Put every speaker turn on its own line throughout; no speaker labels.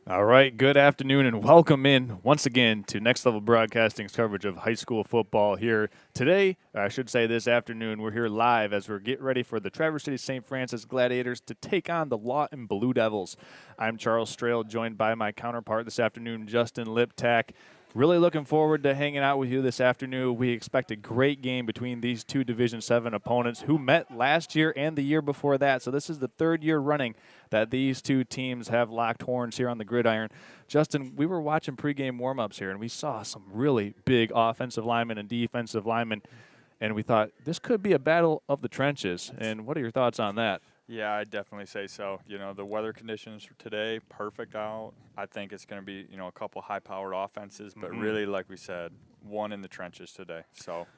All right, good afternoon and welcome in once again to Next Level Broadcasting's coverage of high school football here today. Or I should say this afternoon, we're here live as we're getting ready for the Traverse City St. Francis Gladiators to take on the Lawton Blue Devils. I'm Charles Strail, joined by my counterpart this afternoon, Justin Liptak. Really looking forward to hanging out with you this afternoon. We expect a great game between these two Division VII opponents who met last year and the year before that. So this is the third year running that these two teams have locked horns here on the gridiron. Justin, we were watching pregame warm-ups here, and we saw some really big offensive linemen and defensive linemen, and we thought this could be a battle of the trenches. And what are your thoughts on that?
Yeah, I'd definitely say so. The weather conditions for today, perfect out. I think it's going to be, a couple high-powered offenses, but really, like we said, one in the trenches today. So,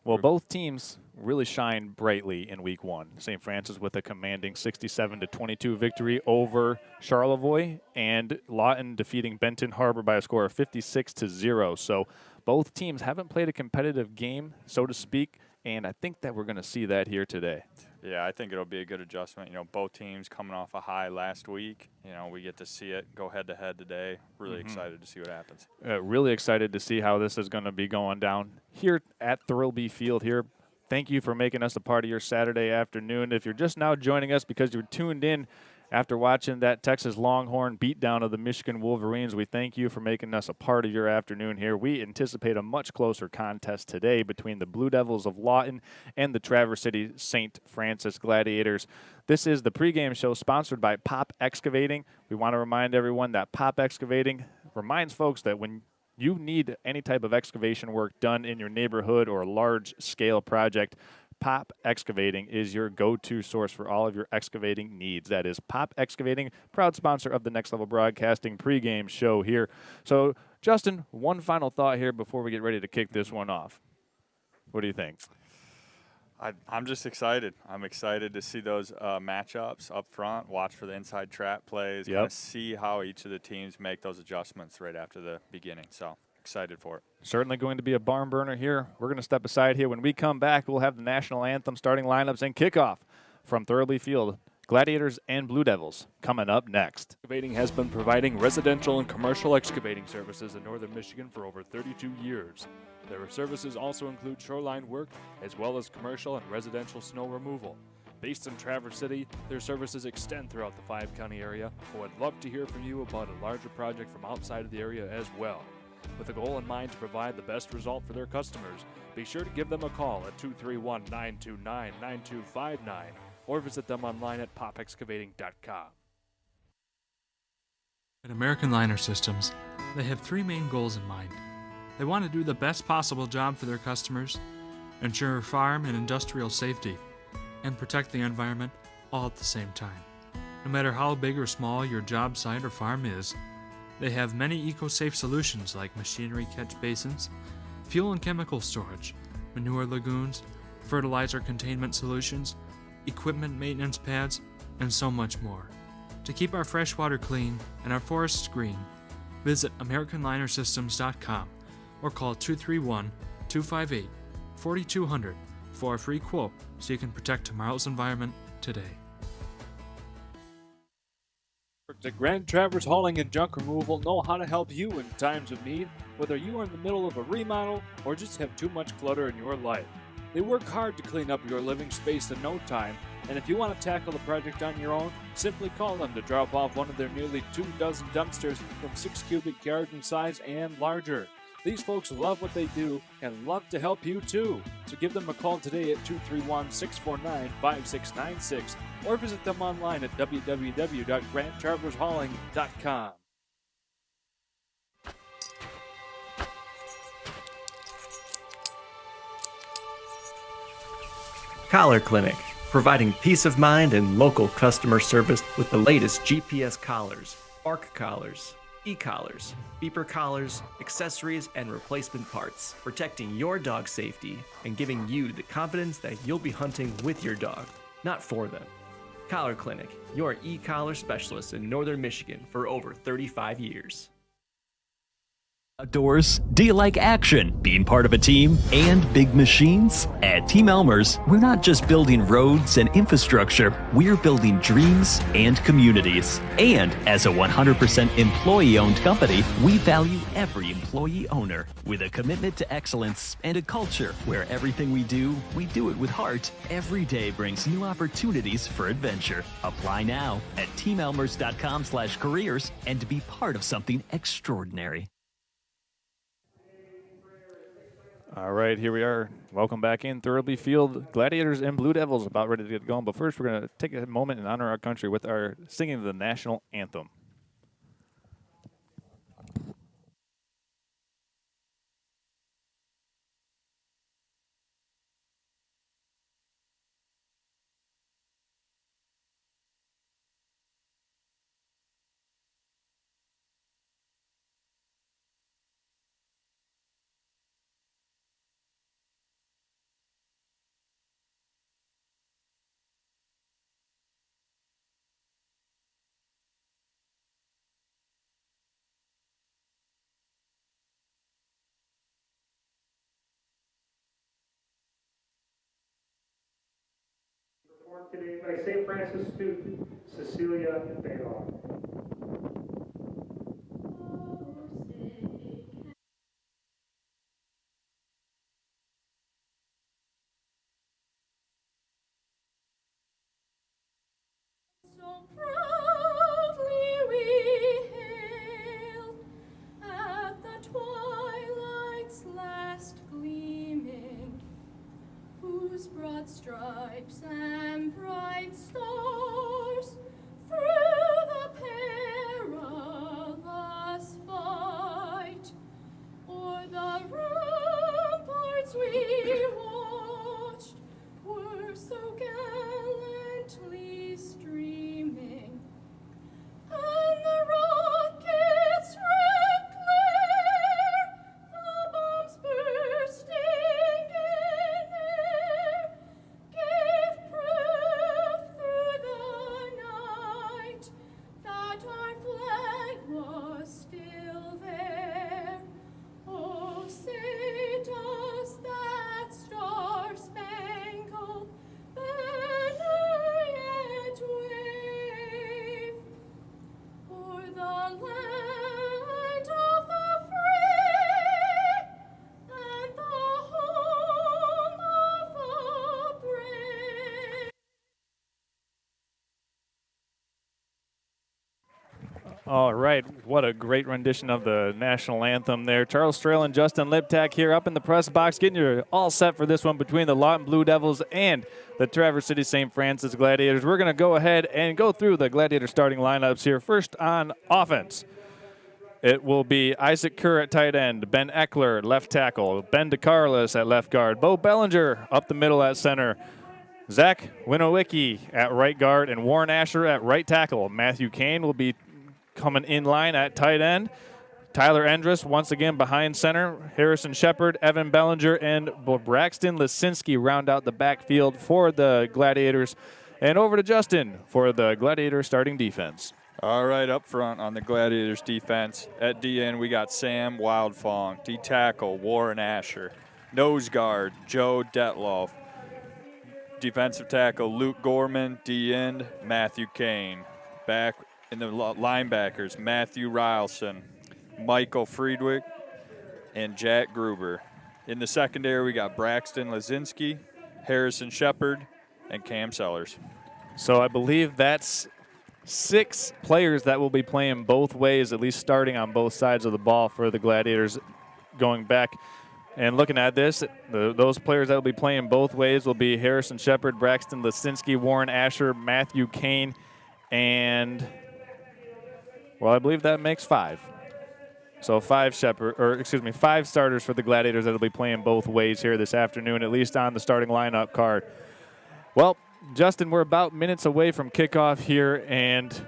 well, both teams really shine brightly in week one. St. Francis with a commanding 67-22 victory over Charlevoix, and Lawton defeating Benton Harbor by a score of 56-0. So both teams haven't played a competitive game, so to speak, and I think that we're going to see that here today.
Yeah, I think it'll be a good adjustment. Both teams coming off a high last week. We get to see it go head-to-head today. Really excited to see what happens.
Really excited to see how this is going to be going down here at Thirlby Field here. Thank you for making us a part of your Saturday afternoon. If you're just now joining us because you're tuned in after watching that Texas Longhorn beatdown of the Michigan Wolverines, we thank you for making us a part of your afternoon here. We anticipate a much closer contest today between the Blue Devils of Lawton and the Traverse City St. Francis Gladiators. This is the pregame show sponsored by Pop Excavating. We want to remind everyone that Pop Excavating reminds folks that when you need any type of excavation work done in your neighborhood or a large-scale project, Pop Excavating is your go-to source for all of your excavating needs. That is Pop Excavating, proud sponsor of the Next Level Broadcasting pregame show here. So, Justin, one final thought here before we get ready to kick this one off. What do you think?
I'm just excited. I'm excited to see those matchups up front, watch for the inside trap plays, kind of see how each of the teams make those adjustments right after the beginning. So, excited for it.
Certainly going to be a barn burner here. We're going to step aside here. When we come back, we'll have the national anthem, starting lineups, and kickoff from Thirlby Field. Gladiators and Blue Devils coming up next.
Excavating has been providing residential and commercial excavating services in northern Michigan for over 32 years. Their services also include shoreline work as well as commercial and residential snow removal. Based in Traverse City, their services extend throughout the five-county area, but would love to hear from you about a larger project from outside of the area as well. With a goal in mind to provide the best result for their customers, be sure to give them a call at 231-929-9259 or visit them online at popexcavating.com.
At American Liner Systems, they have three main goals in mind. They want to do the best possible job for their customers, ensure farm and industrial safety, and protect the environment all at the same time. No matter how big or small your job site or farm is, they have many eco-safe solutions like machinery catch basins, fuel and chemical storage, manure lagoons, fertilizer containment solutions, equipment maintenance pads, and so much more. To keep our fresh water clean and our forests green, visit AmericanLinerSystems.com or call 231-258-4200 for a free quote so you can protect tomorrow's environment today.
The Grand Traverse Hauling and Junk Removal know how to help you in times of need, whether you are in the middle of a remodel or just have too much clutter in your life. They work hard to clean up your living space in no time, and if you want to tackle the project on your own, simply call them to drop off one of their nearly 24 dumpsters from 6 cubic yards in size and larger. These folks love what they do and love to help you too. So give them a call today at 231-649-5696 or visit them online at www.grandtravershauling.com.
Collar Clinic, providing peace of mind and local customer service with the latest GPS collars, bark collars, e-collars, beeper collars, accessories, and replacement parts, protecting your dog's safety and giving you the confidence that you'll be hunting with your dog, not for them. Collar Clinic, your e-collar specialist in northern Michigan for over 35 years.
An American Liner Systems. They have 3 main goals in mind. They want to do the best possible job for their customers, ensure farm and industrial safety, and protect the environment all at the same time. No matter how big or small your job site or farm is, they work hard to clean up your living space in no time, and if you want to tackle the project on your own, simply call them to drop off one of their nearly 24 dumpsters from 6 cubic yards in size and larger. These folks love what they do and love to help you too. So give them a call today at 231-649-5696 or visit them online at www.grandtravershauling.com.
All right, good afternoon and welcome in once again to Next Level Broadcasting's coverage of high school football here today.
Outdoors? Do you like action, being part of a team, and big machines? At Team Elmer's, we're not just building roads and infrastructure, we're building dreams and communities. And as a 100% employee-owned company, we value every employee owner with a commitment to excellence and a culture where everything we do it with heart. Every day brings new opportunities for adventure. Apply now at teamelmers.com/careers and to be part of something extraordinary.
All right, here we are. Welcome back in Thurlby Field. Gladiators and Blue Devils about ready to get going. But first, we're going to take a moment and honor our country with our singing of the national anthem.
Today by St. Francis student Cecilia Baylor.
So proudly we hailed at the twilight's last gleaming, whose broad stripes and bright stars through the perilous fight o'er the ramparts we watched were so gallantly streaming, and the rockets' red glare, the bombs bursting in air, gave proof through the night that our flag was still there. Oh, say does that star-spangled banner yet wave o'er the land of the free and the home of the brave?
All right, what a great rendition of the national anthem there. Charles Strail and Justin Liptak here up in the press box, getting you all set for this one between the Lawton Blue Devils and the Traverse City St. Francis Gladiators. We're going to go ahead and go through the Gladiator starting lineups here. First on offense, it will be Isaac Kerr at tight end, Ben Eckler left tackle, Ben DeCarlos at left guard, Bo Bellinger up the middle at center, Zach Winowicki at right guard, and Warren Asher at right tackle. Matthew Kane will be coming in line at tight end. Tyler Endress once again behind center. Harrison Shepard, Evan Bellinger, and Braxton Lisinski round out the backfield for the Gladiators. And over to Justin for the Gladiators starting defense.
All right, up front on the Gladiators defense, at DN we got Sam Wildfong, D tackle Warren Asher, nose guard Joe Detloff, defensive tackle Luke Gorman, D end Matthew Kane, back in the linebackers Matthew Rylson, Michael Friedwig, and Jack Gruber. In the secondary we got Braxton Lisinski, Harrison Shepard, and Cam Sellers.
So I believe that's 6 players that will be playing both ways, at least starting on both sides of the ball for the Gladiators going back. And looking at this, those players that will be playing both ways will be Harrison Shepard, Braxton Lisinski, Warren Asher, Matthew Kane, and, well, I believe that makes 5. So 5 starters for the Gladiators that will be playing both ways here this afternoon, at least on the starting lineup card. Well, Justin, we're about minutes away from kickoff here, and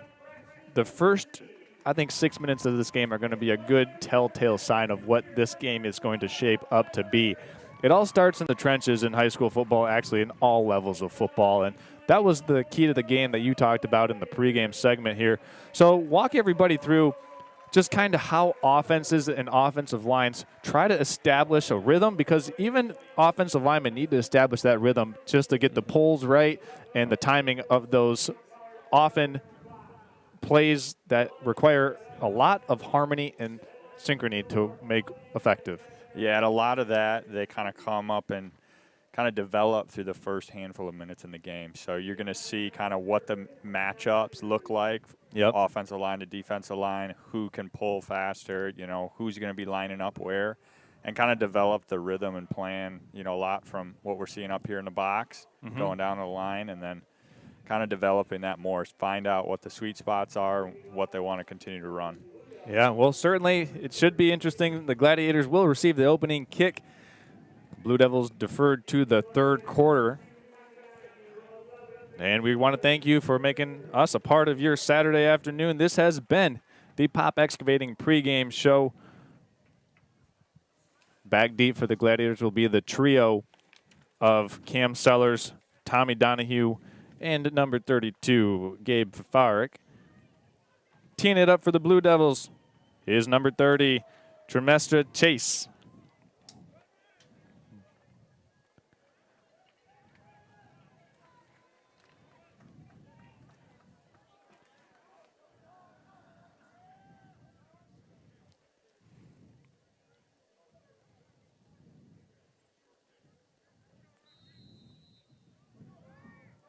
the first, I think, 6 minutes of this game are going to be a good telltale sign of what this game is going to shape up to be. It all starts in the trenches in high school football, actually in all levels of football, and that was the key to the game that you talked about in the pregame segment here. So walk everybody through just kind of how offenses and offensive lines try to establish a rhythm, because even offensive linemen need to establish that rhythm just to get the pulls right and the timing of those often plays that require a lot of harmony and synchrony to make effective.
Yeah, and a lot of that, they kind of come up and kind of develop through the first handful of minutes in the game. So you're going to see kind of what the matchups look like, offensive line to defensive line, who can pull faster, you know, who's going to be lining up where, and kind of develop the rhythm and plan, you know, a lot from what we're seeing up here in the box, going down the line, and then kind of developing that more, find out what the sweet spots are, what they want to continue to run.
Yeah, well, certainly it should be interesting. The Gladiators will receive the opening kick. Blue Devils deferred to the third quarter. And we want to thank you for making us a part of your Saturday afternoon. This has been the Pop Excavating pregame show. Back deep for the Gladiators will be the trio of Cam Sellers, Tommy Donahue, and number 32, Gabe Fafaric. Teeing it up for the Blue Devils is number 30, Tremestra Chase.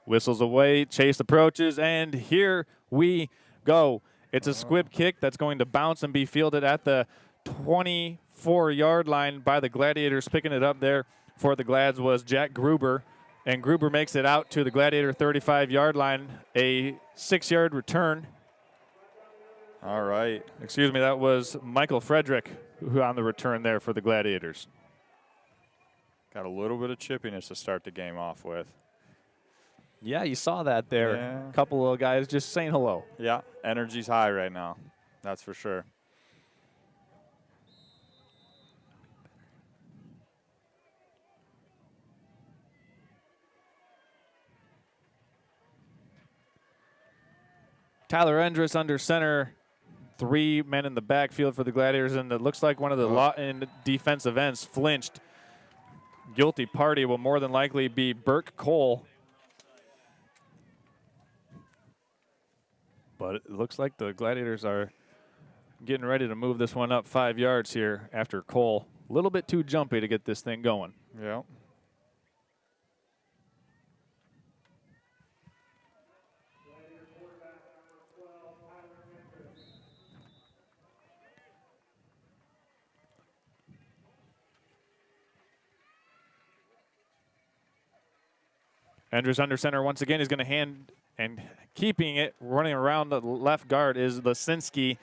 Whistles away, Chase approaches, and here we go. It's a squib kick that's going to bounce and be fielded at the 24-yard line by the Gladiators. Picking it up there for the Glads was Jack Gruber, and Gruber makes it out to the Gladiator 35-yard line, a 6-yard return.
All right.
Excuse me, that was Michael Frederick who on the return there for the Gladiators.
Got a little bit of chippiness to start the game off with.
Yeah, you saw that there.
Yeah.
A couple of guys just saying hello.
Yeah, energy's high right now. That's for sure.
Tyler Endress under center. 3 men in the backfield for the Gladiators, and it looks like one of the Lawton defensive ends flinched. Guilty party will more than likely be Burke Cole. But it looks like the Gladiators are getting ready to move this one up 5 yards here after Cole. A little bit too jumpy to get this thing going.
Yeah.
Andrews under center once again. He's going to hand and keeping it, running around the left guard is Lesinski.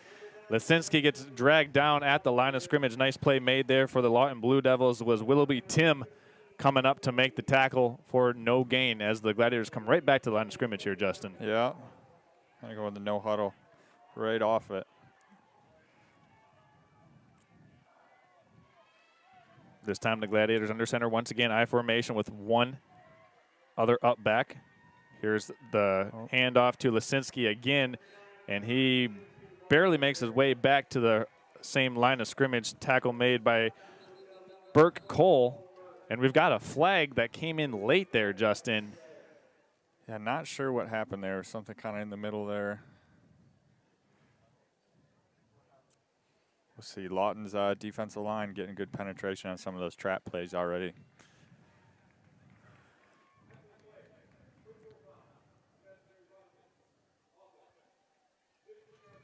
Lesinski gets dragged down at the line of scrimmage. Nice play made there for the Lawton Blue Devils. Was Willoughby Tim coming up to make the tackle for no gain as the Gladiators come right back to the line of scrimmage here, Justin.
Yeah. Kind of go with the no huddle right off it.
This time the Gladiators under center once again, I formation with one other up back. Here's the handoff to Lesinski again, and he barely makes his way back to the same line of scrimmage. Tackle made by Burke Cole, and we've got a flag that came in late there, Justin.
Yeah, not sure what happened there. Something kind of in the middle there. We'll see. Lawton's defensive line getting good penetration on some of those trap plays already.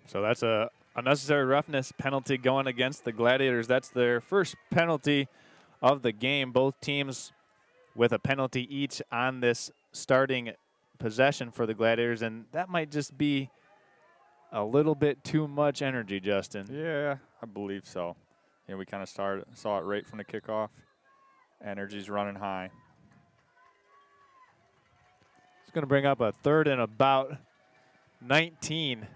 So that's a unnecessary roughness penalty going against the Gladiators. That's their first penalty of the game. Both teams with a penalty each on this starting possession for the Gladiators, and that might just be a little bit too much energy, Justin.
Yeah, I believe so. Yeah, we kind of saw it right from the kickoff. Energy's running high.
It's going to bring up a 3rd and about 19.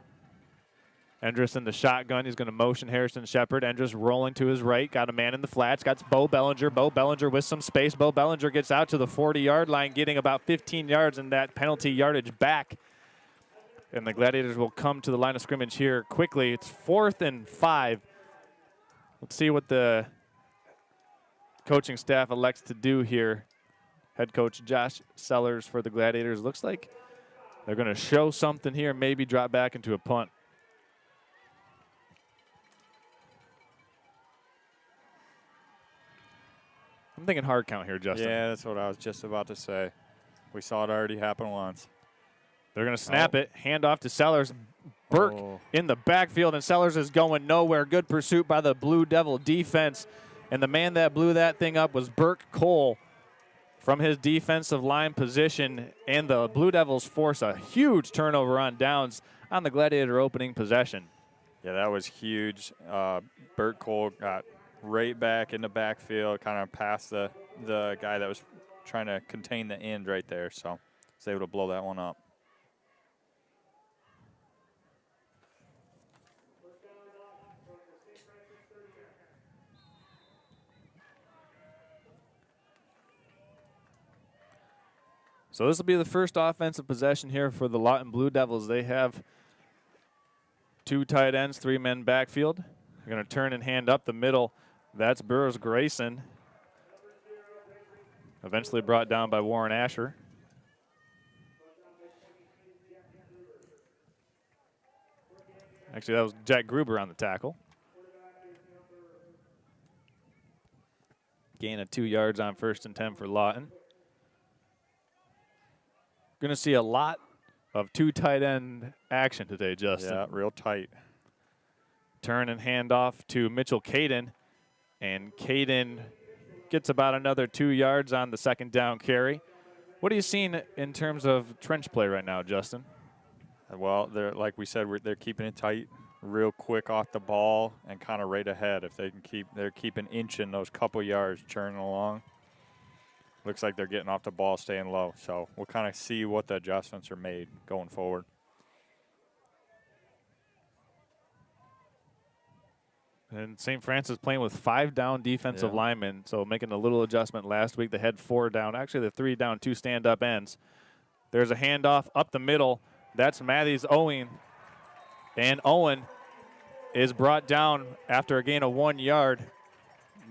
Endress in the shotgun. He's going to motion Harrison Shepard. Endress rolling to his right. Got a man in the flats. Got Bo Bellinger. Bo Bellinger with some space. Bo Bellinger gets out to the 40-yard line, getting about 15 yards in that penalty yardage back. And the Gladiators will come to the line of scrimmage here quickly. It's 4th and 5. Let's see what the coaching staff elects to do here. Head coach Josh Sellers for the Gladiators. Looks like they're going to show something here, maybe drop back into a punt. I'm thinking hard count here, Justin.
Yeah, that's what I was just about to say. We saw it already happen once.
They're going to snap it, hand off to Sellers. Burke in the backfield, and Sellers is going nowhere. Good pursuit by the Blue Devil defense. And the man that blew that thing up was Burke Cole from his defensive line position. And the Blue Devils force a huge turnover on downs on the Gladiator opening possession.
Yeah, that was huge. Burke Cole got right back in the backfield, kind of past the guy that was trying to contain the end right there. So was able to blow that one up.
So this will be the first offensive possession here for the Lawton Blue Devils. They have 2 tight ends, 3 men backfield. They're going to turn and hand up the middle. That's Burroughs Grayson. Eventually brought down by Warren Asher. Actually, that was Jack Gruber on the tackle. Gain of 2 yards on 1st and 10 for Lawton. Going to see a lot of 2 tight end action today, Justin.
Yeah, real tight.
Turn and hand off to Mitchell Caden. And Caden gets about another 2 yards on the 2nd down carry. What are you seeing in terms of trench play right now, Justin?
Well, they're like we said, they're keeping it tight, real quick off the ball, and kind of right ahead. If they can they're keeping inching those couple yards, churning along. Looks like they're getting off the ball, staying low. So we'll kind of see what the adjustments are made going forward.
And St. Francis playing with 5 down defensive linemen, so making a little adjustment last week. They had 4 down. Actually, the 3 down, 2 stand-up ends. There's a handoff up the middle. That's Matthews Owen. And Owen is brought down after a gain of 1 yard.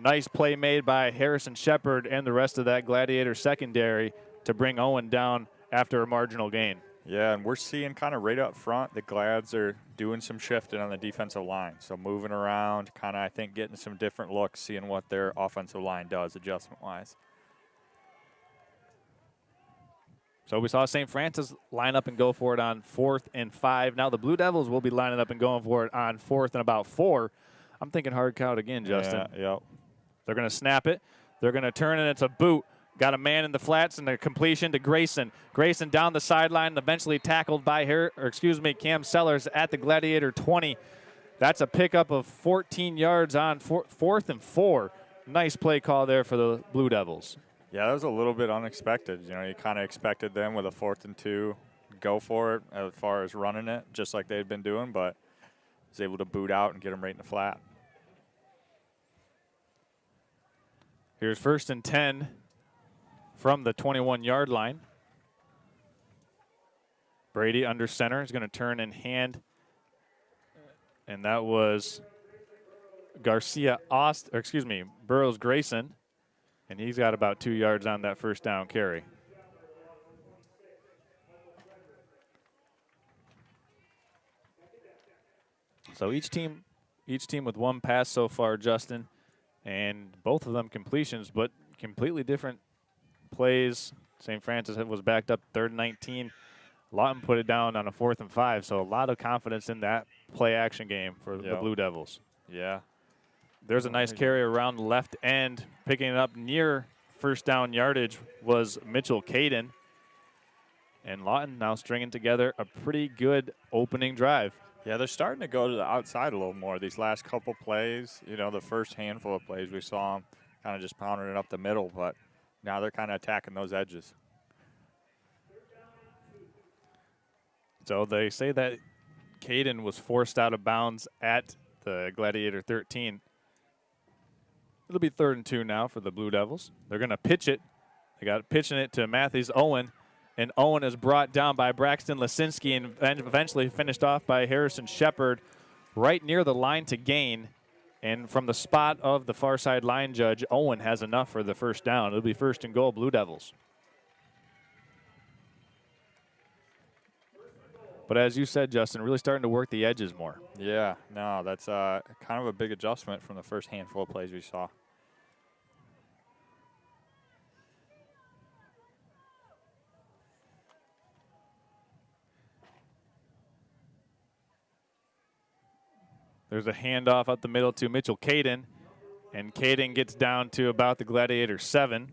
Nice play made by Harrison Shepard and the rest of that Gladiator secondary to bring Owen down after a marginal gain.
Yeah, and we're seeing kind of right up front, the Glads are doing some shifting on the defensive line. So moving around, kind of, I think, getting some different looks, seeing what their offensive line does adjustment-wise.
So we saw St. Francis line up and go for it on 4th and 5. Now the Blue Devils will be lining up and going for it on 4th and about 4. I'm thinking hard count again, Justin.
Yeah, yep.
They're going to snap it. They're going to turn, and it's a boot. Got a man in the flats and a completion to Grayson. Grayson down the sideline, eventually tackled by Cam Sellers at the Gladiator 20. That's a pickup of 14 yards on 4th and 4. Nice play call there for the Blue Devils.
Yeah, that was a little bit unexpected. You know, you kind of expected them with a 4th and 2 go for it as far as running it, just like they'd been doing, but was able to boot out and get them right in the flat.
Here's 1st and 10 from the 21-yard line. Brady under center is going to turn and hand, and that was Burroughs Grayson, and he's got about 2 yards on that 1st down carry. So each team with 1 pass so far, Justin, and both of them completions, but completely different plays. St. Francis was backed up 3rd and 19. Lawton put it down on a 4th and 5, so a lot of confidence in that play action game for the Blue Devils.
Yeah.
There's a nice carry around the left end. Picking it up near 1st down yardage was Mitchell Caden. And Lawton now stringing together a pretty good opening drive.
Yeah, they're starting to go to the outside a little more. These last couple plays, you know, the first handful of plays we saw them kind of just pounding it up the middle, but now they're kind of attacking those edges.
So they say that Caden was forced out of bounds at the Gladiator 13. It'll be 3rd and 2 now for the Blue Devils. They're going to pitch it. They got pitching it to Matthews Owen. And Owen is brought down by Braxton Lisinski and eventually finished off by Harrison Shepard right near the line to gain. And from the spot of the far side line judge, Owen has enough for the first down. It'll be 1st and goal, Blue Devils. But as you said, Justin, really starting to work the edges more.
Yeah, no, that's kind of a big adjustment from the first handful of plays we saw.
There's a handoff up the middle to Mitchell Caden, and Caden gets down to about the Gladiator 7.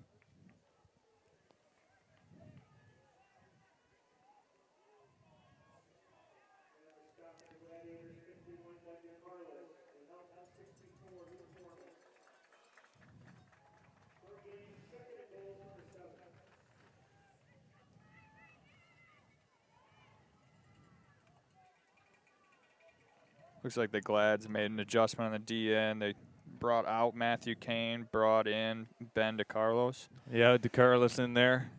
Looks like the Glads made an adjustment on the D end. They brought out Matthew Kane, brought in Ben DeCarlos.
Yeah, DeCarlos in there.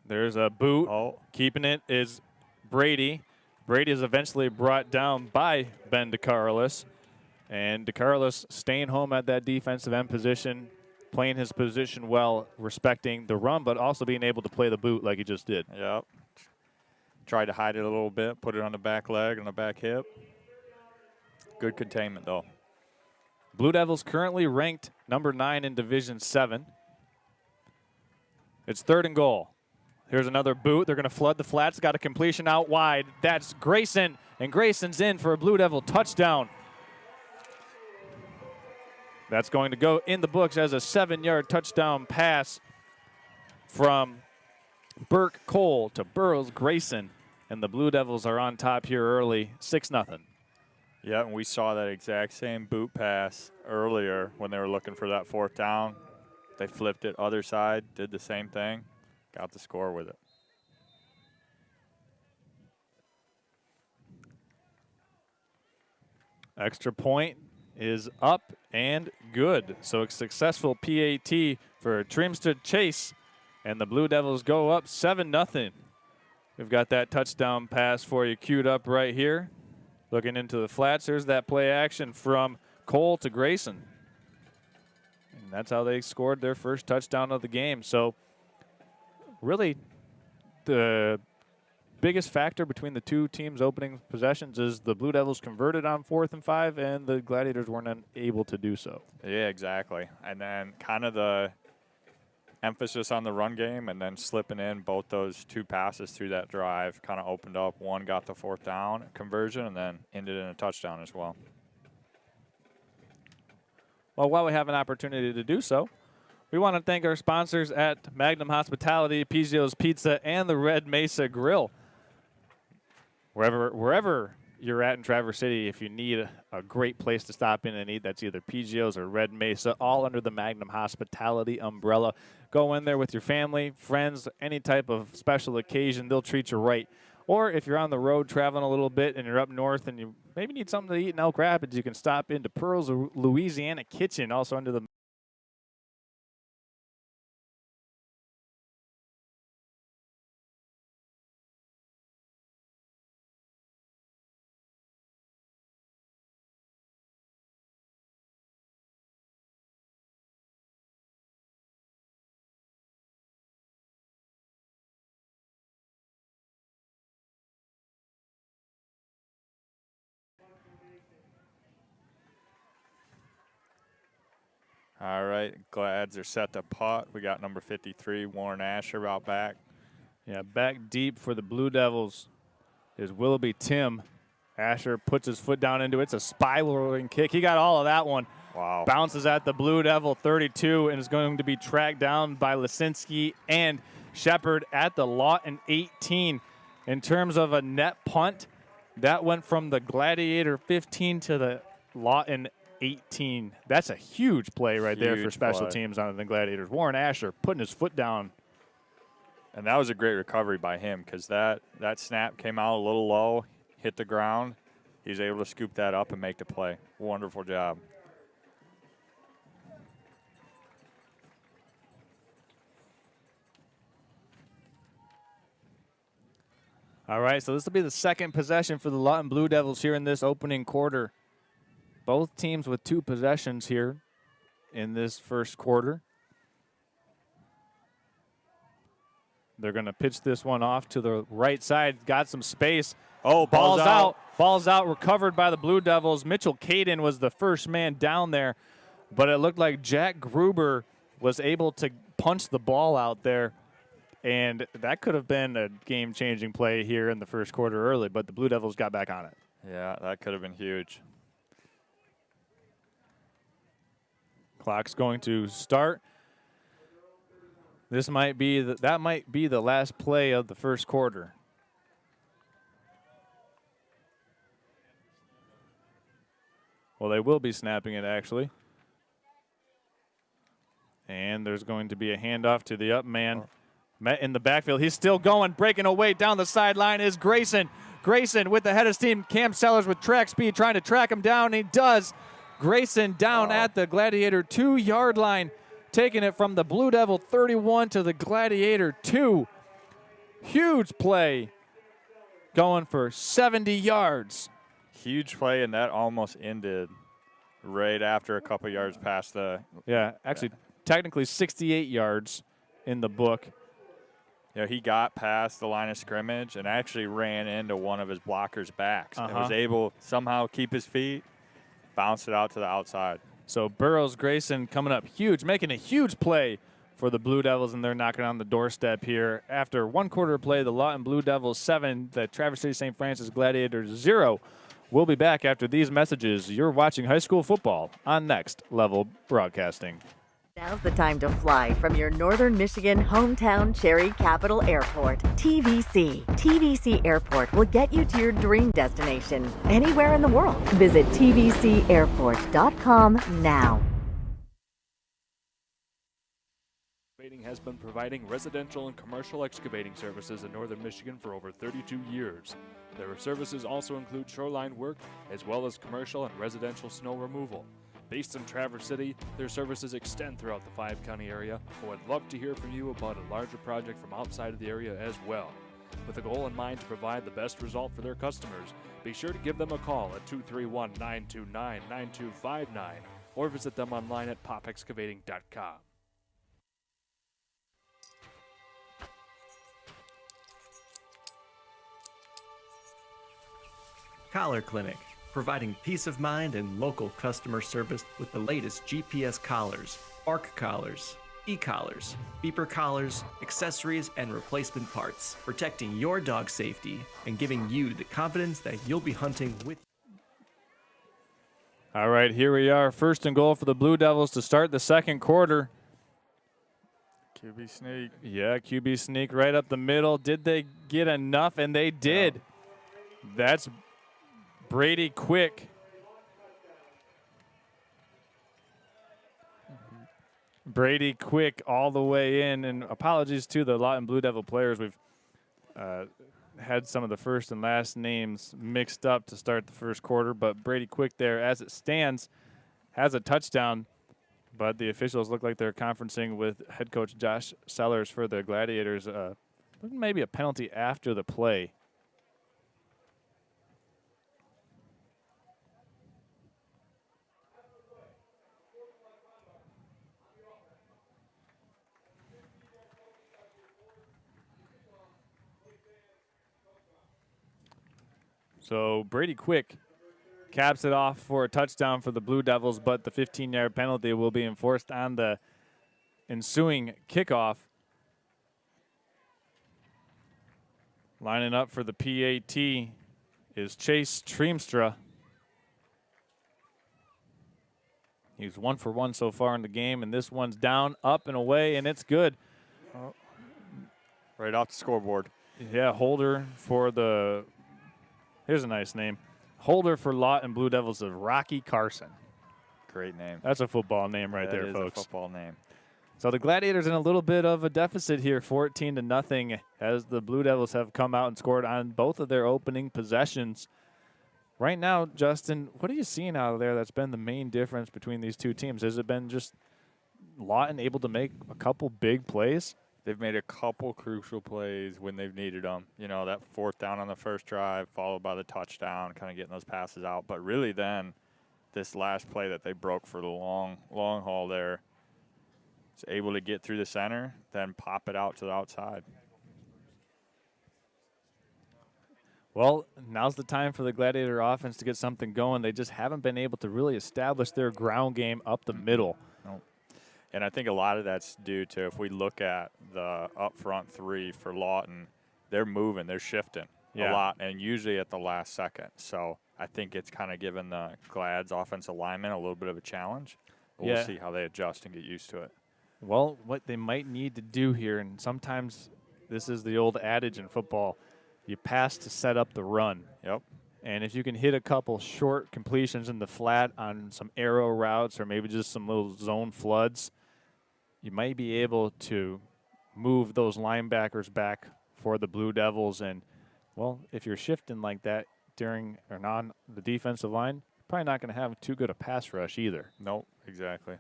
There's a boot.
Oh.
Keeping it is Brady. Brady is eventually brought down by Ben DeCarlos. And DeCarlos staying home at that defensive end position, playing his position well, respecting the run, but also being able to play the boot like he just did.
Yep. Tried to hide it a little bit, put it on the back leg, on the back hip. Good containment, though.
Blue Devils currently ranked number 9 in Division 7. It's 3rd and goal. Here's another boot. They're going to flood the flats. Got a completion out wide. That's Grayson, and Grayson's in for a Blue Devil touchdown. That's going to go in the books as a 7-yard touchdown pass from Burke Cole to Burroughs Grayson. And the Blue Devils are on top here early, 6-0.
Yeah, and we saw that exact same boot pass earlier when they were looking for that 4th down. They flipped it other side, did the same thing, got the score with it.
Extra point is up and good. So a successful PAT for Trimsted Chase, and the Blue Devils go up 7-0. We've got that touchdown pass for you queued up right here. Looking into the flats, here's that play action from Cole to Grayson. And that's how they scored their first touchdown of the game. So really the biggest factor between the two teams' opening possessions is the Blue Devils converted on 4th and 5, and the Gladiators weren't able to do so.
Yeah, exactly. And then kind of the emphasis on the run game and then slipping in both those 2 passes through that drive kind of opened up. One got the 4th down conversion and then ended in a touchdown as well.
Well, while we have an opportunity to do so, we want to thank our sponsors at Magnum Hospitality, Pizzio's Pizza, and the Red Mesa Grill. Wherever you're at in Traverse City, if you need a great place to stop in and eat, that's either Pizzio's or Red Mesa, all under the Magnum Hospitality umbrella. Go in there with your family, friends, any type of special occasion, they'll treat you right. Or if you're on the road traveling a little bit and you're up north and you maybe need something to eat in Elk Rapids, you can stop into Pearl's Louisiana Kitchen, also under the
All right, Glads are set to putt. We got number 53, Warren Asher, out back.
Yeah, back deep for the Blue Devils is Willoughby Tim. Asher puts his foot down into it. It's a spiraling kick. He got all of that one.
Wow.
Bounces at the Blue Devil 32 and is going to be tracked down by Lisinski and Shepard at the Lawton 18. In terms of a net punt, that went from the Gladiator 15 to the Lawton 18. That's a huge play right there for special teams on the Gladiators. Warren Asher putting his foot down.
And that was a great recovery by him because that snap came out a little low, hit the ground. He was able to scoop that up and make the play. Wonderful job.
All right, so this will be the second possession for the Lawton Blue Devils here in this opening quarter. Both teams with 2 possessions here in this first quarter. They're going to pitch this one off to the right side. Got some space.
Oh,
ball's out. Ball's out, recovered by the Blue Devils. Mitchell Caden was the first man down there, but it looked like Jack Gruber was able to punch the ball out there, and that could have been a game-changing play here in the first quarter early, but the Blue Devils got back on it.
Yeah, that could have been huge.
Clock's going to start. This might be that might be the last play of the first quarter. Well, they will be snapping it, actually. And there's going to be a handoff to the up man. Met in the backfield. He's still going, breaking away down the sideline is Grayson. Grayson with the head of steam. Cam Sellers with track speed trying to track him down. He does. Grayson down at the Gladiator 2-yard line, taking it from the Blue Devil 31 to the Gladiator 2. Huge play, going for 70 yards.
Huge play, and that almost ended right after a couple yards past the.
Yeah, actually, technically 68 yards in the book.
Yeah, he got past the line of scrimmage and actually ran into one of his blockers' backs and was able somehow keep his feet, bounce it out to the outside.
So Burroughs Grayson coming up huge, making a huge play for the Blue Devils, and they're knocking on the doorstep here. After one quarter of play, the Lawton Blue Devils 7, the Traverse City St. Francis Gladiators 0. We'll be back after these messages. You're watching high school football on Next Level Broadcasting.
Now's the time to fly from your Northern Michigan hometown Cherry Capital Airport, TVC. TVC Airport will get you to your dream destination anywhere in the world. Visit tvcairport.com now.
Excavating has been providing residential and commercial excavating services in Northern Michigan for over 32 years. Their services also include shoreline work as well as commercial and residential snow removal. Based in Traverse City, their services extend throughout the 5-county area, but would love to hear from you about a larger project from outside of the area as well. With a goal in mind to provide the best result for their customers, be sure to give them a call at 231-929-9259 or visit them online at popexcavating.com.
Collar Clinic, providing peace of mind and local customer service with the latest GPS collars, bark collars, e-collars, beeper collars, accessories, and replacement parts, protecting your dog's safety and giving you the confidence that you'll be hunting with.
All right, here we are, first and goal for the Blue Devils to start the second quarter.
QB sneak.
Yeah, QB sneak right up the middle. Did they get enough? And they did.
Yeah.
That's Brady Quick. Brady Quick all the way in. And apologies to the Lawton Blue Devil players. We've had some of the first and last names mixed up to start the first quarter. But Brady Quick there, as it stands, has a touchdown. But the officials look like they're conferencing with head coach Josh Sellers for the Gladiators. Maybe a penalty after the play. So Brady Quick caps it off for a touchdown for the Blue Devils, but the 15-yard penalty will be enforced on the ensuing kickoff. Lining up for the PAT is Chase Treemstra. He's 1 for 1 so far in the game, and this one's down, up, and away, and it's good.
Oh. Right off the scoreboard.
Yeah, holder for the – here's a nice name. Holder for Lawton Blue Devils of Rocky Carson.
Great name.
That's a football name right there,
folks.
folks.
That is a football name.
So the Gladiators in a little bit of a deficit here, 14-0, as the Blue Devils have come out and scored on both of their opening possessions. Right now, Justin, what are you seeing out of there that's been the main difference between these two teams? Has it been just Lawton able to make a couple big plays?
they've made a couple crucial plays when they've needed them. You know, that 4th down on the first drive, followed by the touchdown, kind of getting those passes out. But really then, this last play that they broke for the long haul there, is able to get through the center, then pop it out to the outside.
Well, now's the time for the Gladiator offense to get something going. They just haven't been able to really establish their ground game up the middle.
No. And I think a lot of that's due to, if we look at the up front 3 for Lawton, they're moving, they're shifting a lot, and usually at the last second. So I think it's kind of given the Glad's offensive linemen a little bit of a challenge. We'll see how they adjust and get used to it.
Well, what they might need to do here, and sometimes this is the old adage in football, you pass to set up the run.
Yep.
And if you can hit a couple short completions in the flat on some arrow routes or maybe just some little zone floods, you might be able to move those linebackers back for the Blue Devils. And, well, if you're shifting like that during or on the defensive line, you're probably not going to have too good a pass rush either.
Nope, exactly.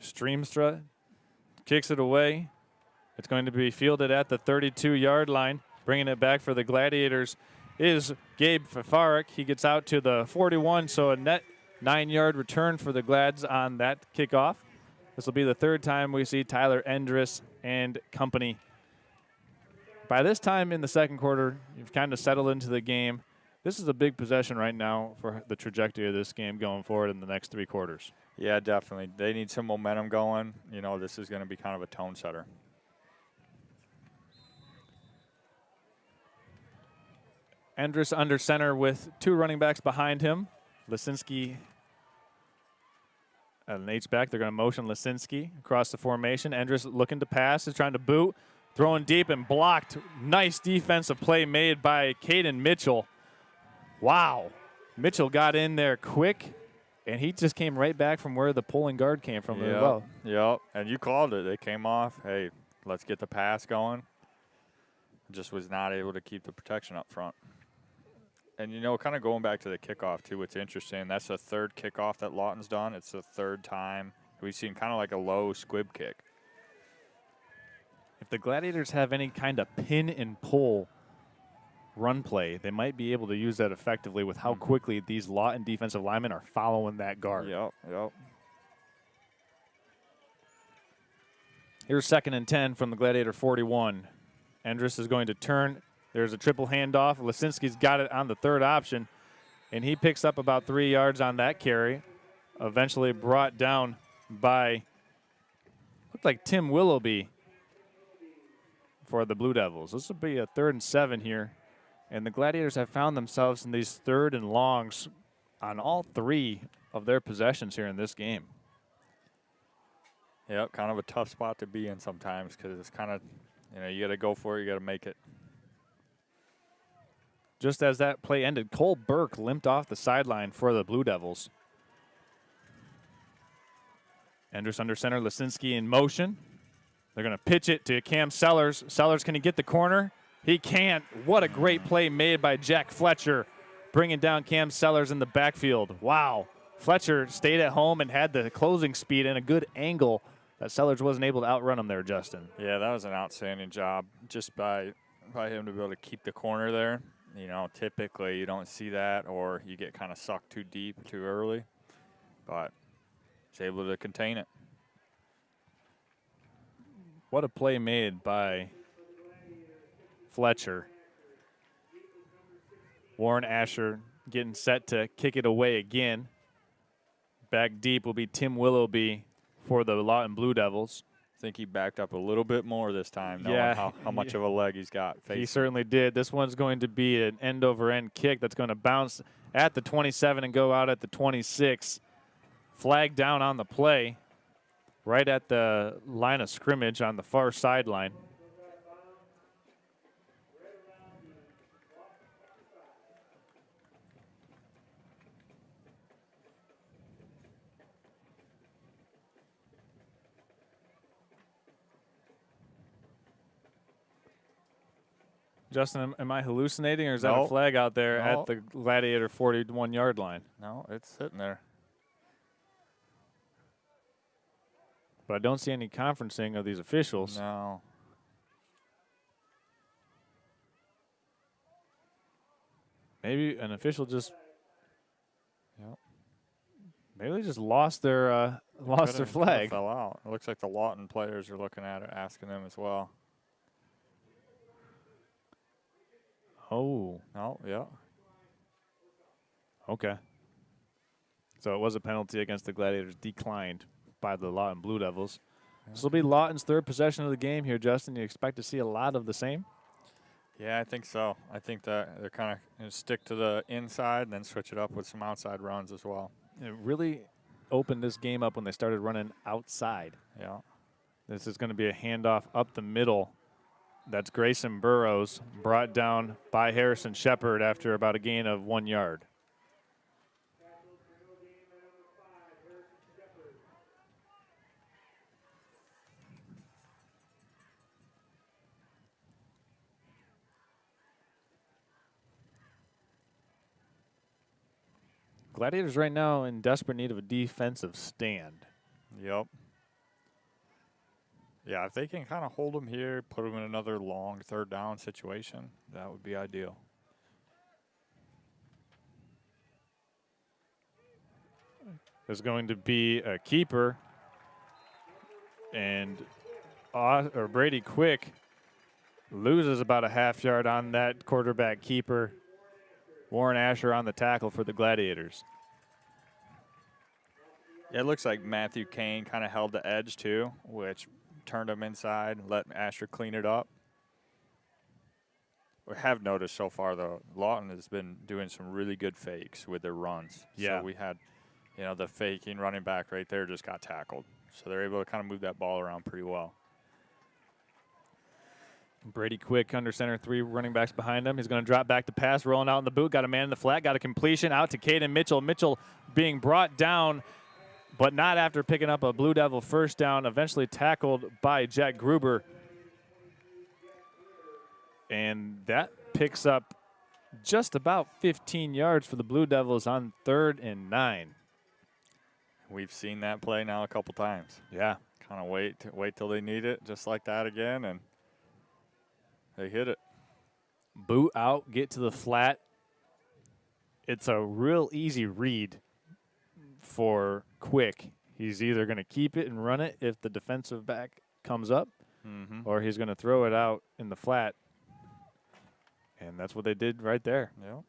Streamstra kicks it away. It's going to be fielded at the 32-yard line. Bringing it back for the Gladiators is Gabe Fafarik. He gets out to the 41, so a net 9-yard return for the Glads on that kickoff. This will be the 3rd time we see Tyler Endress and company. By this time in the 2nd quarter, you've kind of settled into the game. This is a big possession right now for the trajectory of this game going forward in the next 3 quarters.
Yeah, definitely. They need some momentum going. You know, this is going to be kind of a tone setter.
Endress under center with 2 running backs behind him. Lisinski at an H-back. They're going to motion Lisinski across the formation. Endress looking to pass, is trying to boot, throwing deep and blocked. Nice defensive play made by Caden Mitchell. Wow. Mitchell got in there quick, and he just came right back from where the pulling guard came from as well.
Yep, and you called it. They came off, hey, let's get the pass going. Just was not able to keep the protection up front. And, you know, kind of going back to the kickoff, too, what's interesting, that's the 3rd kickoff that Lawton's done. It's the 3rd time we've seen kind of like a low squib kick.
If the Gladiators have any kind of pin and pull run play, they might be able to use that effectively with how quickly these Lawton defensive linemen are following that guard.
Yep.
Here's 2nd and 10 from the Gladiator 41. Endress is going to turn. There's a triple handoff. Lisinski's got it on the 3rd option, and he picks up about 3 yards on that carry. Eventually brought down by, looked like Tim Willoughby for the Blue Devils. This will be a 3rd and 7 here, and the Gladiators have found themselves in these 3rd and longs on all 3 of their possessions here in this game.
Yep, kind of a tough spot to be in sometimes because it's kind of, you know, you got to go for it, you got to make it.
Just as that play ended, Cole Burke limped off the sideline for the Blue Devils. Endress under center, Lisinski in motion. They're going to pitch it to Cam Sellers. Sellers, can he get the corner? He can't. What a great play made by Jack Fletcher, bringing down Cam Sellers in the backfield. Wow. Fletcher stayed at home and had the closing speed and a good angle that Sellers wasn't able to outrun him there, Justin.
Yeah, that was an outstanding job just by him to be able to keep the corner there. You know, typically you don't see that, or you get kind of sucked too deep too early, but he's able to contain it.
What a play made by Fletcher. Warren Asher getting set to kick it away again. Back deep will be Tim Willoughby for the Lawton Blue Devils.
I think he backed up a little bit more this time, knowing how much of a leg he's got.
He certainly did. This one's going to be an end-over-end kick that's going to bounce at the 27 and go out at the 26. Flag down on the play, right at the line of scrimmage on the far sideline. Justin, am I hallucinating, or is that a flag out there at the Gladiator 41-yard line?
No, it's sitting there.
But I don't see any conferencing of these officials.
No.
Maybe an official just.
Yep.
Maybe they just lost their flag.
Fell out. It looks like the Lawton players are looking at it, asking them as well.
Oh.
Oh, yeah.
Okay. So it was a penalty against the Gladiators, declined by the Lawton Blue Devils. This will be Lawton's third possession of the game here, Justin. You expect to see a lot of the same?
Yeah, I think so. I think that they're kind of going to stick to the inside and then switch it up with some outside runs as well.
It really opened this game up when they started running outside.
Yeah.
This is going to be a handoff up the middle. That's Grayson Burrows, brought down by Harrison Shepard after about a gain of 1 yard. Gladiators right now in desperate need of a defensive stand.
Yep. Yeah, if they can kind of hold them here, put them in another long third down situation, that would be ideal.
There's going to be a keeper, and Brady Quick loses about a half yard on that quarterback keeper. Warren Asher on the tackle for the Gladiators.
Yeah, it looks like Matthew Kane kind of held the edge too, which turned him inside, let Asher clean it up. We have noticed so far, though, Lawton has been doing some really good fakes with their runs.
Yeah.
So we had, the faking running back right there just got tackled. So they're able to kind of move that ball around pretty well.
Brady Quick under center, 3 running backs behind him. He's going to drop back to pass, rolling out in the boot. Got a man in the flat, got a completion out to Caden Mitchell. Mitchell being brought down, but not after picking up a Blue Devil first down, eventually tackled by Jack Gruber. And that picks up just about 15 yards for the Blue Devils on 3rd and 9.
We've seen that play now a couple times.
Yeah.
Kind of wait till they need it, just like that again, and they hit it.
Boot out, get to the flat. It's a real easy read for Quick. He's either going to keep it and run it if the defensive back comes up, or he's going to throw it out in the flat. And that's what they did right there.
Yep.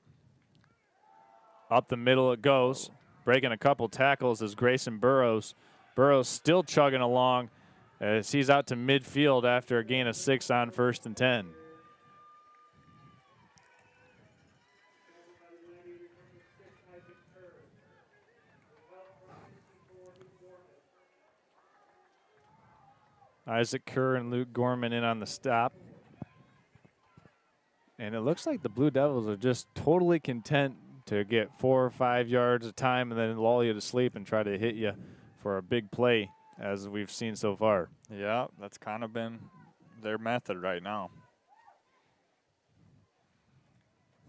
Up the middle it goes. Breaking a couple tackles is Grayson Burrows. Burrows still chugging along as he's out to midfield after a gain of 6 on 1st and 10. Isaac Kerr and Luke Gorman in on the stop. And it looks like the Blue Devils are just totally content to get 4 or 5 yards a time and then lull you to sleep and try to hit you for a big play, as we've seen so far.
Yeah, that's kind of been their method right now.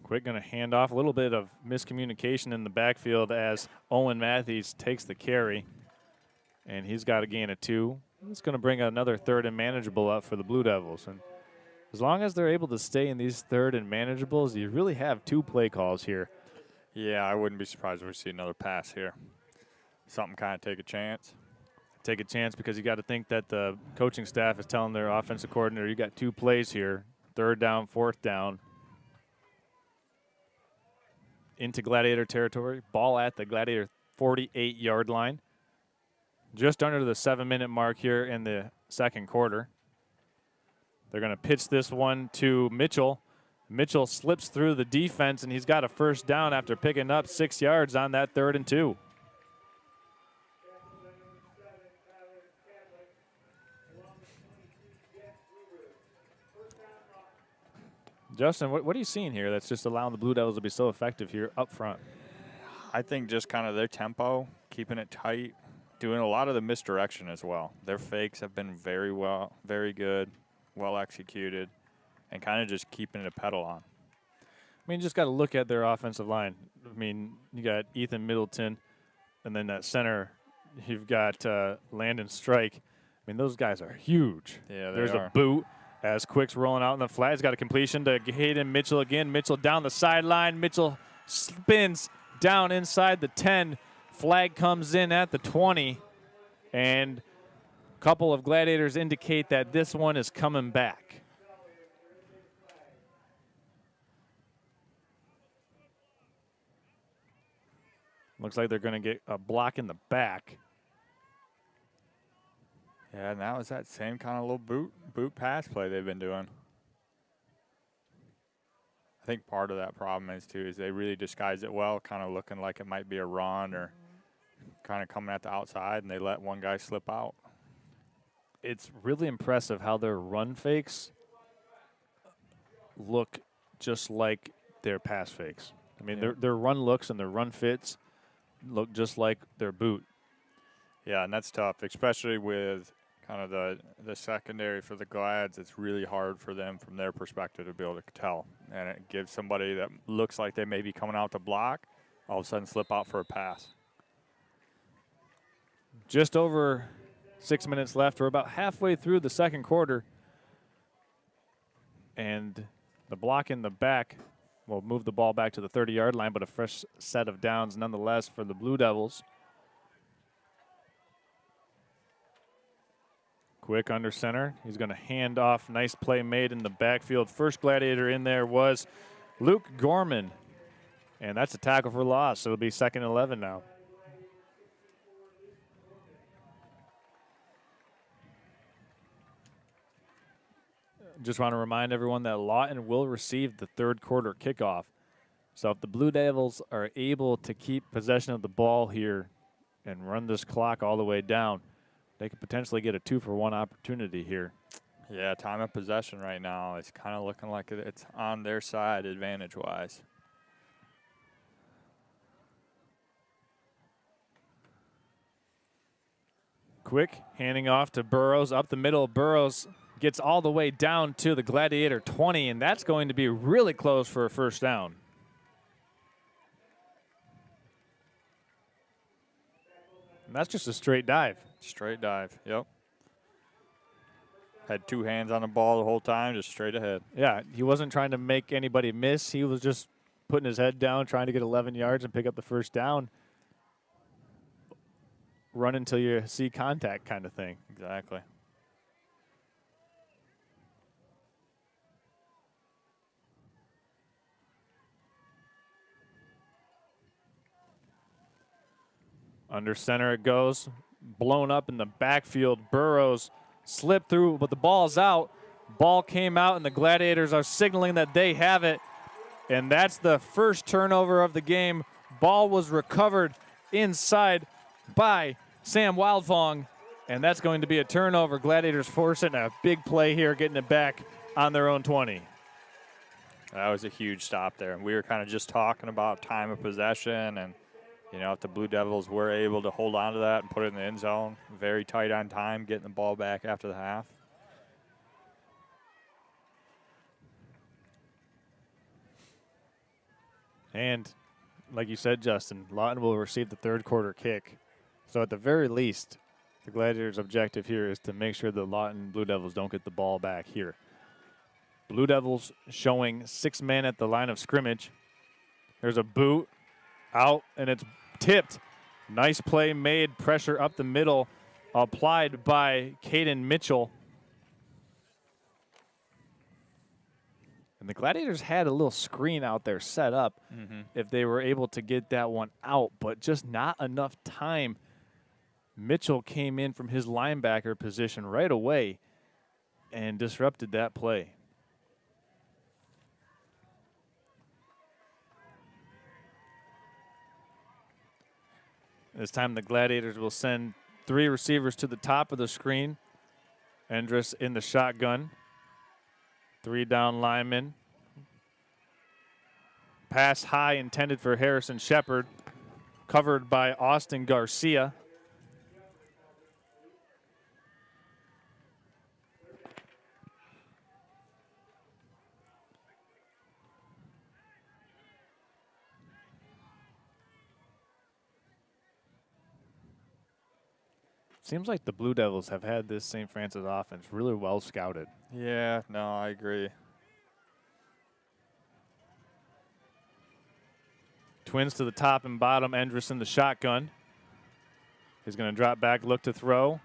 Quick going to hand off. A little bit of miscommunication in the backfield as Owen Matthews takes the carry. And he's got a gain of 2. It's going to bring another 3rd and manageable up for the Blue Devils. And as long as they're able to stay in these 3rd and manageables, you really have 2 play calls here.
Yeah, I wouldn't be surprised if we see another pass here. Something kind of take a chance.
Take a chance because you got to think that the coaching staff is telling their offensive coordinator, you got 2 plays here, 3rd down, 4th down. Into Gladiator territory. Ball at the Gladiator 48-yard line. Just under the 7-minute mark here in the second quarter. They're going to pitch this one to Mitchell. Mitchell slips through the defense, and he's got a first down after picking up 6 yards on that 3rd and 2. Justin, what are you seeing here that's just allowing the Blue Devils to be so effective here up front?
I think just kind of their tempo, keeping it tight, doing a lot of the misdirection as well. Their fakes have been very good, well executed, and kind of just keeping a pedal on.
I mean, you just got to look at their offensive line. I mean, you got Ethan Middleton, and then that center, you've got Landon Strike. mean, those guys are huge.
Yeah,
There's a boot as Quick's rolling out in the flat. He's got a completion to Hayden Mitchell again. Mitchell down the sideline. Mitchell spins down inside the 10. Flag comes in at the 20. And a couple of Gladiators indicate that this one is coming back. Looks like they're going to get a block in the back.
Yeah, and that was that same kind of little boot pass play they've been doing. I think part of that problem is, too, is they really disguise it well, kind of looking like it might be a run or kind of coming at the outside, and they let one guy slip out.
It's really impressive how their run fakes look just like their pass fakes. I mean, their run looks and their run fits look just like their boot.
Yeah, and that's tough, especially with kind of the secondary for the Glads. It's really hard for them from their perspective to be able to tell. And it gives somebody that looks like they may be coming out to block, all of a sudden slip out for a pass.
Just over 6 minutes left. We're about halfway through the second quarter. And the block in the back will move the ball back to the 30-yard line, but a fresh set of downs nonetheless for the Blue Devils. Quick under center. He's going to hand off. Nice play made in the backfield. First Gladiator in there was Luke Gorman. And that's a tackle for loss. So it'll be 2nd and 11 now. Just want to remind everyone that Lawton will receive the third quarter kickoff. So if the Blue Devils are able to keep possession of the ball here and run this clock all the way down, they could potentially get a 2-for-1 opportunity here.
Yeah, time of possession right now is kind of looking like it's on their side advantage-wise.
Quick, handing off to Burrows. Up the middle, Burrows gets all the way down to the Gladiator 20, and that's going to be really close for a first down. And that's just a straight dive.
Straight dive, yep. Had two hands on the ball the whole time, just straight ahead.
Yeah, he wasn't trying to make anybody miss. He was just putting his head down, trying to get 11 yards and pick up the first down. Run until you see contact kind of thing.
Exactly.
Under center it goes. Blown up in the backfield. Burrows slipped through, but the ball's out. Ball came out, and the Gladiators are signaling that they have it. And that's the first turnover of the game. Ball was recovered inside by Sam Wildfong, and that's going to be a turnover. Gladiators forcing a big play here, getting it back on their own 20.
That was a huge stop there. We were kind of just talking about time of possession, and you know, if the Blue Devils were able to hold on to that and put it in the end zone, very tight on time, getting the ball back after the half.
And like you said, Justin, Lawton will receive the third quarter kick. So at the very least, the Gladiators' objective here is to make sure the Lawton Blue Devils don't get the ball back here. Blue Devils showing 6 men at the line of scrimmage. There's a boot out, and it's tipped. Nice play made. Pressure up the middle applied by Caden Mitchell. And the Gladiators had a little screen out there set up if they were able to get that one out, but just not enough time. Mitchell came in from his linebacker position right away and disrupted that play. This time the Gladiators will send 3 receivers to the top of the screen. Endress in the shotgun. 3 down linemen. Pass high intended for Harrison Shepard. Covered by Austin Garcia. Seems like the Blue Devils have had this St. Francis offense really well scouted.
Yeah, no, I agree.
Twins to the top and bottom. Endress in the shotgun. He's going to drop back, look to throw.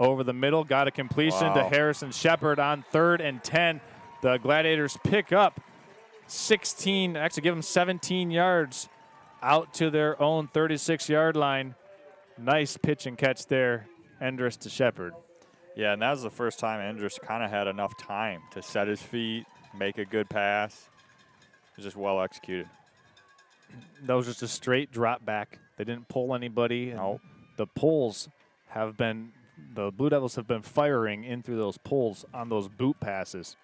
Over the middle, got a completion to Harrison Shepard on 3rd and 10. The Gladiators pick up 16, actually give them 17 yards out to their own 36-yard line. Nice pitch and catch there, Endress to Shepard.
Yeah, and that was the first time Endress kind of had enough time to set his feet, make a good pass. It was just well executed.
That was just a straight drop back. They didn't pull anybody.
Nope.
The pulls have been, the Blue Devils have been firing in through those pulls on those boot passes.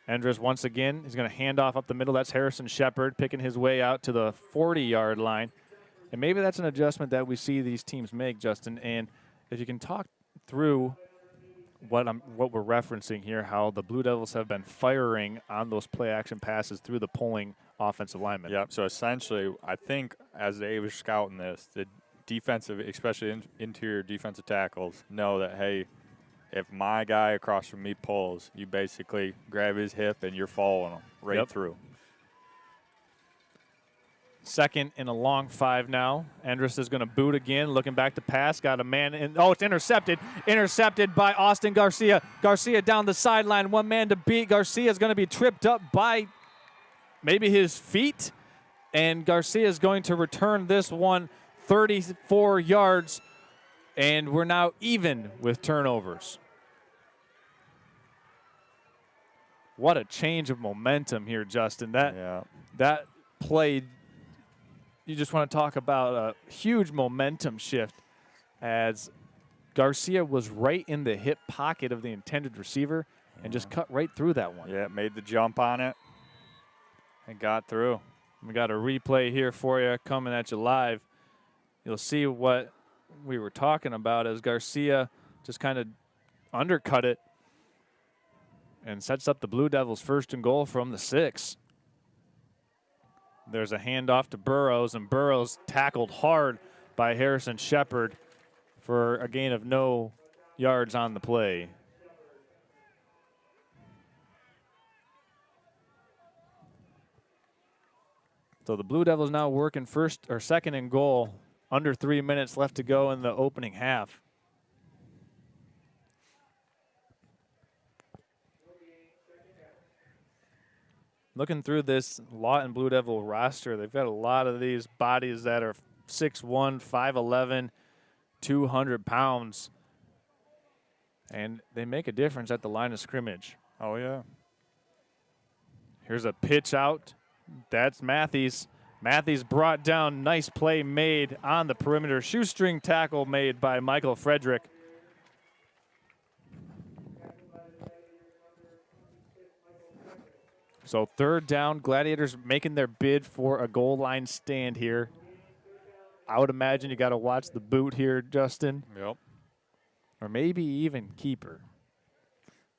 Endress once again, he's going to hand off up the middle. That's Harrison Shepard picking his way out to the 40-yard line. And maybe that's an adjustment that we see these teams make, Justin. And if you can talk through what we're referencing here, how the Blue Devils have been firing on those play-action passes through the pulling offensive linemen.
Yep, so essentially, I think as they were scouting this, the defensive, especially interior defensive tackles, know that, hey, if my guy across from me pulls, you basically grab his hip and you're following him right through.
2nd and a long 5 now. Endress is going to boot again, looking back to pass. Got a man in. Oh, it's intercepted. Intercepted by Austin Garcia. Garcia down the sideline. One man to beat. Garcia is going to be tripped up by maybe his feet. And Garcia is going to return this one 34 yards. And we're now even with turnovers. What a change of momentum here, Justin. That play, you just want to talk about a huge momentum shift as Garcia was right in the hip pocket of the intended receiver and just cut right through that one.
Yeah, made the jump on it and got through.
We got a replay here for you coming at you live. You'll see what we were talking about as Garcia just kind of undercut it and sets up the Blue Devils 1st and goal from the 6. There's a handoff to Burrows, and Burrows tackled hard by Harrison Shepard for a gain of no yards on the play. So the Blue Devils now working 2nd and goal. Under 3 minutes left to go in the opening half. Looking through this Lawton Blue Devil roster, they've got a lot of these bodies that are 6'1", 5'11", 200 pounds. And they make a difference at the line of scrimmage.
Oh, yeah.
Here's a pitch out. That's Matthews. Matthews brought down. Nice play made on the perimeter. Shoestring tackle made by Michael Frederick. So 3rd down, Gladiators making their bid for a goal line stand here. I would imagine you got to watch the boot here, Justin.
Yep.
Or maybe even keeper.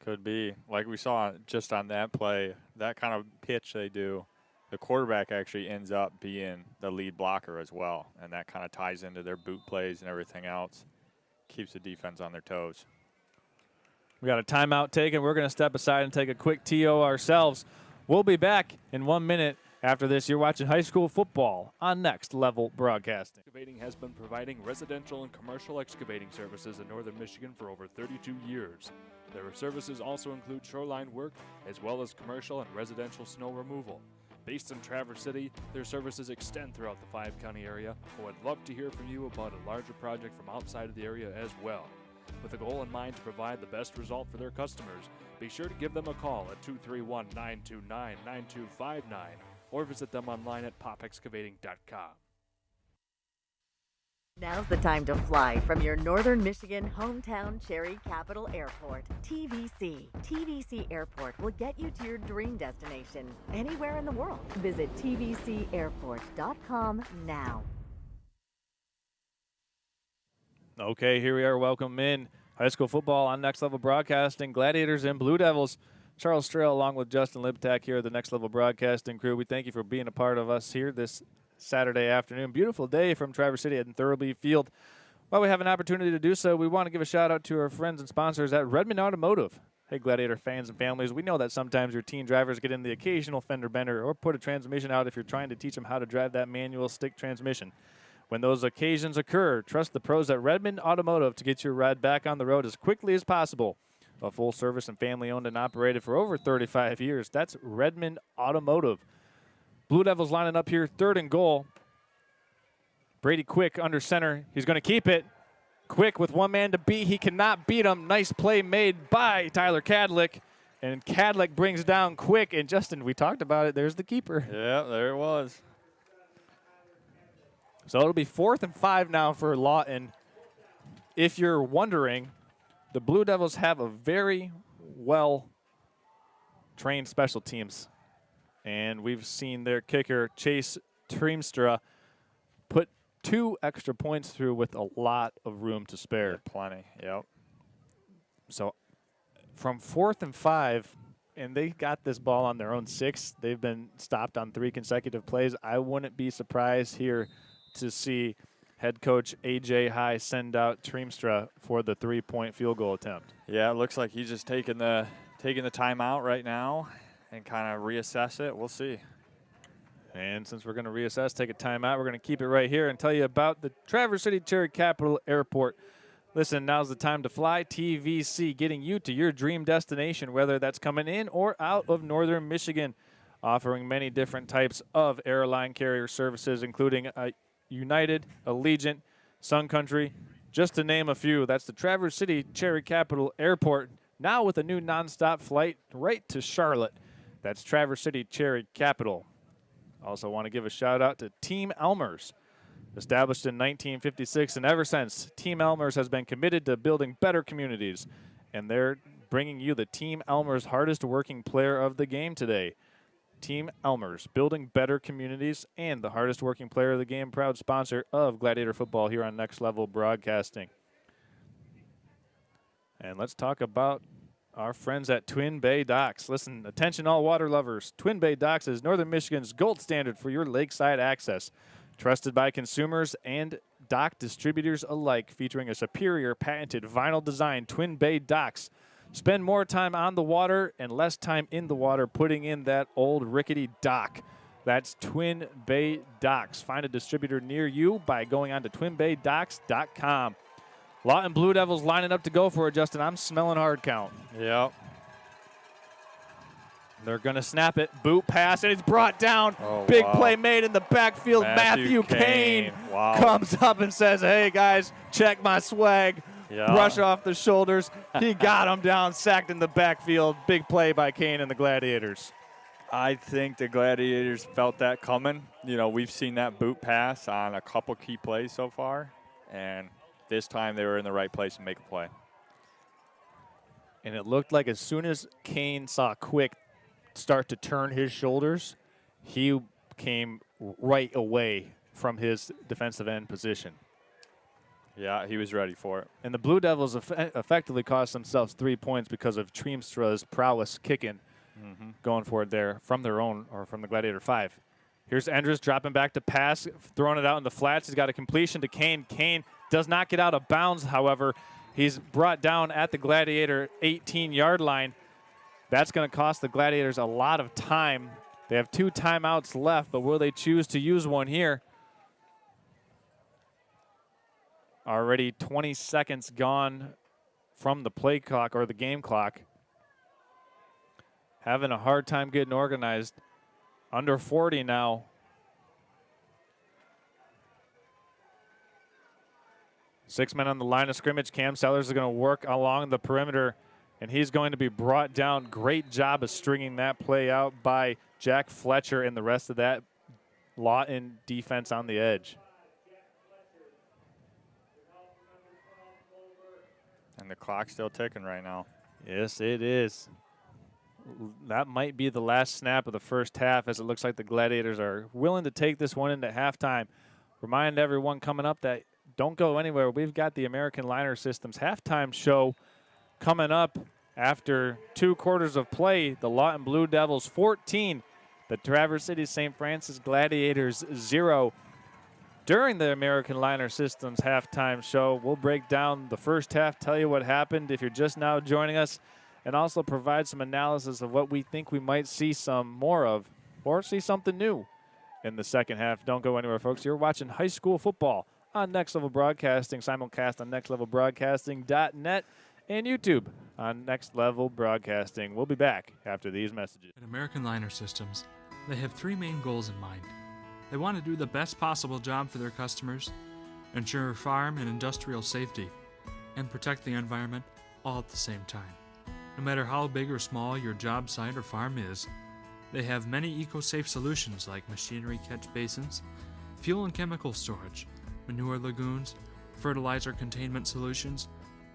Could be. Like we saw just on that play, that kind of pitch they do, the quarterback actually ends up being the lead blocker as well, and that kind of ties into their boot plays and everything else. Keeps the defense on their toes.
We got a timeout taken. We're going to step aside and take a quick TO ourselves. We'll be back in 1 minute. After this, you're watching high school football on Next Level Broadcasting.
Excavating has been providing residential and commercial excavating services in northern Michigan for over 32 years. Their services also include shoreline work as well as commercial and residential snow removal. Based in Traverse City, their services extend throughout the 5-county area, but would love to hear from you about a larger project from outside of the area as well. With a goal in mind to provide the best result for their customers, be sure to give them a call at 231-929-9259 or visit them online at popexcavating.com.
Now's the time to fly from your northern Michigan hometown Cherry Capital Airport. TVC. TVC Airport will get you to your dream destination anywhere in the world. Visit tvcairport.com now.
Okay, here we are. Welcome in high school football on Next Level Broadcasting. Gladiators and Blue Devils. Charles Strail along with Justin Liptak here at the Next Level Broadcasting crew. We thank you for being a part of us here this Saturday afternoon. Beautiful day from Traverse City at Thurlby Field. While we have an opportunity to do so, we want to give a shout out to our friends and sponsors at Redmond Automotive. Hey, Gladiator fans and families, we know that sometimes your teen drivers get in the occasional fender bender or put a transmission out if you're trying to teach them how to drive that manual stick transmission. When those occasions occur, trust the pros at Redmond Automotive to get your ride back on the road as quickly as possible. A full service and family owned and operated for over 35 years. That's Redmond Automotive. Blue Devils lining up here, 3rd and goal. Brady Quick under center. He's going to keep it. Quick with one man to beat. He cannot beat him. Nice play made by Tyler Cadlick. And Cadlick brings down Quick. And Justin, we talked about it. There's the keeper.
Yeah, there it was.
So it'll be 4th and 5 now for Lawton. If you're wondering, the Blue Devils have a very well-trained special teams. And we've seen their kicker, Chase Treemstra, put 2 extra points through with a lot of room to spare.
Yeah, plenty, yep.
So from 4th and 5, and they got this ball on their own 6. They've been stopped on 3 consecutive plays. I wouldn't be surprised here to see head coach A.J. High send out Treemstra for the 3-point field goal attempt.
Yeah, it looks like he's just taking the timeout right now and kind of reassess it. We'll see.
And since we're going to reassess, take a timeout, we're going to keep it right here and tell you about the Traverse City Cherry Capital Airport. Listen, now's the time to fly. TVC, getting you to your dream destination, whether that's coming in or out of northern Michigan, offering many different types of airline carrier services, including United, Allegiant, Sun Country, just to name a few. That's the Traverse City Cherry Capital Airport, now with a new nonstop flight right to Charlotte. That's Traverse City Cherry Capital. Also want to give a shout out to Team Elmers. Established in 1956, and ever since, Team Elmers has been committed to building better communities. And they're bringing you the Team Elmers hardest working player of the game today. Team Elmers, building better communities, and the hardest working player of the game, proud sponsor of Gladiator football here on Next Level Broadcasting. And let's talk about our friends at Twin Bay Docks. Listen, attention all water lovers. Twin Bay Docks is Northern Michigan's gold standard for your lakeside access. Trusted by consumers and dock distributors alike, featuring a superior patented vinyl design, Twin Bay Docks. Spend more time on the water and less time in the water putting in that old rickety dock. That's Twin Bay Docks. Find a distributor near you by going on to twinbaydocks.com. Lawton Blue Devils lining up to go for it, Justin. I'm smelling hard count.
Yep.
They're going to snap it. Boot pass, and it's brought down.
Oh,
Big
wow.
play made in the backfield. Matthew Kane
wow.
comes up and says, hey, guys, check my swag.
Yeah.
Brush off the shoulders. He got him down, sacked in the backfield. Big play by Kane and the Gladiators.
I think the Gladiators felt that coming. You know, we've seen that boot pass on a couple key plays so far, and this time they were in the right place to make a play.
And it looked like as soon as Kane saw Quick start to turn his shoulders, he came right away from his defensive end position.
Yeah, he was ready for it.
And the Blue Devils effectively cost themselves 3 points because of Treemstra's prowess kicking, going for it there from their own or from the Gladiator 5. Here's Endres dropping back to pass, throwing it out in the flats. He's got a completion to Kane. Kane does not get out of bounds, however. He's brought down at the Gladiator 18-yard line. That's going to cost the Gladiators a lot of time. They have 2 timeouts left, but will they choose to use one here? Already 20 seconds gone from the play clock or the game clock. Having a hard time getting organized. Under 40 now. Six men on the line of scrimmage. Cam Sellers is going to work along the perimeter, and he's going to be brought down. Great job of stringing that play out by Jack Fletcher and the rest of that Lawton defense on the edge.
And the clock's still ticking right now.
Yes, it is. That might be the last snap of the first half, as it looks like the Gladiators are willing to take this one into halftime. Remind everyone coming up that don't go anywhere. We've got the American Liner Systems halftime show coming up after 2 quarters of play. The Lawton Blue Devils 14, the Traverse City St. Francis Gladiators 0. during the American Liner Systems halftime show. We'll break down the first half, tell you what happened if you're just now joining us, and also provide some analysis of what we think we might see some more of or see something new in the second half. Don't go anywhere, folks. You're watching high school football on Next Level Broadcasting, simulcast on nextlevelbroadcasting.net and YouTube on Next Level Broadcasting. We'll be back after these messages.
At American Liner Systems, they have three main goals in mind. They want to do the best possible job for their customers, ensure farm and industrial safety, and protect the environment all at the same time. No matter how big or small your job site or farm is, they have many eco-safe solutions like machinery catch basins, fuel and chemical storage, manure lagoons, fertilizer containment solutions,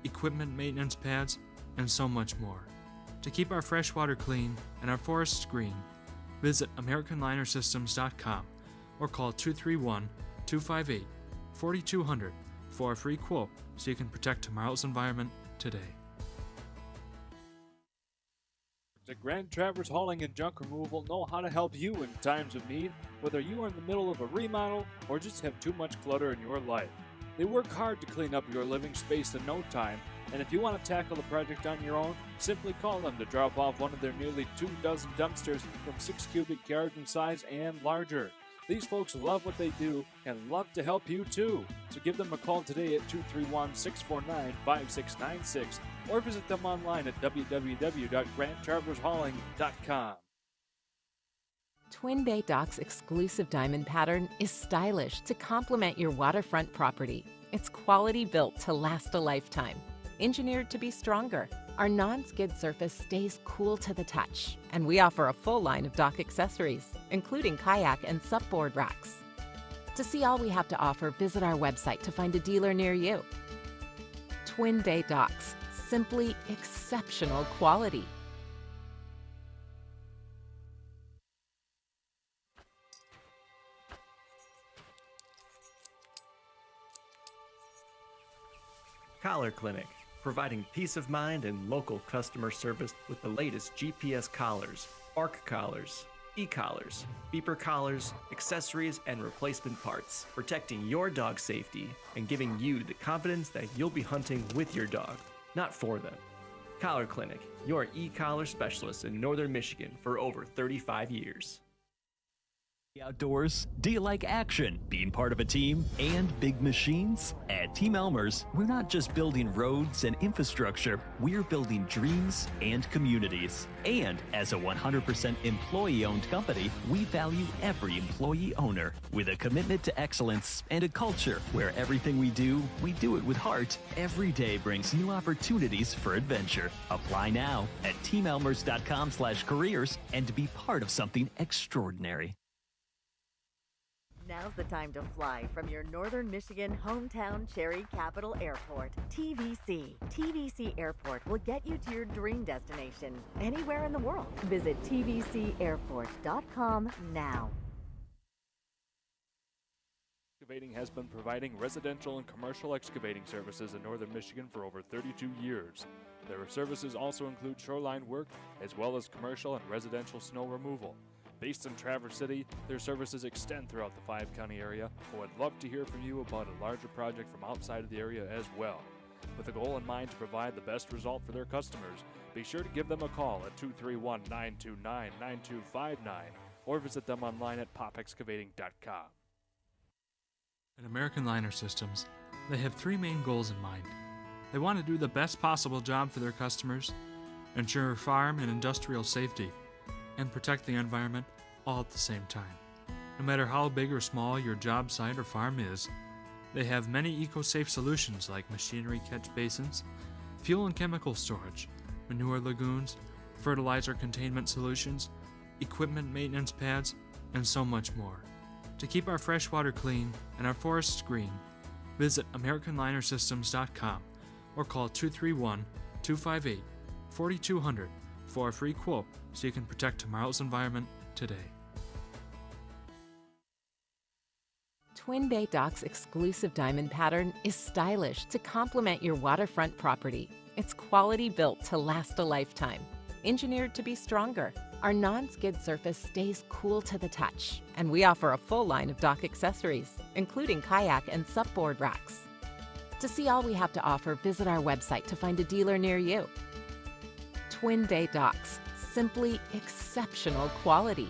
equipment maintenance pads, and so much more. To keep our fresh water clean and our forests green, visit AmericanLinerSystems.com or call 231-258-4200 for a free quote so you can protect tomorrow's environment today.
The Grand Traverse Hauling and Junk Removal know how to help you in times of need, whether you are in the middle of a remodel or just have too much clutter in your life. They work hard to clean up your living space in no time, and if you want to tackle the project on your own, simply call them to drop off one of their nearly 24 dumpsters from 6 cubic yards in size and larger. These folks love what they do and love to help you too. So give them a call today at 231-649-5696 or visit them online at www.grandtravershauling.com.
Twin Bay Dock's exclusive diamond pattern is stylish to complement your waterfront property. It's quality built to last a lifetime. Engineered to be stronger, our non-skid surface stays cool to the touch, and we offer a full line of dock accessories, including kayak and supboard racks. To see all we have to offer, visit our website to find a dealer near you. Twin Bay Docks, simply exceptional quality.
Collar Clinic, providing peace of mind and local customer service with the latest GPS collars, bark collars, e-collars, beeper collars, accessories, and replacement parts, protecting your dog safety and giving you the confidence that you'll be hunting with your dog, not for them. Collar Clinic, your e-collar specialist in Northern Michigan for over 35 years.
Outdoors? Do you like action, being part of a team, and big machines? At Team Elmer's, we're not just building roads and infrastructure, we're building dreams and communities. And as a 100% employee-owned company, we value every employee owner with a commitment to excellence and a culture where everything we do it with heart. Every day brings new opportunities for adventure. Apply now at teamelmers.com/careers and be part of something extraordinary.
Now's the time to fly from your Northern Michigan hometown Cherry Capital Airport. TVC. TVC Airport will get you to your dream destination anywhere in the world. Visit tvcairport.com now.
Excavating has been providing residential and commercial excavating services in Northern Michigan for over 32 years. Their services also include shoreline work as well as commercial and residential snow removal. Based in Traverse City, their services extend throughout the 5-county area, but would love to hear from you about a larger project from outside of the area as well. With a goal in mind to provide the best result for their customers, be sure to give them a call at 231-929-9259 or visit them online at popexcavating.com.
At American Liner Systems, they have three main goals in mind. They want to do the best possible job for their customers, ensure farm and industrial safety, and protect the environment all at the same time. No matter how big or small your job site or farm is, they have many eco-safe solutions like machinery catch basins, fuel and chemical storage, manure lagoons, fertilizer containment solutions, equipment maintenance pads, and so much more. To keep our fresh water clean and our forests green, visit AmericanLinerSystems.com or call 231-258-4200 for a free quote so you can protect tomorrow's environment today.
Twin Bay Dock's exclusive diamond pattern is stylish to complement your waterfront property. It's quality built to last a lifetime. Engineered to be stronger, our non-skid surface stays cool to the touch, and we offer a full line of dock accessories, including kayak and supboard racks. To see all we have to offer, visit our website to find a dealer near you. Twin Day Docks, simply exceptional quality.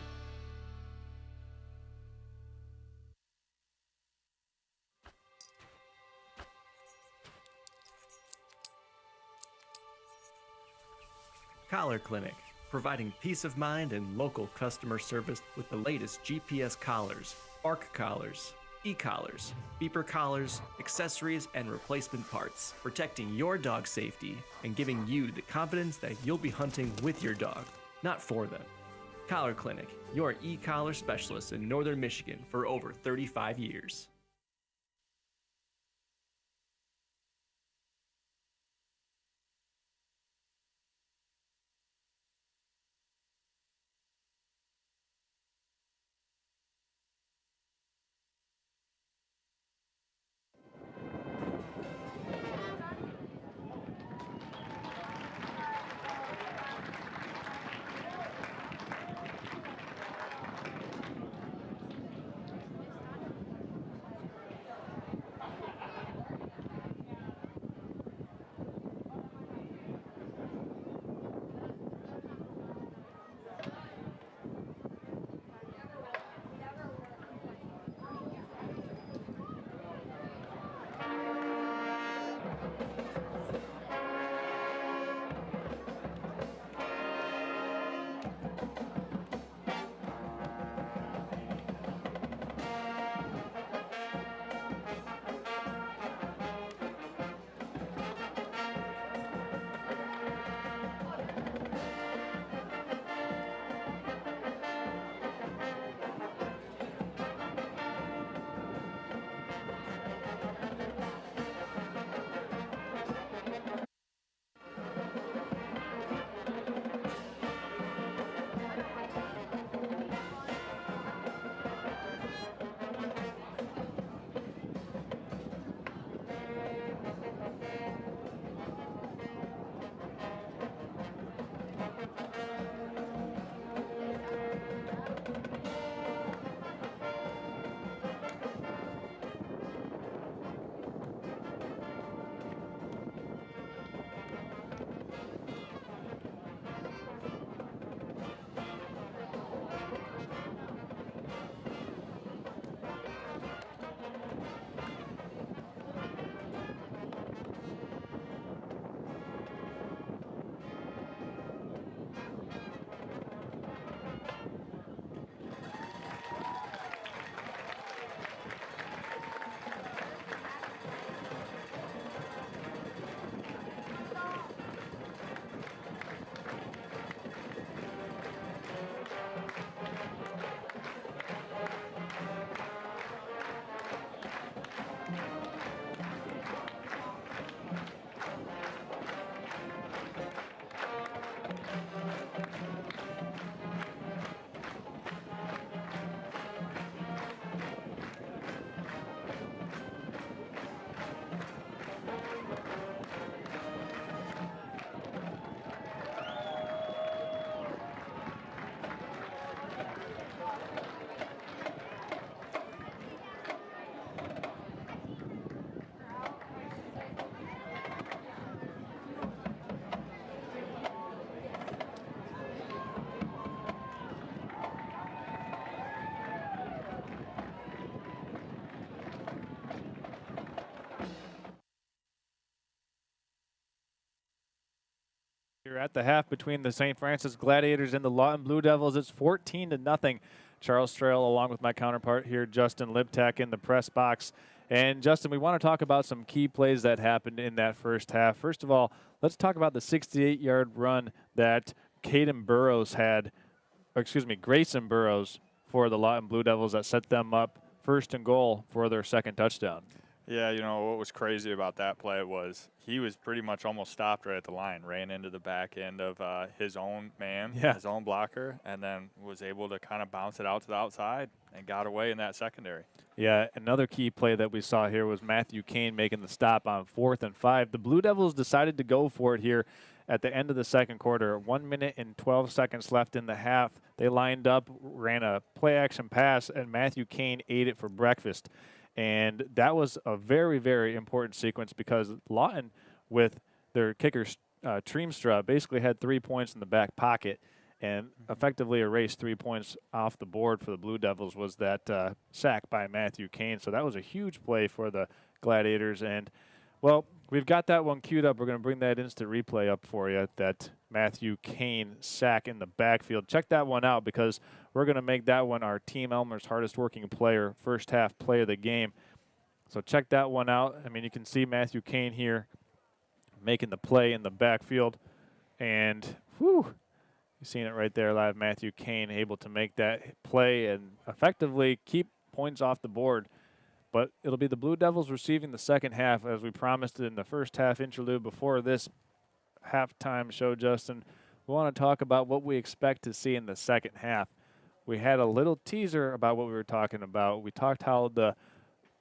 Collar Clinic, providing peace of mind and local customer service with the latest GPS collars, bark collars, e-collars, beeper collars, accessories, and replacement parts, protecting your dog's safety and giving you the confidence that you'll be hunting with your dog, not for them. Collar Clinic, your e-collar specialist in Northern Michigan for over 35 years.
Here at the half between the St. Francis Gladiators and the Lawton Blue Devils, it's 14-0. Charles Trail along with my counterpart here, Justin Liptak, in the press box. And Justin, we want to talk about some key plays that happened in that first half. First of all, let's talk about the 68-yard run that Grayson Burrows for the Lawton Blue Devils that set them up first and goal for their second touchdown.
Yeah, you know, what was crazy about that play was he was pretty much almost stopped right at the line, ran into the back end of his own man, his own blocker, and then was able to kind of bounce it out to the outside and got away in that secondary.
Yeah, another key play that we saw here was Matthew Kane making the stop on 4th and 5. The Blue Devils decided to go for it here at the end of the second quarter. 1 minute and 12 seconds left in the half. They lined up, ran a play-action pass, and Matthew Kane ate it for breakfast. And that was a very, very important sequence because Lawton, with their kicker Treemstra, basically had 3 points in the back pocket and effectively erased 3 points off the board for the Blue Devils was that sack by Matthew Kane. So that was a huge play for the Gladiators. And, well, we've got that one queued up. We're going to bring that instant replay up for you, that Matthew Kane sack in the backfield. Check that one out because we're going to make that one our Team Elmer's hardest working player, first half play of the game. So check that one out. I mean, you can see Matthew Kane here making the play in the backfield. And, whew, you've seen it right there live. Matthew Kane able to make that play and effectively keep points off the board. But it'll be the Blue Devils receiving the second half, as we promised in the first half interlude before this halftime show, Justin. We want to talk about what we expect to see in the second half. We had a little teaser about what we were talking about. We talked how the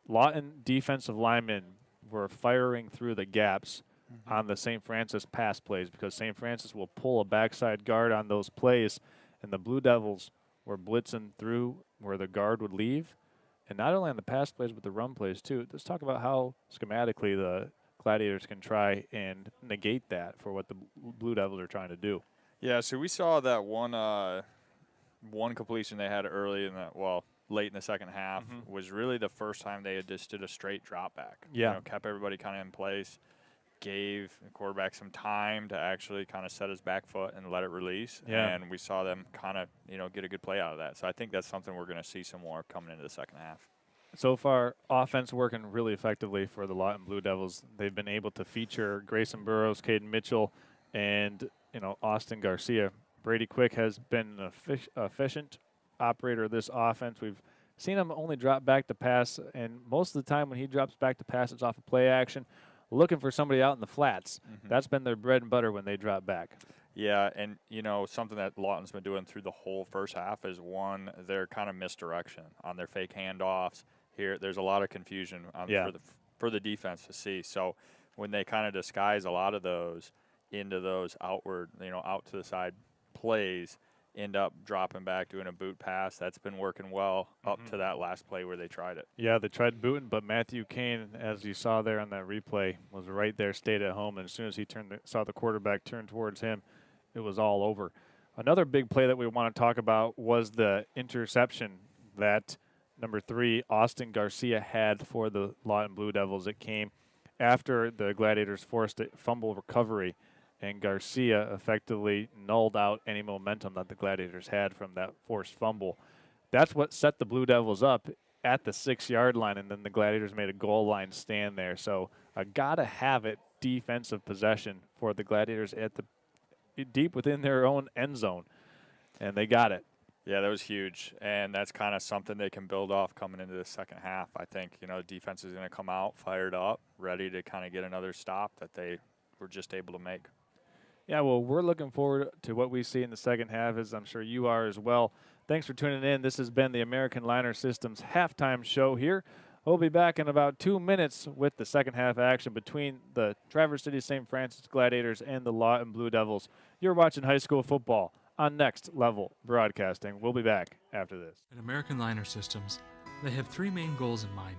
Lawton defensive linemen were firing through the gaps on the St. Francis pass plays because St. Francis will pull a backside guard on those plays, and the Blue Devils were blitzing through where the guard would leave. And not only on the pass plays, but the run plays, too. Let's talk about how schematically the Gladiators can try and negate that for what the Blue Devils are trying to do.
Yeah, so we saw that one completion they had early in late in the second half was really the first time they had just did a straight drop back.
Yeah.
You know, kept everybody kind of in place, gave the quarterback some time to actually kind of set his back foot and let it release.
Yeah.
And we saw them kind of, get a good play out of that. So I think that's something we're going to see some more coming into the second half.
So far, offense working really effectively for the Lawton Blue Devils. They've been able to feature Grayson Burrows, Caden Mitchell, and Austin Garcia. Brady Quick has been an efficient operator of this offense. We've seen him only drop back to pass, and most of the time when he drops back to pass, it's off of play action, looking for somebody out in the flats. That's been their bread and butter when they drop back.
Yeah, and, something that Lawton's been doing through the whole first half is, their kind of misdirection on their fake handoffs. Here, there's a lot of confusion for the defense to see. So when they kind of disguise a lot of those into those outward, out to the side plays, end up dropping back, doing a boot pass. That's been working well up to that last play where they tried it.
Yeah, they tried booting, but Matthew Kane, as you saw there on that replay, was right there, stayed at home, and as soon as he saw the quarterback turn towards him, it was all over. Another big play that we want to talk about was the interception that number 3, Austin Garcia, had for the Lawton Blue Devils. It came after the Gladiators forced a fumble recovery, and Garcia effectively nulled out any momentum that the Gladiators had from that forced fumble. That's what set the Blue Devils up at the 6-yard line, and then the Gladiators made a goal line stand there. So a gotta-have-it defensive possession for the Gladiators at the deep within their own end zone, and they got it.
Yeah, that was huge, and that's kind of something they can build off coming into the second half. I think, the defense is going to come out fired up, ready to kind of get another stop that they were just able to make.
Yeah, well, we're looking forward to what we see in the second half, as I'm sure you are as well. Thanks for tuning in. This has been the American Liner Systems halftime show here. We'll be back in about 2 minutes with the second half action between the Traverse City St. Francis Gladiators and the Lawton Blue Devils. You're watching high school football on Next Level Broadcasting. We'll be back after this.
At American Liner Systems, they have 3 main goals in mind.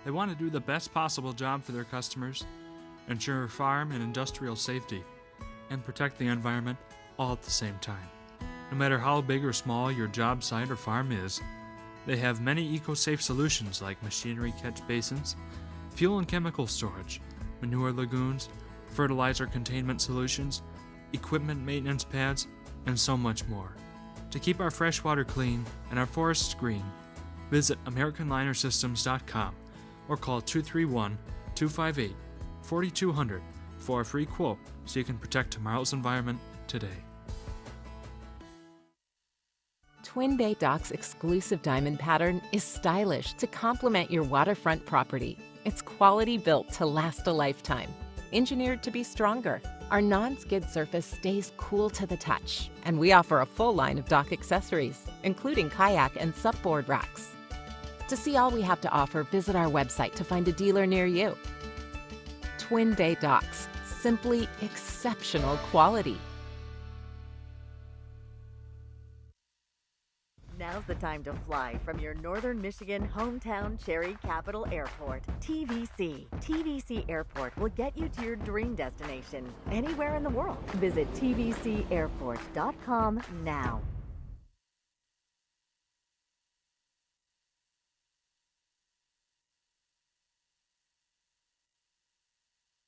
They want to do the best possible job for their customers, ensure farm and industrial safety, and protect the environment all at the same time. No matter how big or small your job site or farm is, they have many eco-safe solutions like machinery catch basins, fuel and chemical storage, manure lagoons, fertilizer containment solutions, equipment maintenance pads, and so much more. To keep our fresh water clean and our forests green, visit AmericanLinerSystems.com or call 231-258-4200 for a free quote so you can protect tomorrow's environment today.
Twin Bay Dock's exclusive diamond pattern is stylish to complement your waterfront property. It's quality built to last a lifetime. Engineered to be stronger, our non-skid surface stays cool to the touch, and we offer a full line of dock accessories, including kayak and supboard racks. To see all we have to offer, visit our website to find a dealer near you. Twin Bay Docks, simply exceptional quality.
Now's the time to fly from your northern Michigan hometown Cherry Capital Airport. TVC. TVC Airport will get you to your dream destination anywhere in the world. Visit tvcairport.com now.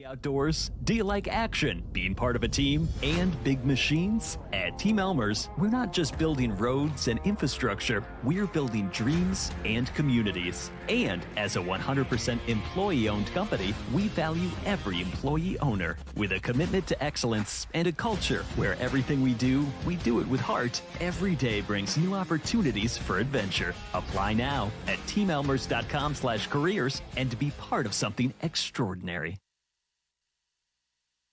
Outdoors? Do you like action, being part of a team, and big machines? At Team Elmer's, we're not just building roads and infrastructure, we're building dreams and communities. And as a 100% employee-owned company, we value every employee owner with a commitment to excellence and a culture where everything we do it with heart. Every day brings new opportunities for adventure. Apply now at teamelmers.com/careers and to be part of something extraordinary.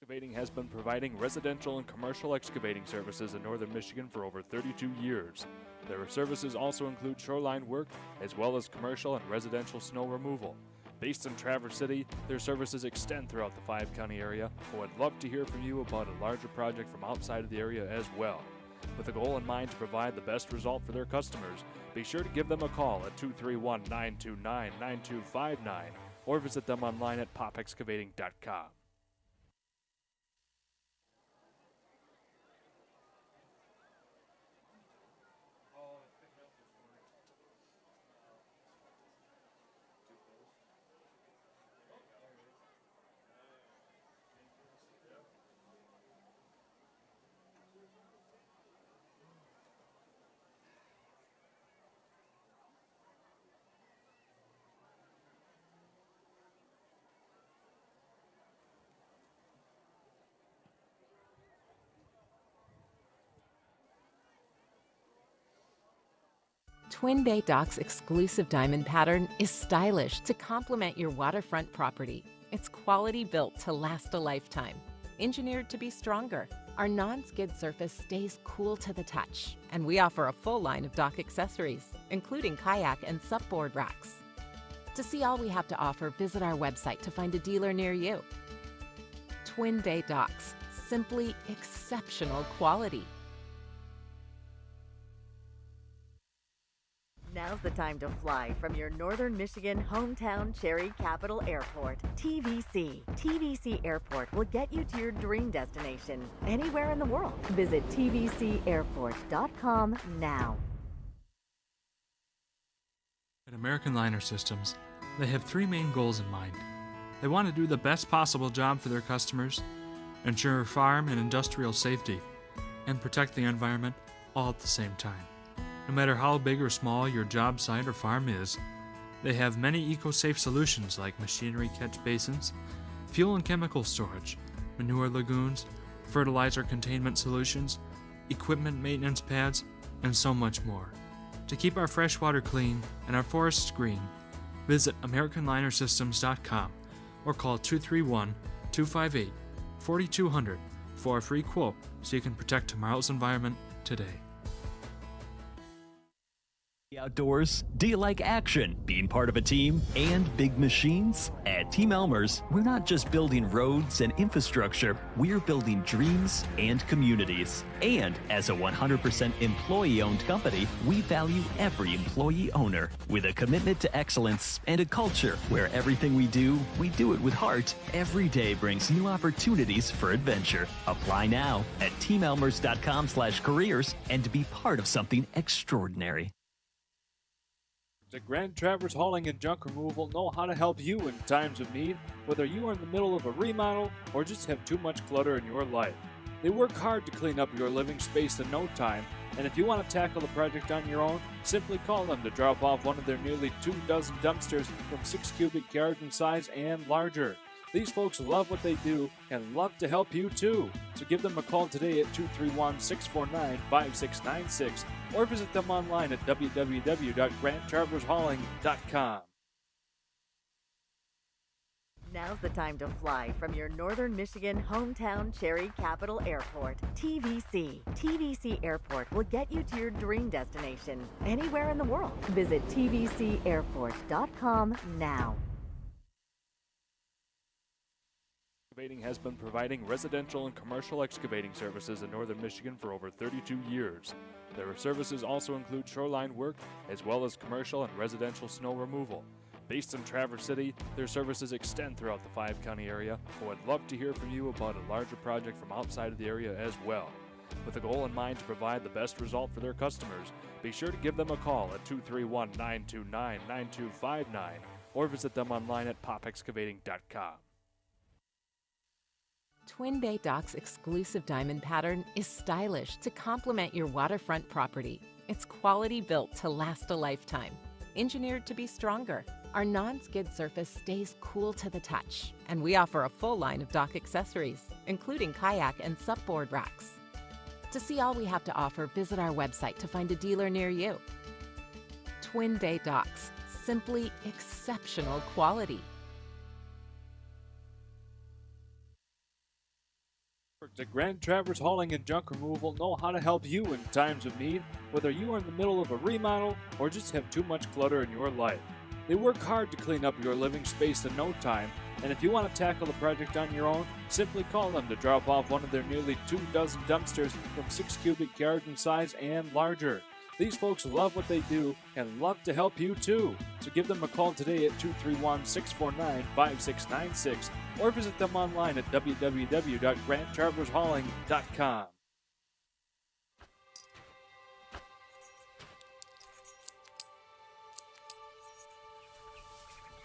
Excavating has been providing residential and commercial excavating services in northern Michigan for over 32 years. Their services also include shoreline work as well as commercial and residential snow removal. Based in Traverse City, their services extend throughout the 5-county area, but would love to hear from you about a larger project from outside of the area as well. With a goal in mind to provide the best result for their customers, be sure to give them a call at 231-929-9259 or visit them online at popexcavating.com.
Twin Bay Dock's exclusive diamond pattern is stylish to complement your waterfront property. It's quality built to last a lifetime. Engineered to be stronger, our non-skid surface stays cool to the touch, and we offer a full line of dock accessories, including kayak and supboard racks. To see all we have to offer, visit our website to find a dealer near you. Twin Bay Docks, simply exceptional quality.
Now's the time to fly from your northern Michigan hometown Cherry Capital Airport. TVC. TVC Airport will get you to your dream destination anywhere in the world. Visit tvcairport.com now.
At American Liner Systems, they have 3 main goals in mind. They want to do the best possible job for their customers, ensure farm and industrial safety, and protect the environment all at the same time. No matter how big or small your job site or farm is, they have many eco-safe solutions like machinery catch basins, fuel and chemical storage, manure lagoons, fertilizer containment solutions, equipment maintenance pads, and so much more. To keep our freshwater clean and our forests green, visit AmericanLinerSystems.com or call 231-258-4200 for a free quote so you can protect tomorrow's environment today.
Outdoors? Do you like action, being part of a team, and big machines? At Team Elmer's, we're not just building roads and infrastructure, we're building dreams and communities. And as a 100% employee-owned company, we value every employee owner with a commitment to excellence and a culture where everything we do it with heart. Every day brings new opportunities for adventure. Apply now at teamelmers.com/careers and to be part of something extraordinary.
The Grand Traverse Hauling and Junk Removal know how to help you in times of need, whether you are in the middle of a remodel or just have too much clutter in your life. They work hard to clean up your living space in no time, and if you want to tackle the project on your own, simply call them to drop off one of their nearly 24 dumpsters from 6 cubic yards in size and larger. These folks love what they do and love to help you too. So give them a call today at 231-649-5696 or visit them online at www.grandtravershauling.com.
Now's the time to fly from your northern Michigan hometown Cherry Capital Airport. TVC. TVC Airport will get you to your dream destination anywhere in the world. Visit tvcairport.com now.
Excavating has been providing residential and commercial excavating services in northern Michigan for over 32 years. Their services also include shoreline work as well as commercial and residential snow removal. Based in Traverse City, their services extend throughout the five-county area, but would love to hear from you about a larger project from outside of the area as well. With a goal in mind to provide the best result for their customers, be sure to give them a call at 231-929-9259 or visit them online at popexcavating.com.
Twin Bay Dock's exclusive diamond pattern is stylish to complement your waterfront property. It's quality built to last a lifetime. Engineered to be stronger, our non-skid surface stays cool to the touch, and we offer a full line of dock accessories, including kayak and supboard racks. To see all we have to offer, visit our website to find a dealer near you. Twin Bay Docks, simply exceptional quality.
At Grand Traverse Hauling and Junk Removal know how to help you in times of need, whether you are in the middle of a remodel or just have too much clutter in your life. They work hard to clean up your living space in no time, and if you want to tackle the project on your own, simply call them to drop off one of their nearly 24 dumpsters from 6 cubic yards in size and larger. These folks love what they do and love to help you too. So give them a call today at 231-649-5696 or visit them online at www.grandtravershauling.com.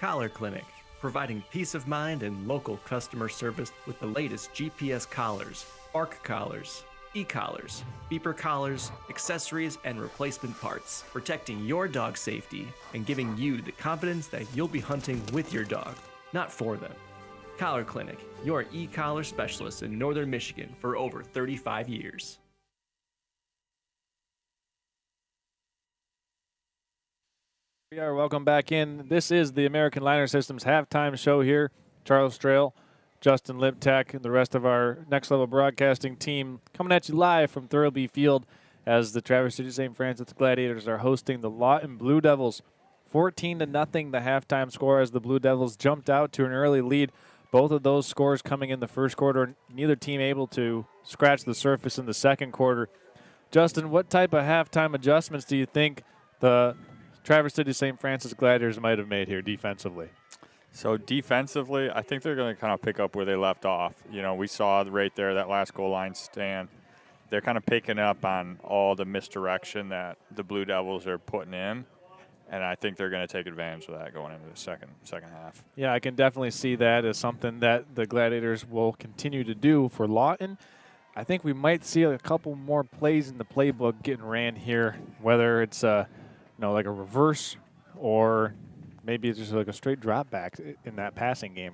Collar Clinic, providing peace of mind and local customer service with the latest GPS collars, bark collars, e-collars, beeper collars, accessories, and replacement parts, protecting your dog's safety and giving you the confidence that you'll be hunting with your dog, not for them. Collar Clinic, your e-collar specialist in northern Michigan for over 35 years.
We are welcome back in. This is the American Liner Systems halftime show here. Charles Strail, Justin Liptak, and the rest of our Next Level Broadcasting team coming at you live from Thurlby Field as the Traverse City St. Francis Gladiators are hosting the Lawton Blue Devils. 14-0 the halftime score as the Blue Devils jumped out to an early lead. Both of those scores coming in the first quarter, neither team able to scratch the surface in the second quarter. Justin, what type of halftime adjustments do you think the Traverse City St. Francis Gladiators might have made here defensively?
So defensively, I think they're going to kind of pick up where they left off. You know, we saw right there that last goal line stand. They're kind of picking up on all the misdirection that the Blue Devils are putting in, and I think they're going to take advantage of that going into the second half.
Yeah, I can definitely see that as something that the Gladiators will continue to do for Lawton. I think we might see a couple more plays in the playbook getting ran here, whether it's like a reverse or maybe it's just like a straight drop back in that passing game.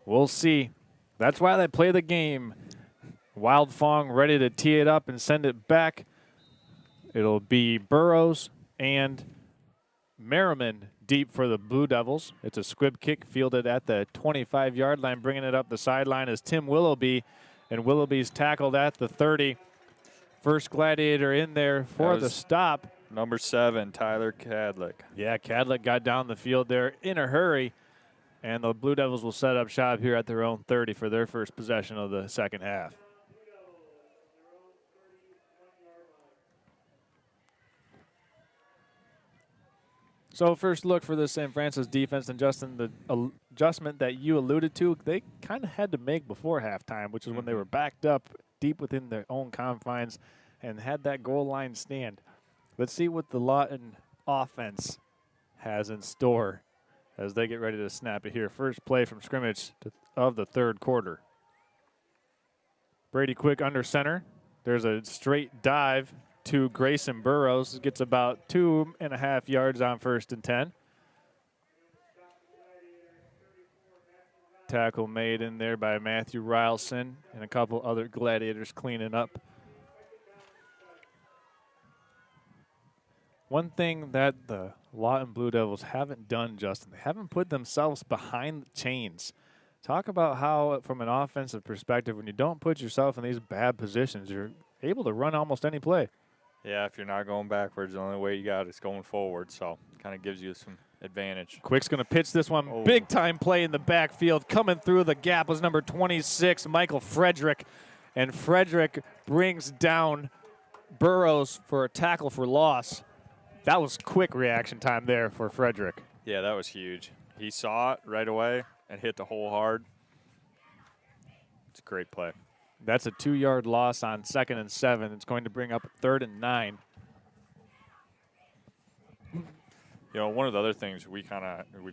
We'll see. That's why they play the game. Wild Fong ready to tee it up and send it back. It'll be Burrows and Merriman deep for the Blue Devils. It's a squib kick fielded at the 25-yard line. Bringing it up the sideline is Tim Willoughby, and Willoughby's tackled at the 30. First Gladiator in there for the stop.
Number 7, Tyler Cadlick.
Yeah, Cadlick got down the field there in a hurry, and the Blue Devils will set up shop here at their own 30 for their first possession of the second half. So first look for the St. Francis defense, and Justin, the adjustment that you alluded to, they kind of had to make before halftime, which is when they were backed up deep within their own confines and had that goal line stand. Let's see what the Lawton offense has in store as they get ready to snap it here. First play from scrimmage of the third quarter. Brady Quick under center. There's a straight dive to Grayson Burrows. Gets about 2.5 yards on 1st and 10. Tackle made in there by Matthew Rylson and a couple other Gladiators cleaning up. One thing that the Lawton Blue Devils haven't done, Justin, they haven't put themselves behind the chains. Talk about how, from an offensive perspective, when you don't put yourself in these bad positions, you're able to run almost any play.
Yeah, if you're not going backwards, the only way you got is going forward. So kind of gives you some advantage.
Quick's going to pitch this one.
Oh.
Big time play in the backfield. Coming through the gap was number 26, Michael Frederick. And Frederick brings down Burrows for a tackle for loss. That was quick reaction time there for Frederick.
Yeah, that was huge. He saw it right away and hit the hole hard. It's a great play.
That's a 2-yard loss on 2nd and 7. It's going to bring up 3rd and 9.
You know, one of the other things we've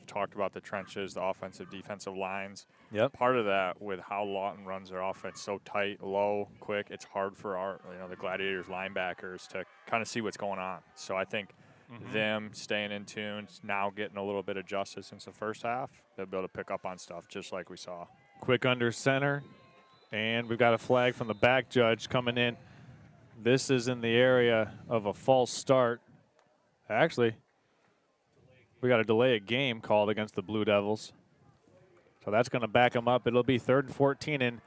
talked about the trenches, the offensive, defensive lines.
Yep.
Part of that with how Lawton runs their offense so tight, low, quick, it's hard for our, the Gladiators linebackers to kind of see what's going on. So I think them staying in tune, now getting a little bit adjusted since the first half, they'll be able to pick up on stuff just like we saw.
Quick under center, and we've got a flag from the back judge coming in. This is in the area of a false start. Actually, we got a delay of game called against the Blue Devils. So that's going to back them up. It'll be 3rd and 14. And,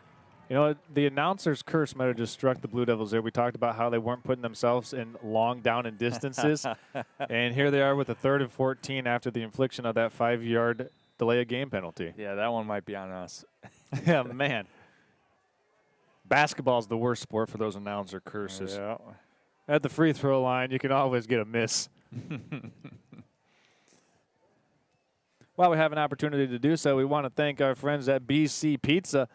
the announcer's curse might have just struck the Blue Devils there. We talked about how they weren't putting themselves in long down and distances. And here they are with a 3rd and 14 after the infliction of that 5-yard delay of game penalty.
Yeah, that one might be on us.
Yeah, man. Basketball's the worst sport for those announcer curses.
Yeah.
At the free throw line, you can always get a miss. While we have an opportunity to do so, we want to thank our friends at BC Pizza.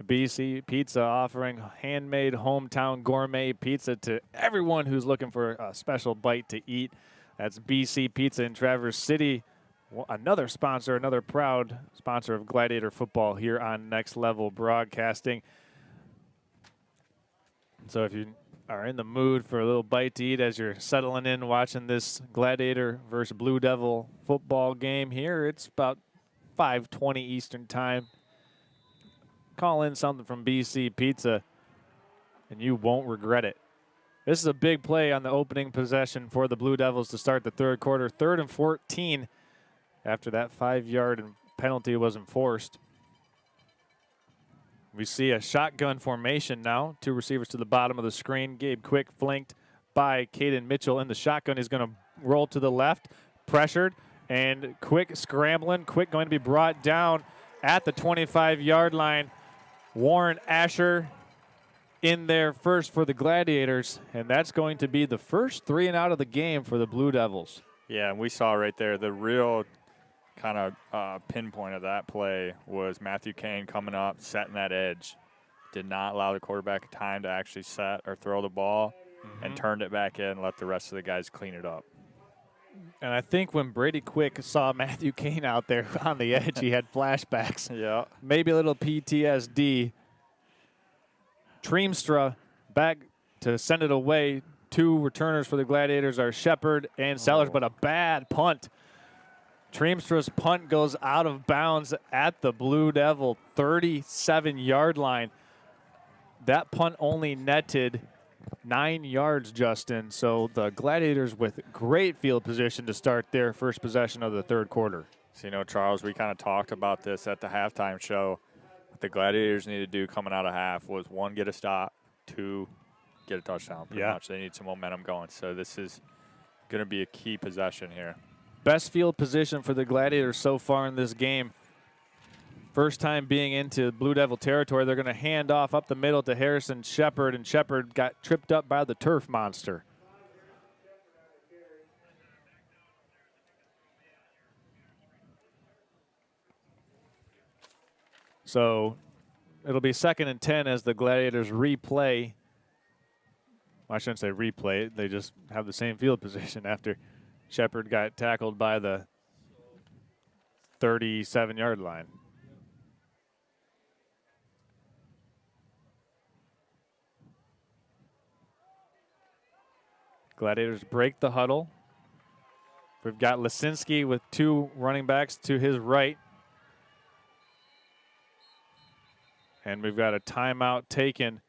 BC Pizza offering handmade hometown gourmet pizza to everyone who's looking for a special bite to eat. That's BC Pizza in Traverse City. Another sponsor, another proud sponsor of Gladiator football here on Next Level Broadcasting. So if you are in the mood for a little bite to eat as you're settling in watching this Gladiator versus Blue Devil football game here, it's about 5:20 Eastern time. Call in something from BC Pizza, and you won't regret it. This is a big play on the opening possession for the Blue Devils to start the 3rd quarter. 3rd and 14 after that 5-yard penalty was enforced. We see a shotgun formation now. 2 receivers to the bottom of the screen. Gabe Quick flanked by Caden Mitchell in the shotgun. He's going to roll to the left, pressured, and Quick scrambling. Quick going to be brought down at the 25-yard line. Warren Asher in there first for the Gladiators, and that's going to be the first 3 and out of the game for the Blue Devils.
Yeah, and we saw right there the real kind of pinpoint of that play was Matthew Kane coming up, setting that edge. Did not allow the quarterback time to actually set or throw the ball, and turned it back in and let the rest of the guys clean it up.
And I think when Brady Quick saw Matthew Kane out there on the edge, he had flashbacks.
Yeah.
Maybe a little PTSD. Treemstra back to send it away. 2 returners for the Gladiators are Shepard and Sellers, but a bad punt. Treemstra's punt goes out of bounds at the Blue Devil 37-yard line. That punt only netted 9 yards, Justin. So the Gladiators with great field position to start their first possession of the 3rd quarter.
So, Charles, we kind of talked about this at the halftime show. What the Gladiators need to do coming out of half was 1, get a stop, 2, get a touchdown. Pretty much. They need some momentum going. So this is going to be a key possession here.
Best field position for the Gladiators so far in this game. First time being into Blue Devil territory. They're going to hand off up the middle to Harrison Shepard, and Shepard got tripped up by the turf monster. So it'll be 2nd and 10 as the Gladiators replay. Well, I shouldn't say replay. They just have the same field position after Shepard got tackled by the 37-yard line. Gladiators break the huddle. We've got Lisinski with 2 running backs to his right. And we've got a timeout taken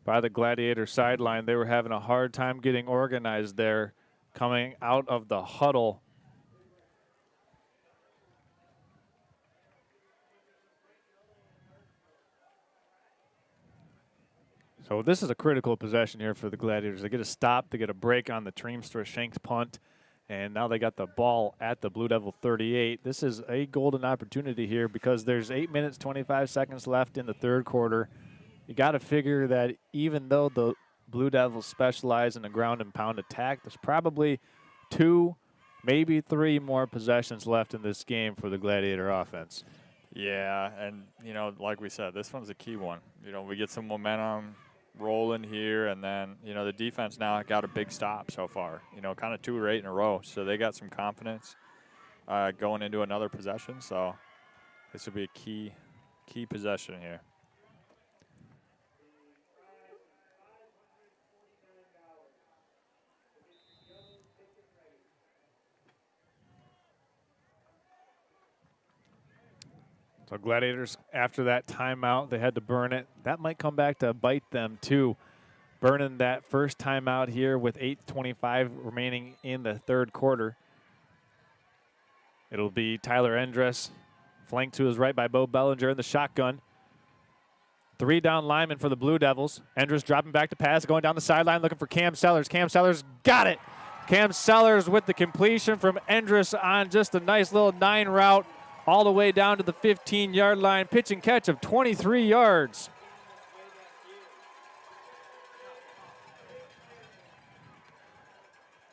by the Gladiator sideline. They were having a hard time getting organized there coming out of the huddle. So this is a critical possession here for the Gladiators. They get a stop, they get a break on the Treemstra Shanks punt, And now they got the ball at the Blue Devil 38. This is a golden opportunity here because there's 8 minutes, 25 seconds left in the third quarter. You got to figure that even though the Blue Devils specialize in a ground and pound attack, there's probably 2, maybe 3 more possessions left in this game for the Gladiator offense.
Yeah, and, you know, like we said, this one's a key one. You know, we get some momentum rolling here, and then, you know, the defense now got a big stop so far, you know, kind of 2 or 8 in a row. So they got some confidence going into another possession. So this will be a key possession here.
So Gladiators, after that timeout, they had to burn it. That might come back to bite them too. Burning that first timeout here with 8:25 remaining in the third quarter. It'll be Tyler Endress, flanked to his right by Bo Bellinger in the shotgun. 3 down linemen for the Blue Devils. Endress dropping back to pass, going down the sideline, looking for Cam Sellers. Cam Sellers got it. Cam Sellers with the completion from Endress on just a nice little 9 route all the way down to the 15-yard line. Pitch and catch of 23 yards.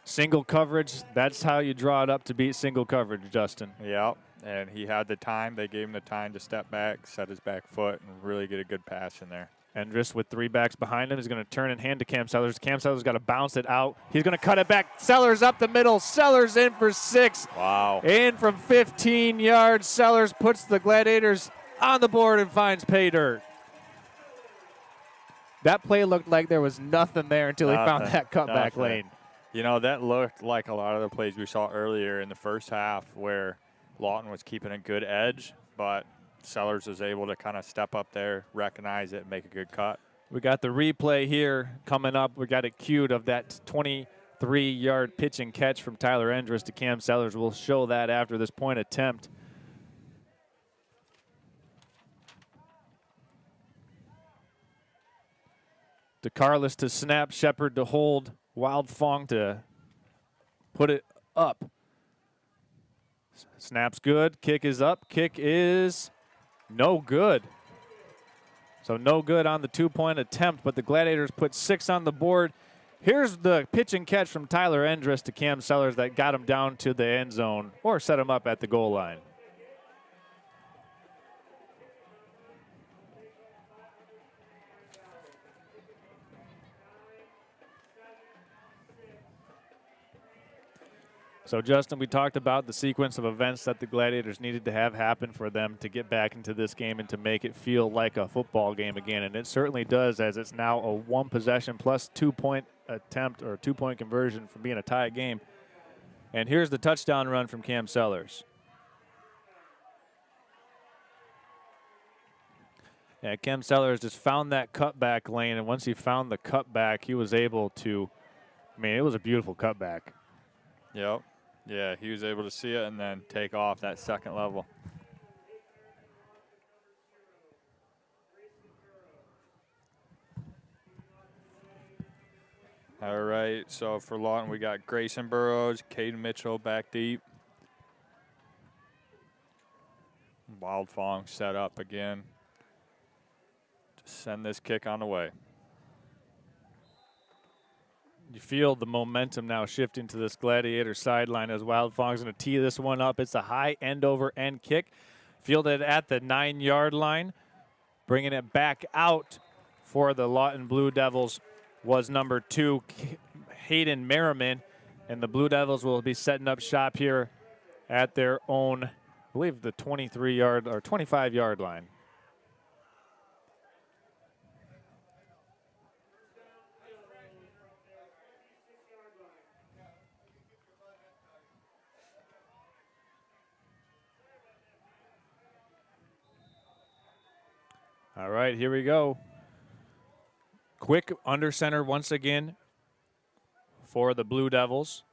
Single coverage, that's how you draw it up to beat single coverage, Justin.
Yep, and he had the time. They gave him the time to step back, set his back foot, and really get a good pass in there.
Endress with 3 backs behind him is going to turn and hand to Cam Sellers. Cam Sellers got to bounce it out. He's going to cut it back. Sellers up the middle. Sellers in for 6.
Wow.
In from 15 yards. Sellers puts the Gladiators on the board and finds pay dirt. That play looked like there was nothing there until he found that cutback lane.
You know, that looked like a lot of the plays we saw earlier in the first half where Lawton was keeping a good edge, but Sellers was able to kind of step up there, recognize it, and make a good cut.
We got the replay here coming up. We got it queued of that 23-yard pitch and catch from Tyler Endress to Cam Sellers. We'll show that after this point attempt. DeCarlis to snap, Shepard to hold, Wild Fong to put it up. Snap's good, kick is up, kick is no good. So no good on the 2-point attempt, but the Gladiators put 6 on the board. Here's the pitch and catch from Tyler Endress to Cam Sellers that got him down to the end zone or set him up at the goal line. So, Justin, we talked about the sequence of events that the Gladiators needed to have happen for them to get back into this game and to make it feel like a football game again. And it certainly does, as it's now a 1-possession plus 2-point attempt or 2-point conversion from being a tie game. And here's the touchdown run from Cam Sellers. Yeah, Cam Sellers just found that cutback lane, and once he found the cutback, he was able to, I mean, it was a beautiful cutback.
Yep. Yeah, he was able to see it and then take off that second level. All right, so for Lawton, we got Grayson Burrows, Caden Mitchell back deep. Wild Fong set up again to send this kick on the way.
You feel the momentum now shifting to this Gladiator sideline as Wild Fong's going to tee this one up. It's a high end-over-end kick, fielded at the 9-yard line. Bringing it back out for the Lawton Blue Devils was number 2, Hayden Merriman. And the Blue Devils will be setting up shop here at their own, I believe, the 23-yard or 25-yard line. All right, here we go. Quick under center once again for the Blue Devils.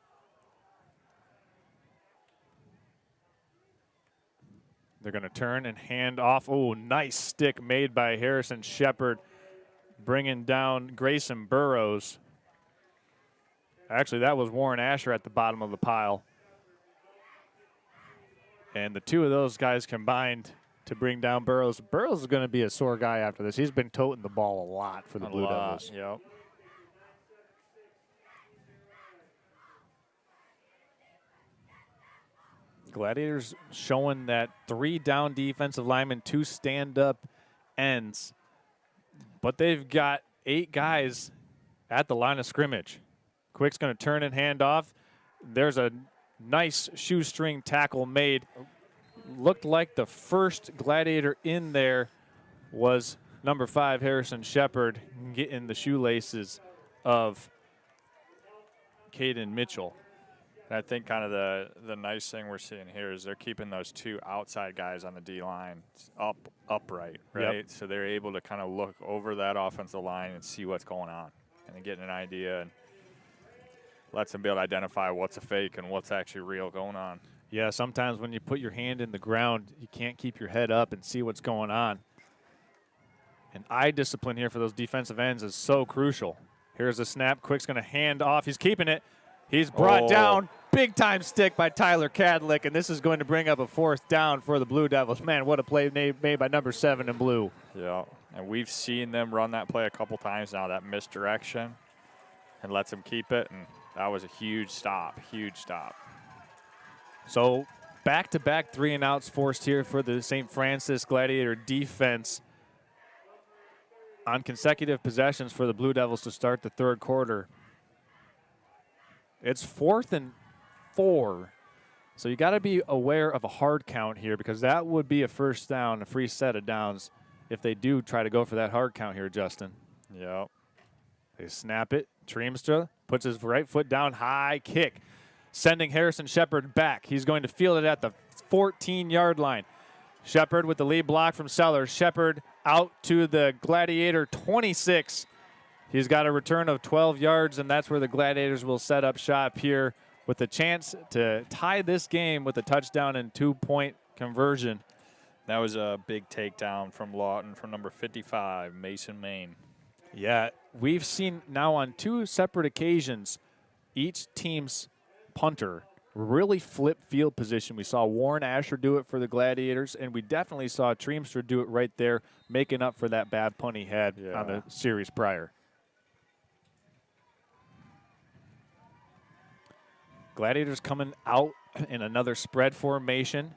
They're going to turn and hand off. Oh, nice stick made by Harrison Shepard, bringing down Grayson Burrows. Actually, that was Warren Asher at the bottom of the pile. And the two of those guys combined to bring down Burrows. Burrows is going to be a sore guy after this. He's been toting the ball a lot for the Blue Devils.
Yep.
Gladiators showing that 3 down defensive linemen, 2 stand-up ends. But they've got 8 guys at the line of scrimmage. Quick's going to turn and hand off. There's a nice shoestring tackle made. Looked like the first Gladiator in there was number 5, Harrison Shepard, getting the shoelaces of Caden Mitchell.
And I think kind of the nice thing we're seeing here is they're keeping those 2 outside guys on the D-line upright, right?
Yep.
So they're able to kind of look over that offensive line and see what's going on and then getting an idea and lets them be able to identify what's a fake and what's actually real going on.
Yeah, sometimes when you put your hand in the ground, you can't keep your head up and see what's going on. And eye discipline here for those defensive ends is so crucial. Here's a snap. Quick's going to hand off. He's keeping it. He's brought down. Big-time stick by Tyler Cadlick, and this is going to bring up a 4th down for the Blue Devils. Man, what a play made by number 7 in blue.
Yeah, and we've seen them run that play a couple times now, that misdirection, and lets them keep it, and that was a huge stop, huge stop.
So back-to-back 3-and-outs forced here for the St. Francis Gladiator defense on consecutive possessions for the Blue Devils to start the 3rd quarter. It's 4th and 4. So you got to be aware of a hard count here because that would be a first down, a free set of downs if they do try to go for that hard count here, Justin.
Yep.
They snap it. Treemstra puts his right foot down, high kick, sending Harrison Shepard back. He's going to field it at the 14-yard line. Shepard with the lead block from Sellers. Shepard out to the Gladiator 26. He's got a return of 12 yards, and that's where the Gladiators will set up shop here with a chance to tie this game with a touchdown and 2-point conversion.
That was a big takedown from Lawton from number 55, Mason Main.
Yeah, we've seen now on 2 separate occasions each team's punter really flip field position. We saw Warren Asher do it for the Gladiators, and we definitely saw Treemstra do it right there, making up for that bad punt he had on the series prior. Gladiators coming out in another spread formation.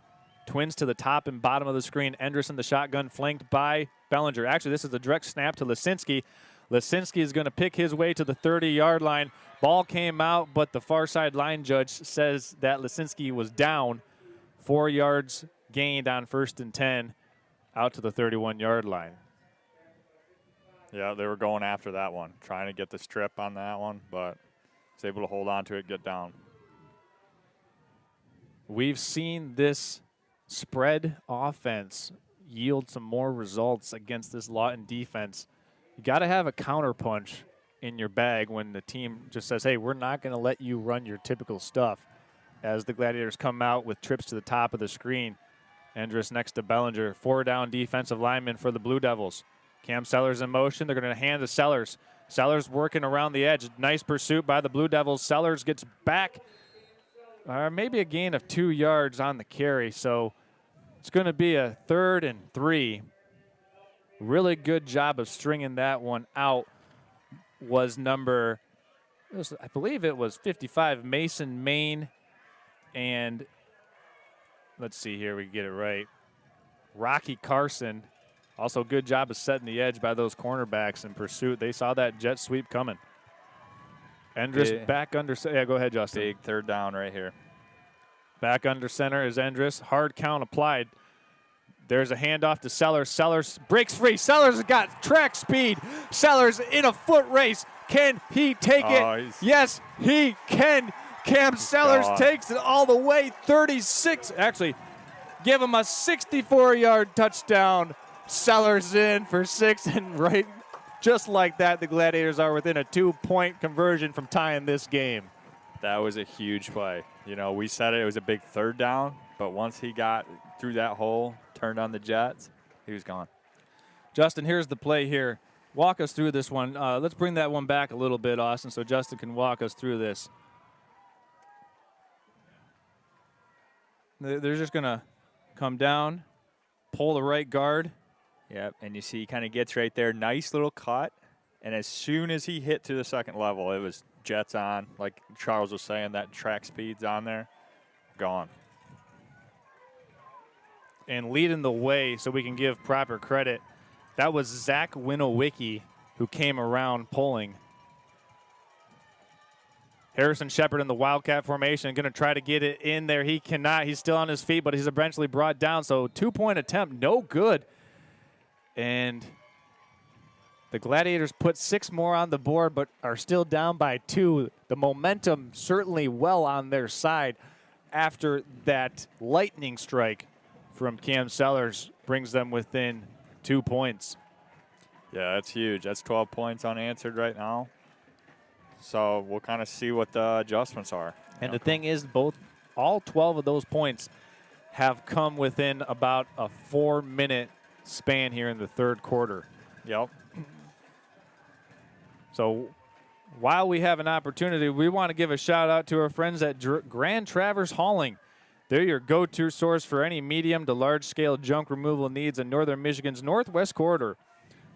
Twins to the top and bottom of the screen. Endress in the shotgun, flanked by Bellinger. Actually, this is a direct snap to Lisinski. Lisinski is going to pick his way to the 30-yard line. Ball came out, but the far side line judge says that Lisinski was down. 4 yards gained on 1st and 10 out to the 31-yard line.
Yeah, they were going after that one, trying to get the strip on that one, but was able to hold on to it, get down.
We've seen this spread offense yield some more results against this Lawton defense. You got to have a counterpunch in your bag when the team just says, hey, we're not going to let you run your typical stuff. As the Gladiators come out with trips to the top of the screen. Endress next to Bellinger. 4-down defensive lineman for the Blue Devils. Cam Sellers in motion. They're going to hand to Sellers. Sellers working around the edge. Nice pursuit by the Blue Devils. Sellers gets back. Maybe a gain of 2 yards on the carry. So it's going to be a 3rd and 3. Really good job of stringing that one out was I believe it was 55, Mason Main. And let's see here, we get it right. Rocky Carson. Also good job of setting the edge by those cornerbacks in pursuit. They saw that jet sweep coming. Endress back under. Yeah, go ahead, Justin.
Big 3rd down right here.
Back under center is Endress. Hard count applied. There's a handoff to Sellers. Sellers breaks free. Sellers has got track speed. Sellers in a foot race. Can he take it? Yes, he can. Cam Sellers takes it all the way. 36. Actually, give him a 64-yard touchdown. Sellers in for 6, and right just like that, the Gladiators are within a 2-point conversion from tying this game.
That was a huge play. You know, we said it was a big 3rd down, but once he got through that hole, turned on the jets, he was gone.
Justin, here's the play here. walk us through this one. Let's bring that one back a little bit, Austin, so Justin can walk us through this. They're just going to come down, pull the right guard.
Yep, and you see he kind of gets right there. Nice little cut. And as soon as he hit to the second level, it was jets on. Like Charles was saying, that track speed's on there. Gone.
And leading the way, so we can give proper credit, that was Zach Winowicki who came around pulling. Harrison Shepard in the Wildcat formation, going to try to get it in there. He cannot. He's still on his feet, but he's eventually brought down. So 2-point attempt, no good. And the Gladiators put 6 more on the board, but are still down by 2. The momentum certainly well on their side after that lightning strike from Cam Sellers brings them within 2 points.
Yeah, that's huge. That's 12 points unanswered right now. So we'll kind of see what the adjustments are.
And the thing is, all 12 of those points have come within about a 4-minute span here in the third quarter.
Yep.
So while we have an opportunity, we want to give a shout out to our friends at Grand Traverse Hauling. They're your go-to source for any medium to large-scale junk removal needs in northern Michigan's northwest corridor.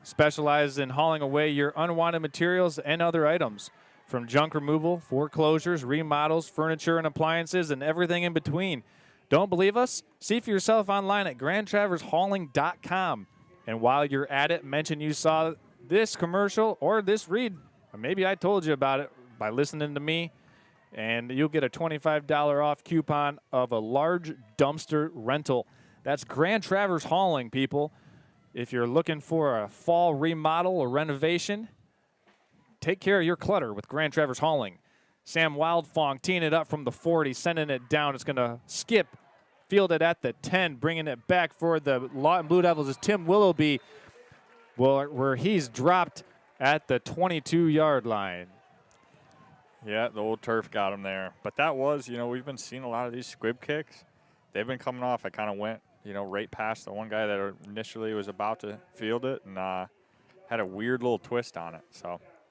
Specializes in hauling away your unwanted materials and other items, from junk removal, foreclosures, remodels, furniture and appliances, and everything in between. Don't believe us? See for yourself online at grandtraversehauling.com. And while you're at it, mention you saw this commercial or this read, or maybe I told you about it by listening to me, and you'll get a $25 off coupon of a large dumpster rental. That's Grand Traverse Hauling, people. If you're looking for a fall remodel or renovation, take care of your clutter with Grand Traverse Hauling. Sam Wildfong teeing it up from the 40, sending it down. It's going to skip, field it at the 10, bringing it back for the Lawton Blue Devils is Tim Willoughby, where he's dropped at the 22-yard line.
Yeah, the old turf got him there. But that was, we've been seeing a lot of these squib kicks. They've been coming off. I kind of went, right past the one guy that initially was about to field it and had a weird little twist on it.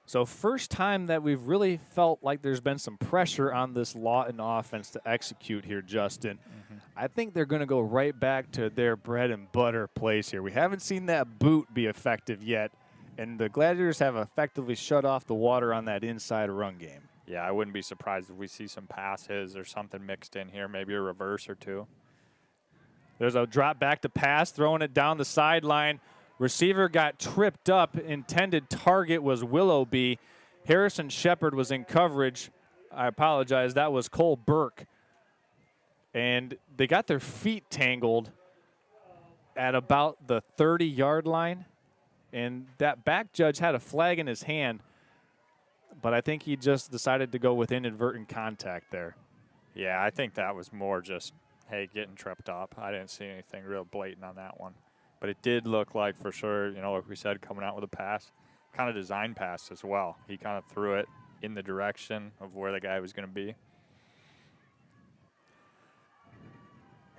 So first time that we've really felt like there's been some pressure on this Lawton offense to execute here, Justin. Mm-hmm. I think they're going to go right back to their bread and butter plays here. We haven't seen that boot be effective yet, and the Gladiators have effectively shut off the water on that inside run game.
Yeah, I wouldn't be surprised if we see some passes or something mixed in here, maybe a reverse or two.
There's a drop back to pass, throwing it down the sideline. Receiver got tripped up. Intended target was Willoughby. Harrison Shepard was in coverage. I apologize. That was Cole Burke. And they got their feet tangled at about the 30-yard line. And that back judge had a flag in his hand, but I think he just decided to go with inadvertent contact there.
Yeah, I think that was more just, hey, getting tripped up. I didn't see anything real blatant on that one. But it did look like, for sure, like we said, coming out with a pass, kind of design pass as well. He kind of threw it in the direction of where the guy was going to be.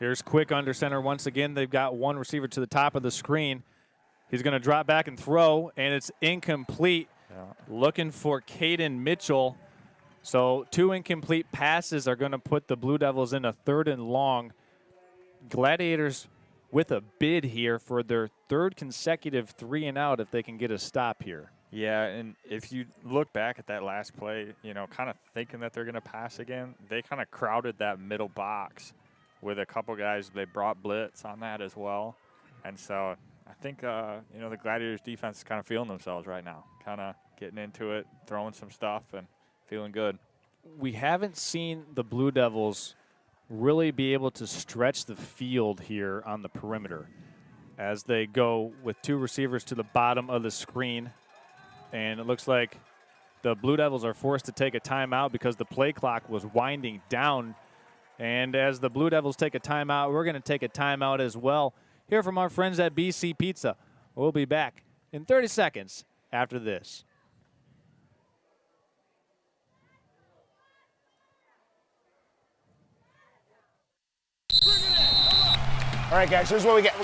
Here's Quick under center once again. They've got one receiver to the top of the screen. He's going to drop back and throw, and it's incomplete.
Yeah.
Looking for Caden Mitchell. So 2 incomplete passes are going to put the Blue Devils in a 3rd and long. Gladiators with a bid here for their 3rd consecutive 3-and-out if they can get a stop here.
Yeah, and if you look back at that last play, kind of thinking that they're going to pass again, they kind of crowded that middle box with a couple guys. They brought blitz on that as well. And so I think, the Gladiators defense is kind of feeling themselves right now, kind of getting into it, throwing some stuff, and feeling good.
We haven't seen the Blue Devils really be able to stretch the field here on the perimeter as they go with 2 receivers to the bottom of the screen. And it looks like the Blue Devils are forced to take a timeout because the play clock was winding down. And as the Blue Devils take a timeout, we're going to take a timeout as well. Hear from our friends at BC Pizza. We'll be back in 30 seconds after this.
All right, guys, here's what we get.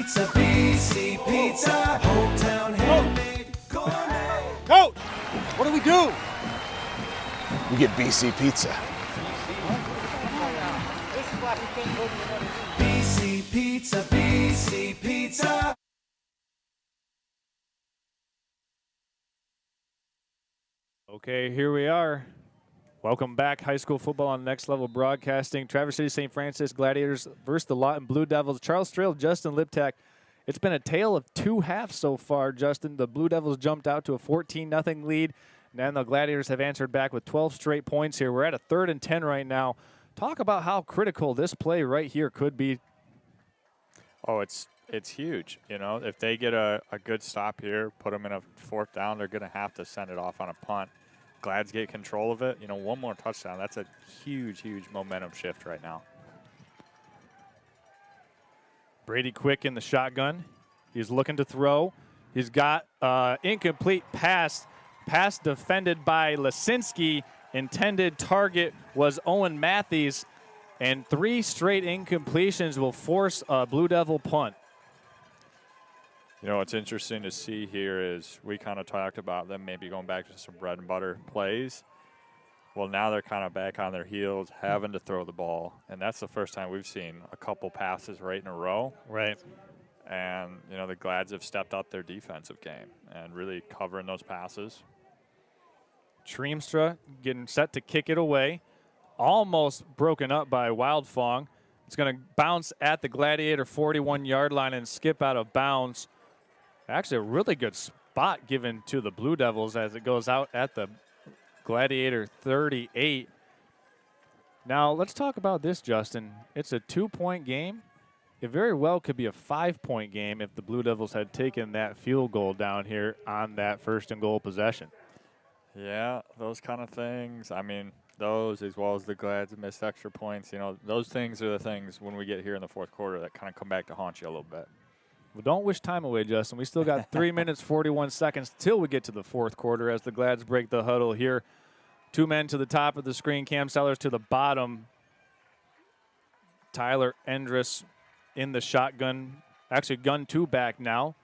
Pizza, BC Pizza, hometown handmade gourmet.
Coach, what do we do?
We get BC Pizza.
BC Pizza, BC Pizza.
Okay, here we are. Welcome back, high school football on Next Level Broadcasting. Traverse City St. Francis Gladiators versus the Lawton Blue Devils. Charles Strail, Justin Liptak. It's been a tale of two halves so far, Justin. The Blue Devils jumped out to a 14-0 lead, and then the Gladiators have answered back with 12 straight points here. We're at a 3rd and 10 right now. Talk about how critical this play right here could be.
Oh, it's huge. You know, if they get a good stop here, put them in a 4th down, they're going to have to send it off on a punt. Glads get control of it. You know, one more touchdown. That's a huge, huge momentum shift right now.
Brady Quick in the shotgun. He's looking to throw. He's got incomplete pass. Pass defended by Lisinski. Intended target was Owen Matthews. And 3 straight incompletions will force a Blue Devil punt.
You know, what's interesting to see here is we kind of talked about them maybe going back to some bread and butter plays. Well, now they're kind of back on their heels, having to throw the ball. And that's the first time we've seen a couple passes right in a row.
Right.
And, you know, the Glads have stepped up their defensive game and really covering those passes.
Treemstra getting set to kick it away. Almost broken up by Wildfong. It's going to bounce at the Gladiator 41-yard line and skip out of bounds. Actually, a really good spot given to the Blue Devils as it goes out at the Gladiator 38. Now, let's talk about this, Justin. It's a 2-point game. It very well could be a 5-point game if the Blue Devils had taken that field goal down here on that 1st and goal possession.
Yeah, those kind of things. I mean, those as well as the Glads missed extra points. You know, those things are the things when we get here in the 4th quarter that kind of come back to haunt you a little bit.
Well, don't wish time away, Justin. We still got 3 minutes, 41 seconds till we get to the 4th quarter as the Glads break the huddle here. 2 men to the top of the screen, Cam Sellers to the bottom. Tyler Endress in the shotgun. Actually, gun 2 back now.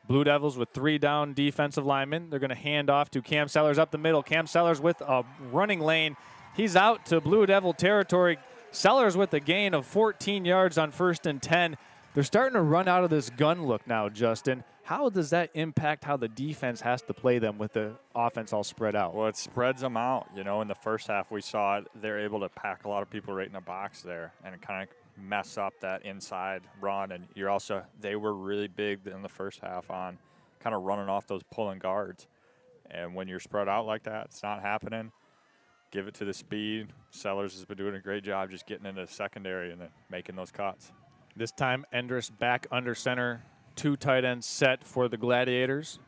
Blue Devils with 3 down defensive linemen. They're going to hand off to Cam Sellers up the middle. Cam Sellers with a running lane. He's out to Blue Devil territory. Sellers with a gain of 14 yards on 1st and 10. They're starting to run out of this gun look now, Justin. How does that impact how the defense has to play them with the offense all spread out?
Well, it spreads them out. You know, in the first half we saw it. They're able to pack a lot of people right in the box there and kind of mess up that inside run. And they were really big in the first half on kind of running off those pulling guards. And when you're spread out like that, it's not happening. Give it to the speed. Sellers has been doing a great job just getting into the secondary and then making those cuts.
This time, Endress back under center. 2 tight ends set for the Gladiators.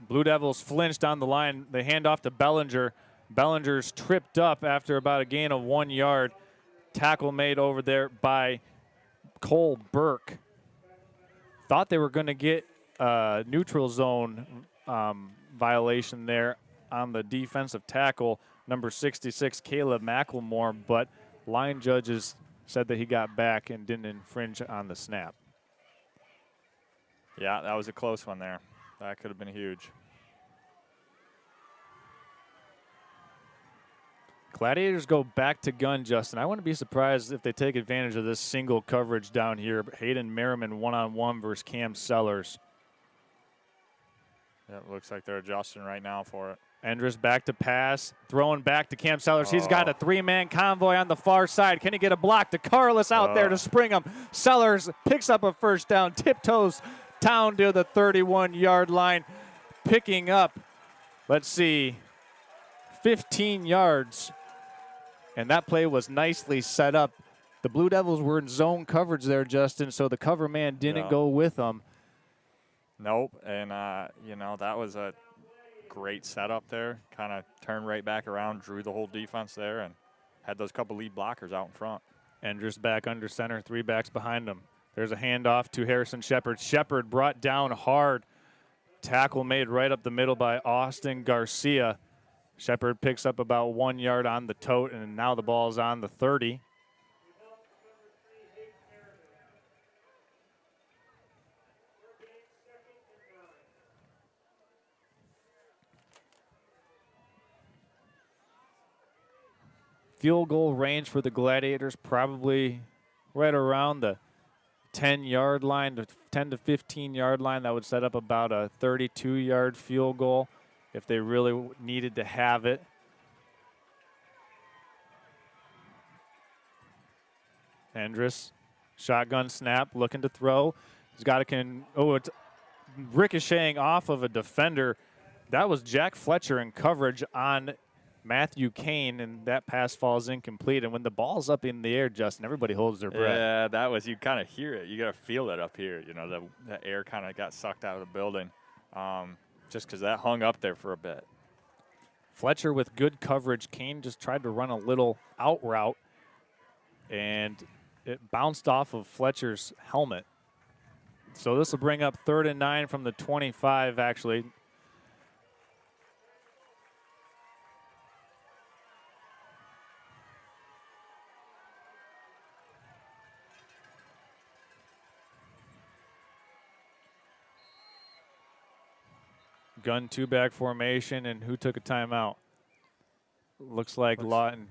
Blue Devils flinched on the line. They hand off to Bellinger. Bellinger's tripped up after about a gain of 1 yard. Tackle made over there by Cole Burke. Thought they were going to get a neutral zone violation there on the defensive tackle, number 66, Caleb McLemore, but line judges said that he got back and didn't infringe on the snap.
Yeah, that was a close one there. That could have been huge.
Gladiators go back to gun, Justin. I wouldn't be surprised if they take advantage of this single coverage down here. Hayden Merriman one-on-one versus Cam Sellers.
Yeah, it looks like they're adjusting right now for it.
Endress back to pass, throwing back to Cam Sellers. He's got a 3-man convoy on the far side. Can he get a block to Carlos out there to spring him? Sellers picks up a 1st down, tiptoes down to the 31-yard line, picking up, let's see, 15 yards. And that play was nicely set up. The Blue Devils were in zone coverage there, Justin, so the cover man didn't go with them.
Nope, and, you know, that was a great setup there. Kind of turned right back around, drew the whole defense there, and had those couple lead blockers out in front.
Endress back under center, 3 backs behind him. There's a handoff to Harrison Shepard. Shepard brought down hard. Tackle made right up the middle by Austin Garcia. Shepard picks up about 1 yard on the tote, and now the ball's on the 30. Field goal range for the Gladiators, probably right around the 10-yard line, the 10 to 15-yard line. That would set up about a 32-yard field goal if they really needed to have it. Andrus, shotgun snap, looking to throw. He's got it's ricocheting off of a defender. That was Jack Fletcher in coverage on Matthew Kane, and that pass falls incomplete. And when the ball's up in the air, Justin, everybody holds their breath.
Yeah, that was, you kind of hear it. You got to feel it up here. You know, the air kind of got sucked out of the building just because that hung up there for a bit.
Fletcher with good coverage. Kane just tried to run a little out route, and it bounced off of Fletcher's helmet. So this will bring up 3rd and 9 from the 25, actually. Gun two-back formation, and who took a timeout? Looks like Lawton.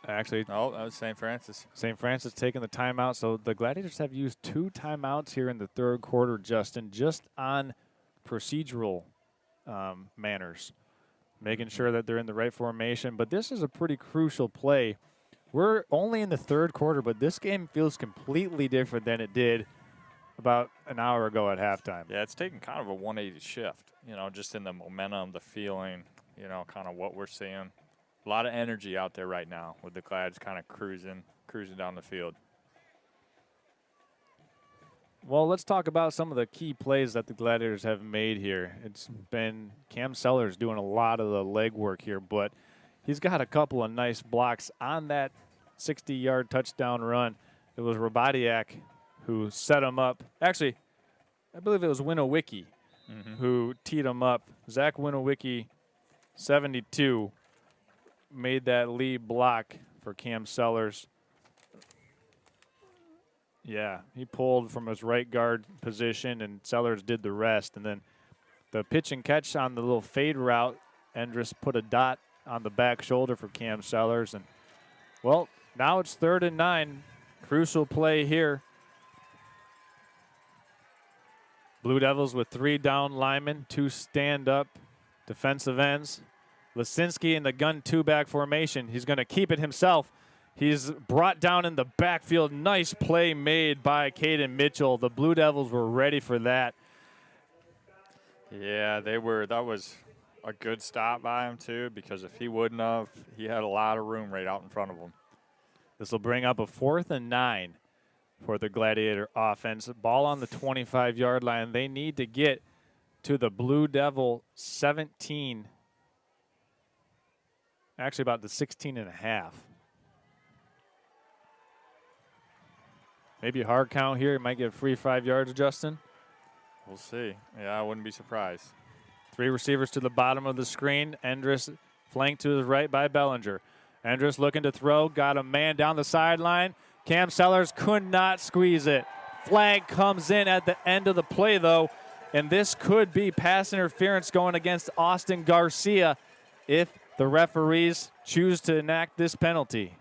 Actually,
oh, that was St. Francis.
St. Francis taking the timeout. So the Gladiators have used 2 timeouts here in the 3rd quarter, Justin, just on procedural manners, making sure that they're in the right formation. But this is a pretty crucial play. We're only in the 3rd quarter, but this game feels completely different than it did about an hour ago at halftime.
Yeah, it's taken kind of a 180 shift, you know, just in the momentum, the feeling, you know, kind of what we're seeing. A lot of energy out there right now with the Glads kind of cruising down the field.
Well, let's talk about some of the key plays that the Gladiators have made here. It's been Cam Sellers doing a lot of the legwork here, but he's got a couple of nice blocks on that 60-yard touchdown run. It was Rabadiak who set him up. Actually, I believe it was Winowicki who teed him up. Zach Winowicki, 72, made that lead block for Cam Sellers. Yeah, he pulled from his right guard position, and Sellers did the rest. And then the pitch and catch on the little fade route, Andrus put a dot on the back shoulder for Cam Sellers. And, well, now it's 3rd and 9. Crucial play here. Blue Devils with 3 down linemen, 2 stand-up defensive ends. Lisinski in the gun two-back formation. He's going to keep it himself. He's brought down in the backfield. Nice play made by Caden Mitchell. The Blue Devils were ready for that.
Yeah, they were. That was a good stop by him, too, because if he wouldn't have, he had a lot of room right out in front of him.
This will bring up a 4th and 9 for the Gladiator offense. Ball on the 25-yard line. They need to get to the Blue Devil 17. Actually, about the 16 and a half. Maybe a hard count here. He might get a free 5 yards, Justin.
We'll see. Yeah, I wouldn't be surprised.
3 receivers to the bottom of the screen. Andrus flanked to his right by Bellinger. Andrus looking to throw. Got a man down the sideline. Cam Sellers could not squeeze it. Flag comes in at the end of the play, though, and this could be pass interference going against Austin Garcia if the referees choose to enact this penalty.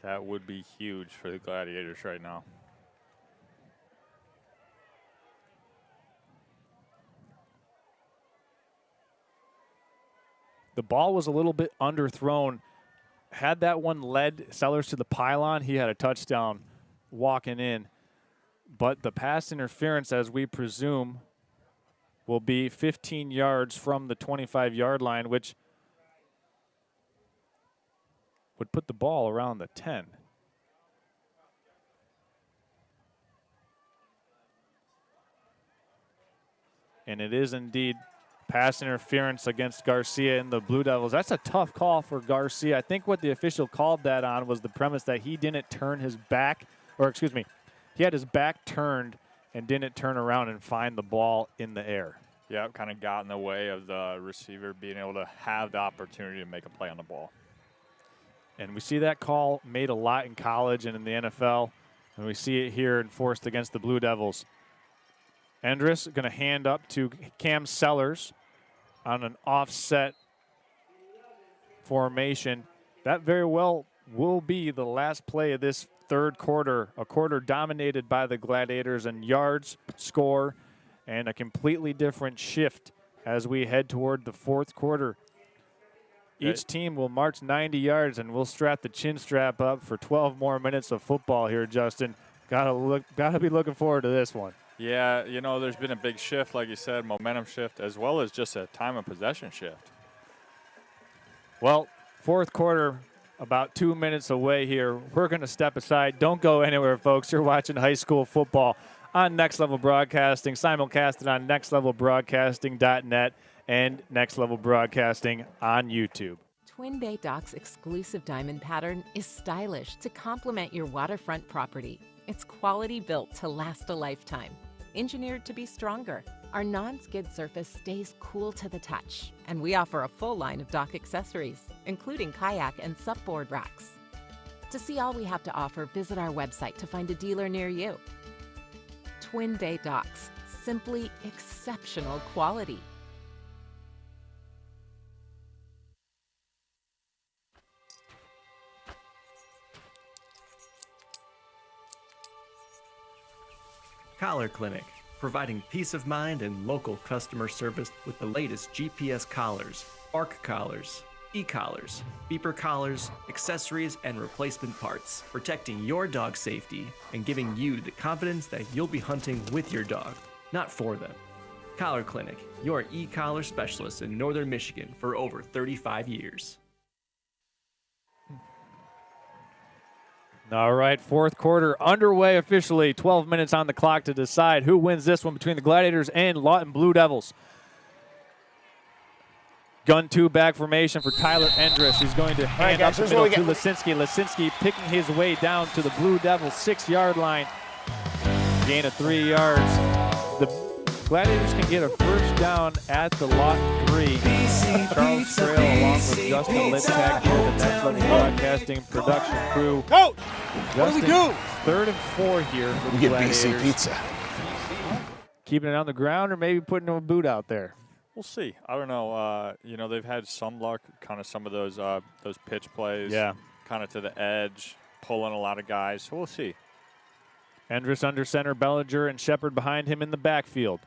That would be huge for the Gladiators right now.
The ball was a little bit underthrown. Had that one led Sellers to the pylon, he had a touchdown walking in. But the pass interference, as we presume, will be 15 yards from the 25-yard line, which would put the ball around the 10. And it is indeed pass interference against Garcia and the Blue Devils. That's a tough call for Garcia. I think what the official called that on was the premise that he didn't turn his back, or excuse me, he had his back turned and didn't turn around and find the ball in the air.
Yeah, kind of got in the way of the receiver being able to have the opportunity to make a play on the ball.
And we see that call made a lot in college and in the NFL, and we see it here enforced against the Blue Devils. Endress going to hand up to Cam Sellers on an offset formation. That very well will be the last play of this third quarter, a quarter dominated by the Gladiators in yards, score, and a completely different shift as we head toward the fourth quarter. Each team will march 90 yards, and we'll strap the chin strap up for 12 more minutes of football here, Justin. Gotta be looking forward to this one.
Yeah, you know, there's been a big shift, like you said, momentum shift, as well as just a time of possession shift.
Well, fourth quarter, about 2 minutes away here. We're going to step aside. Don't go anywhere, folks. You're watching high school football on Next Level Broadcasting, simulcasted on nextlevelbroadcasting.net and Next Level Broadcasting on YouTube.
Twin Bay Dock's exclusive diamond pattern is stylish to complement your waterfront property. It's quality built to last a lifetime. Engineered to be stronger, our non-skid surface stays cool to the touch, and we offer a full line of dock accessories, including kayak and supboard racks. To see all we have to offer, visit our website to find a dealer near you. Twin Bay Docks, simply exceptional quality.
Collar Clinic, providing peace of mind and local customer service with the latest GPS collars, bark collars, e-collars, beeper collars, accessories, and replacement parts, protecting your dog's safety and giving you the confidence that you'll be hunting with your dog, not for them. Collar Clinic, your e-collar specialist in Northern Michigan for over 35 years.
All right, fourth quarter underway officially. 12 minutes on the clock to decide who wins this one between the Gladiators and Lawton Blue Devils. Gun two back formation for Tyler Endress. He's going to hand up the middle to Lisinski. Lisinski picking his way down to the Blue Devils 6-yard line. Gain of 3 yards. The Gladiators can get a first down at the Lawton 3. Charles Trail along with Justin Litzak here, the Next Level Broadcasting production crew.
Coach,
Justin,
what do we do?
3rd and 4 here for the
We get
Gladiators.
BC Pizza.
Keeping it on the ground or maybe putting a boot out there.
We'll see. I don't know. You know, they've had some luck, kind of some of those pitch plays.
Yeah.
Kind of to the edge, pulling a lot of guys. So we'll see.
Endress under center, Bellinger and Shepard behind him in the backfield.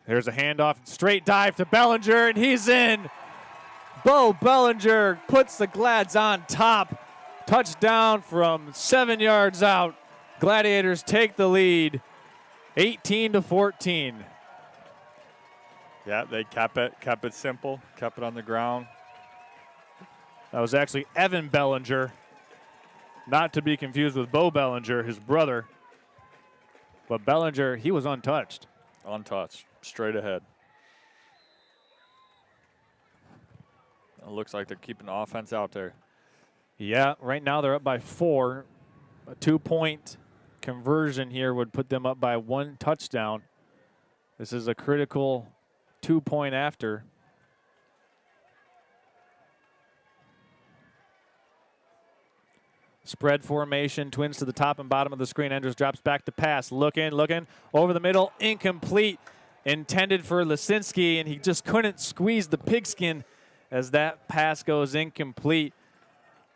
There's a handoff, straight dive to Bellinger, and he's in. Bo Bellinger puts the Glads on top. Touchdown from 7 yards out. Gladiators take the lead, 18-14.
Yeah, they kept it simple, kept it on the ground.
That was actually Evan Bellinger, not to be confused with Bo Bellinger, his brother. But Bellinger, he was untouched.
Untouched, straight ahead. It looks like they're keeping the offense out there.
Yeah, right now they're up by 4. A 2-point conversion here would put them up by 1 touchdown. This is a critical 2-point after. Spread formation, twins to the top and bottom of the screen. Endress drops back to pass. Looking, over the middle, incomplete. Intended for Lisinski, and he just couldn't squeeze the pigskin as that pass goes incomplete.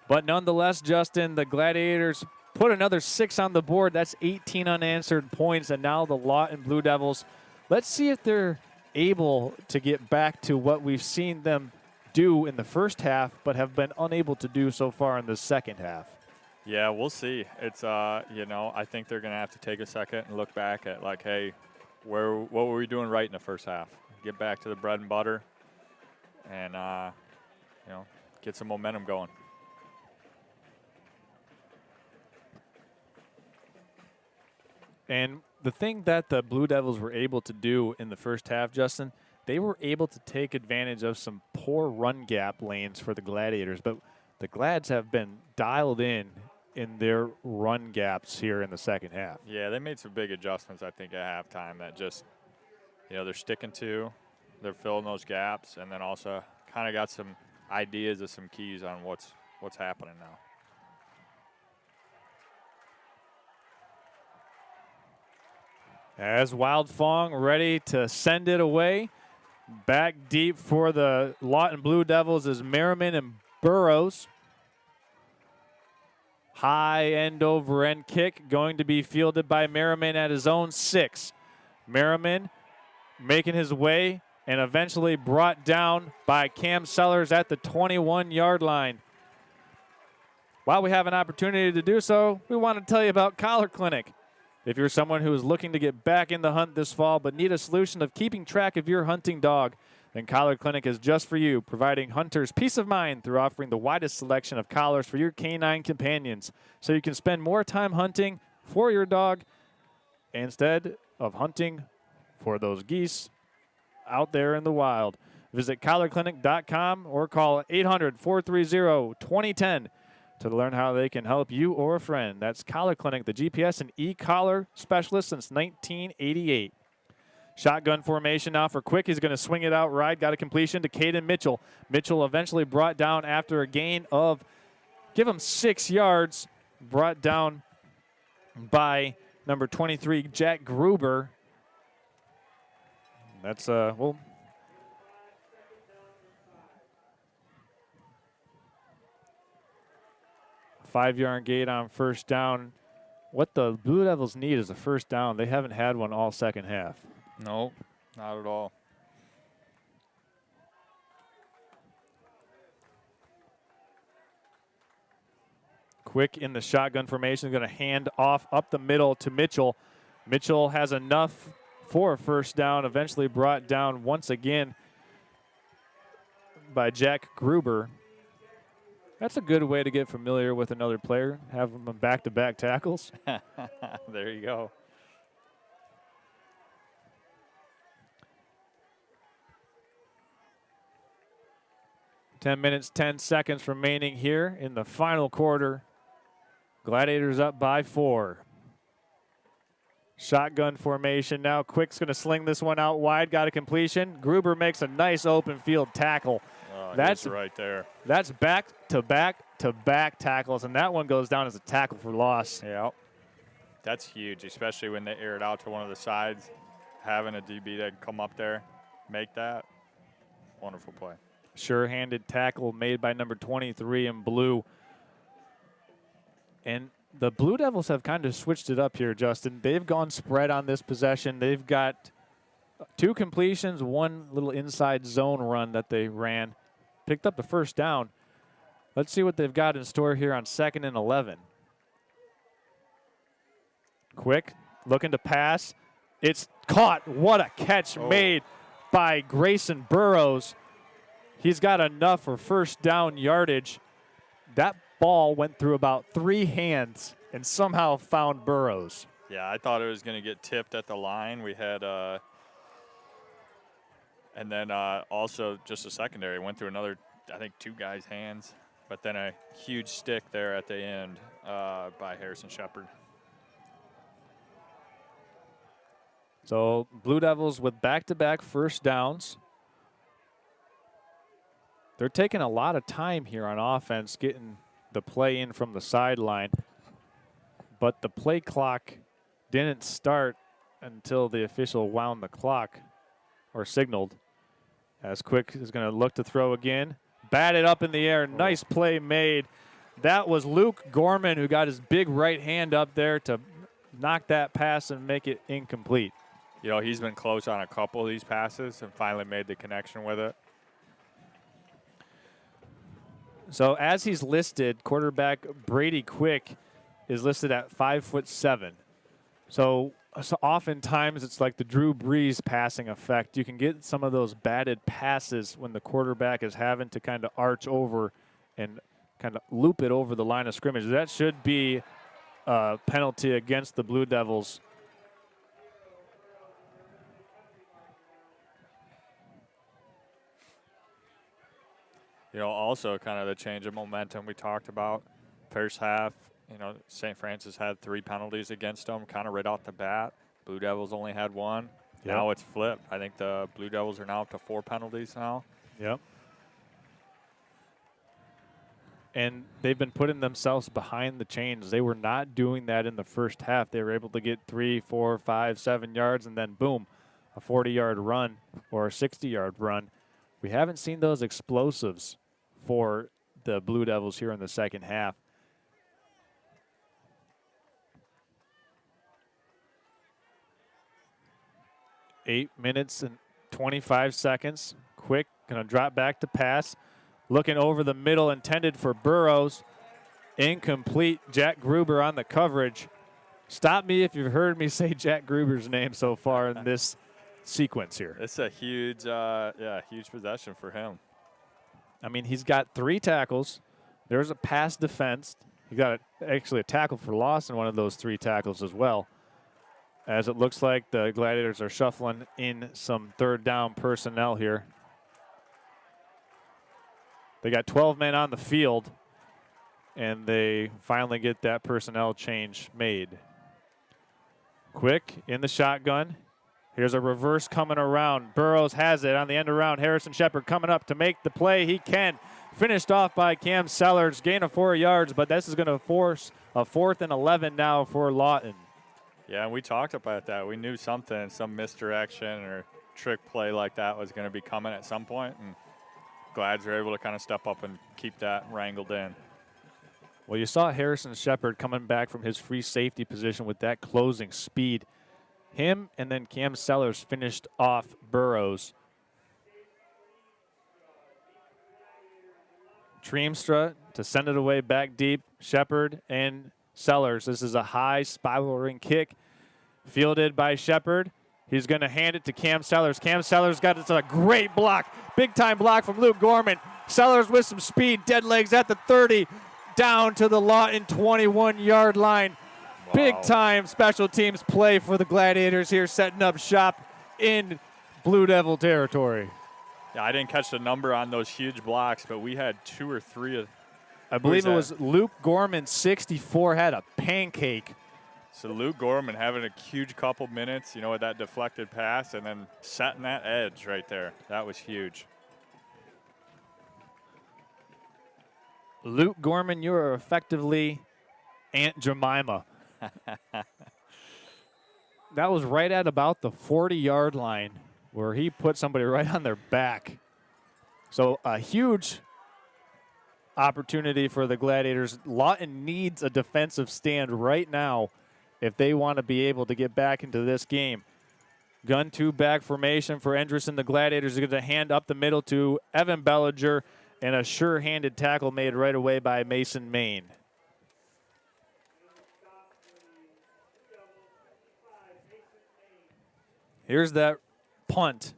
But nonetheless, Justin, the Gladiators put another 6 on the board. That's 18 unanswered points, and now the Lawton Blue Devils. Let's see if they're able to get back to what we've seen them do in the first half, but have been unable to do so far in the second half.
Yeah, we'll see. It's, you know, I think they're going to have to take a second and look back at, like, hey, what were we doing right in the first half? Get back to the bread and butter and, you know, get some momentum going.
And the thing that the Blue Devils were able to do in the first half, Justin, they were able to take advantage of some poor run gap lanes for the Gladiators, but the Glads have been dialed in their run gaps here in the second half.
Yeah, they made some big adjustments, I think, at halftime that just, you know, they're sticking to. They're filling those gaps, and then also kind of got some ideas of some keys on what's happening now.
As Wild Fong ready to send it away. Back deep for the Lawton Blue Devils is Merriman and Burrows. High end over end kick going to be fielded by Merriman at his own 6. Merriman making his way and eventually brought down by Cam Sellers at the 21-yard line. While we have an opportunity to do so, we want to tell you about Collar Clinic. If you're someone who is looking to get back in the hunt this fall but need a solution of keeping track of your hunting dog, then Collar Clinic is just for you, providing hunters peace of mind through offering the widest selection of collars for your canine companions, so you can spend more time hunting for your dog instead of hunting for those geese out there in the wild. Visit collarclinic.com or call 800-430-2010 to learn how they can help you or a friend. That's Collar Clinic, the GPS and e-collar specialist since 1988. Shotgun formation now for Quick. He's going to swing it out right. Got a completion to Caden Mitchell. Mitchell eventually brought down after a gain of, give him 6 yards, brought down by number 23, Jack Gruber. That's, well, five-yard gate on first down. What the Blue Devils need is a first down. They haven't had one all second half.
No, not at all.
Quick in the shotgun formation, going to hand off up the middle to Mitchell. Mitchell has enough for a first down, eventually brought down once again by Jack Gruber. That's a good way to get familiar with another player, have them on back-to-back tackles.
There you go.
Ten minutes, 10 seconds remaining here in the final quarter. Gladiators up by 4. Shotgun formation now. Quick's going to sling this one out wide. Got a completion. Gruber makes a nice open field tackle.
That's right there.
That's back-to-back-to-back tackles, and that one goes down as a tackle for loss.
Yeah. That's huge, especially when they air it out to one of the sides. Having a DB that can come up there, make that. Wonderful play.
Sure-handed tackle made by number 23 in blue. And the Blue Devils have kind of switched it up here, Justin. They've gone spread on this possession. They've got 2 completions, 1 little inside zone run that they ran. Picked up the first down. Let's see what they've got in store here on 2nd and 11. Quick, looking to pass. It's caught. What a catch made by Grayson Burrows. He's got enough for first down yardage. That ball went through about 3 hands and somehow found Burrows.
Yeah, I thought it was going to get tipped at the line. We had, and then also just a secondary went through another, I think, 2 guys' hands, but then a huge stick there at the end by Harrison Shepard.
So Blue Devils with back-to-back first downs. They're taking a lot of time here on offense, getting the play in from the sideline. But the play clock didn't start until the official wound the clock or signaled. As Quick is going to look to throw again. Batted up in the air. Nice play made. That was Luke Gorman who got his big right hand up there to knock that pass and make it incomplete.
You know, he's been close on a couple of these passes and finally made the connection with it.
So as he's listed, quarterback Brady Quick is listed at 5'7". So oftentimes it's like the Drew Brees passing effect. You can get some of those batted passes when the quarterback is having to kind of arch over and kind of loop it over the line of scrimmage. That should be a penalty against the Blue Devils.
You know, also kind of the change of momentum we talked about. First half, you know, St. Francis had 3 penalties against them kind of right off the bat. Blue Devils only had 1. Yep. Now it's flipped. I think the Blue Devils are now up to 4 penalties now.
Yep. and they've been putting themselves behind the chains. They were not doing that in the first half. They were able to get 3, 4, 5, 7 yards, and then boom, a 40-yard run or a 60-yard run. We haven't seen those explosives for the Blue Devils here in the second half. Eight minutes and 25 seconds. Quick, going to drop back to pass. Looking over the middle, intended for Burrows. Incomplete. Jack Gruber on the coverage. Stop me if you've heard me say Jack Gruber's name so far in this sequence here.
It's a huge, huge possession for him.
I mean, he's got 3 tackles. There's a pass defense. He got actually a tackle for loss in one of those 3 tackles as well. As it looks like the Gladiators are shuffling in some third down personnel here. They got 12 men on the field, and they finally get that personnel change made. Quick in the shotgun. Here's a reverse coming around. Burrows has it on the end around. Harrison Shepard coming up to make the play. He can. Finished off by Cam Sellers. Gain of 4 yards, but this is going to force a 4th and 11 now for Lawton.
Yeah, and we talked about that. We knew something, some misdirection or trick play like that was going to be coming at some point, and Glads were able to kind of step up and keep that wrangled in.
Well, you saw Harrison Shepard coming back from his free safety position with that closing speed. Him and then Cam Sellers finished off Burrows. Treemstra to send it away back deep. Shepard and Sellers. This is a high spiraling kick fielded by Shepard. He's going to hand it to Cam Sellers. Cam Sellers got a great block. Big-time block from Luke Gorman. Sellers with some speed. Dead legs at the 30. Down to the Lawton 21-yard line. Wow. Big-time special teams play for the Gladiators here, setting up shop in Blue Devil territory.
Yeah, I didn't catch the number on those huge blocks, but we had 2 or 3 of.
I believe it was Luke Gorman, 64, had a pancake.
So Luke Gorman having a huge couple minutes, with that deflected pass and then setting that edge right there. That was huge.
Luke Gorman, you are effectively Aunt Jemima. That was right at about the 40-yard line where he put somebody right on their back. So a huge opportunity for the Gladiators. Lawton needs a defensive stand right now if they want to be able to get back into this game. Gun 2 back formation for Endress and the Gladiators. They're going to hand up the middle to Evan Bellinger, and a sure-handed tackle made right away by Mason Main. Here's that punt.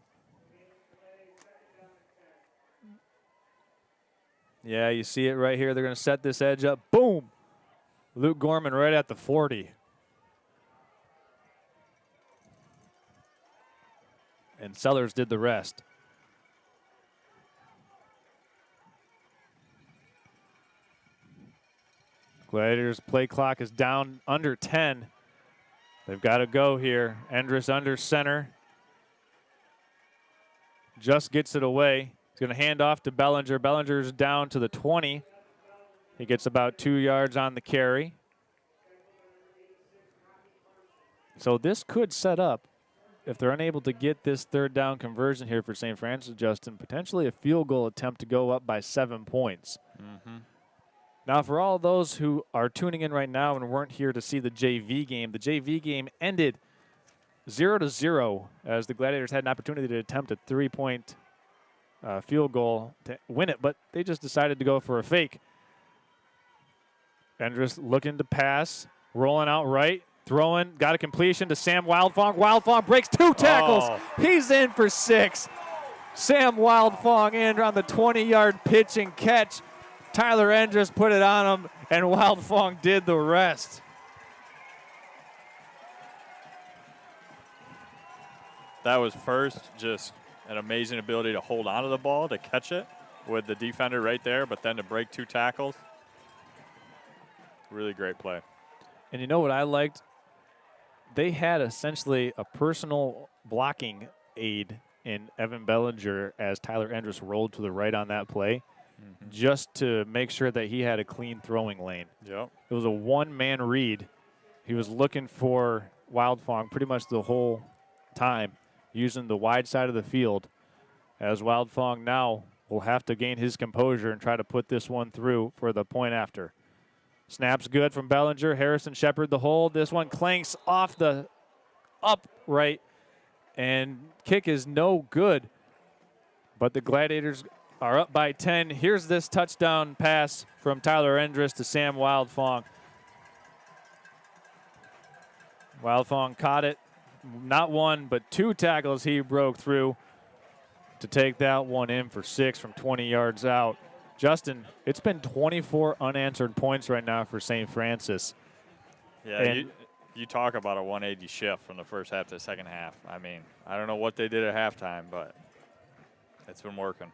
Yeah, you see it right here. They're going to set this edge up. Boom! Luke Gorman right at the 40. And Sellers did the rest. Gladiators play clock is down under 10. They've got to go here. Endress under center. Just gets it away. He's going to hand off to Bellinger. Bellinger's down to the 20. He gets about 2 yards on the carry. So this could set up, if they're unable to get this third down conversion here for St. Francis, Justin, potentially a field goal attempt to go up by 7 points.
Mm-hmm.
Now, for all those who are tuning in right now and weren't here to see the JV game ended 0-0 as the Gladiators had an opportunity to attempt a 3-point field goal to win it, but they just decided to go for a fake. Endress looking to pass, rolling out right, throwing, got a completion to Sam Wildfong. Wildfong breaks 2 tackles. Oh. He's in for 6. Sam Wildfong in on the 20-yard pitch and catch. Tyler Endress put it on him, and Wildfong did the rest.
That was first just an amazing ability to hold onto the ball, to catch it with the defender right there, but then to break 2 tackles. Really great play.
And you know what I liked? They had essentially a personal blocking aid in Evan Bellinger as Tyler Endress rolled to the right on that play. just to make sure that he had a clean throwing lane.
Yep.
It was a one-man read. He was looking for Wildfong pretty much the whole time, using the wide side of the field, as Wildfong now will have to gain his composure and try to put this one through for the point after. Snaps good from Bellinger. Harrison Shepard the hold. This one clanks off the upright, and kick is no good. But the Gladiators are up by 10. Here's this touchdown pass from Tyler Endress to Sam Wildfong. Wildfong caught it. Not one, but two tackles he broke through to take that one in for 6 from 20 yards out. Justin, it's been 24 unanswered points right now for St. Francis.
Yeah,
and
you talk about a 180 shift from the first half to the second half. I mean, I don't know what they did at halftime, but it's been working.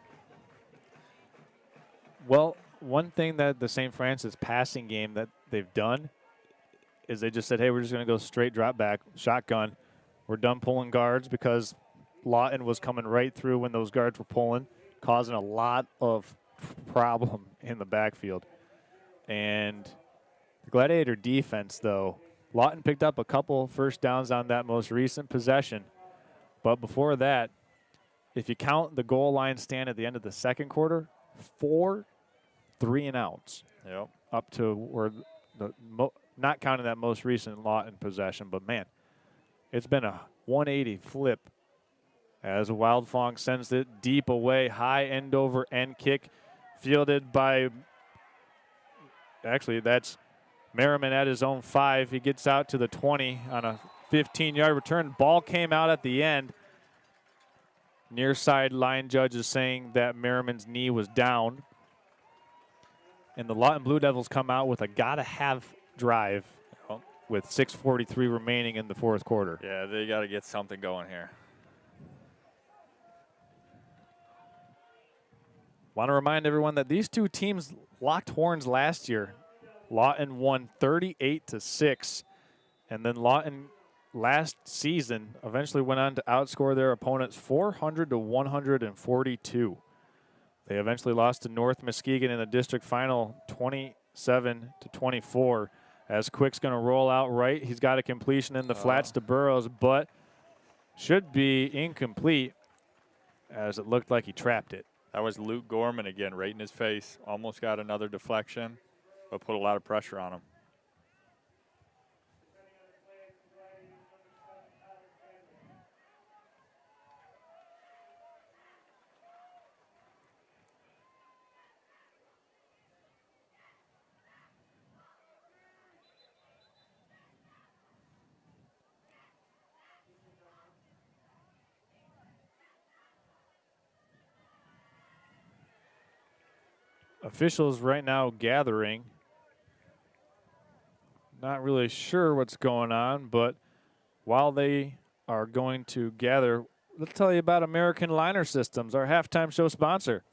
Well, one thing that the St. Francis passing game that they've done is they just said, hey, we're just going to go straight drop back, shotgun. We're done pulling guards because Lawton was coming right through when those guards were pulling, causing a lot of problem in the backfield. And the Gladiator defense, though, Lawton picked up a couple first downs on that most recent possession. But before that, if you count the goal line stand at the end of the second quarter, 4 3-and-outs.
Yep.
Up to where not counting that most recent Lawton possession, but man, it's been a 180 flip as Wildfong sends it deep away, high end over end kick, fielded by, actually that's Merriman at his own 5. He gets out to the 20 on a 15-yard return. Ball came out at the end. Near side line judge is saying that Merriman's knee was down. And the Lawton Blue Devils come out with a gotta-have drive with 6:43 remaining in the fourth quarter.
Yeah, they got to get something going here.
Want to remind everyone that these two teams locked horns last year. Lawton won 38-6, and then Lawton last season eventually went on to outscore their opponents 400-142. They eventually lost to North Muskegon in the district final 27-24. As Quick's going to roll out right. He's got a completion in the flats to Burrows, but should be incomplete as it looked like he trapped it.
That was Luke Gorman again, right in his face. Almost got another deflection, but put a lot of pressure on him.
Officials right now gathering. Not really sure what's going on, but while they are going to gather, let's tell you about American Liner Systems, our halftime show sponsor.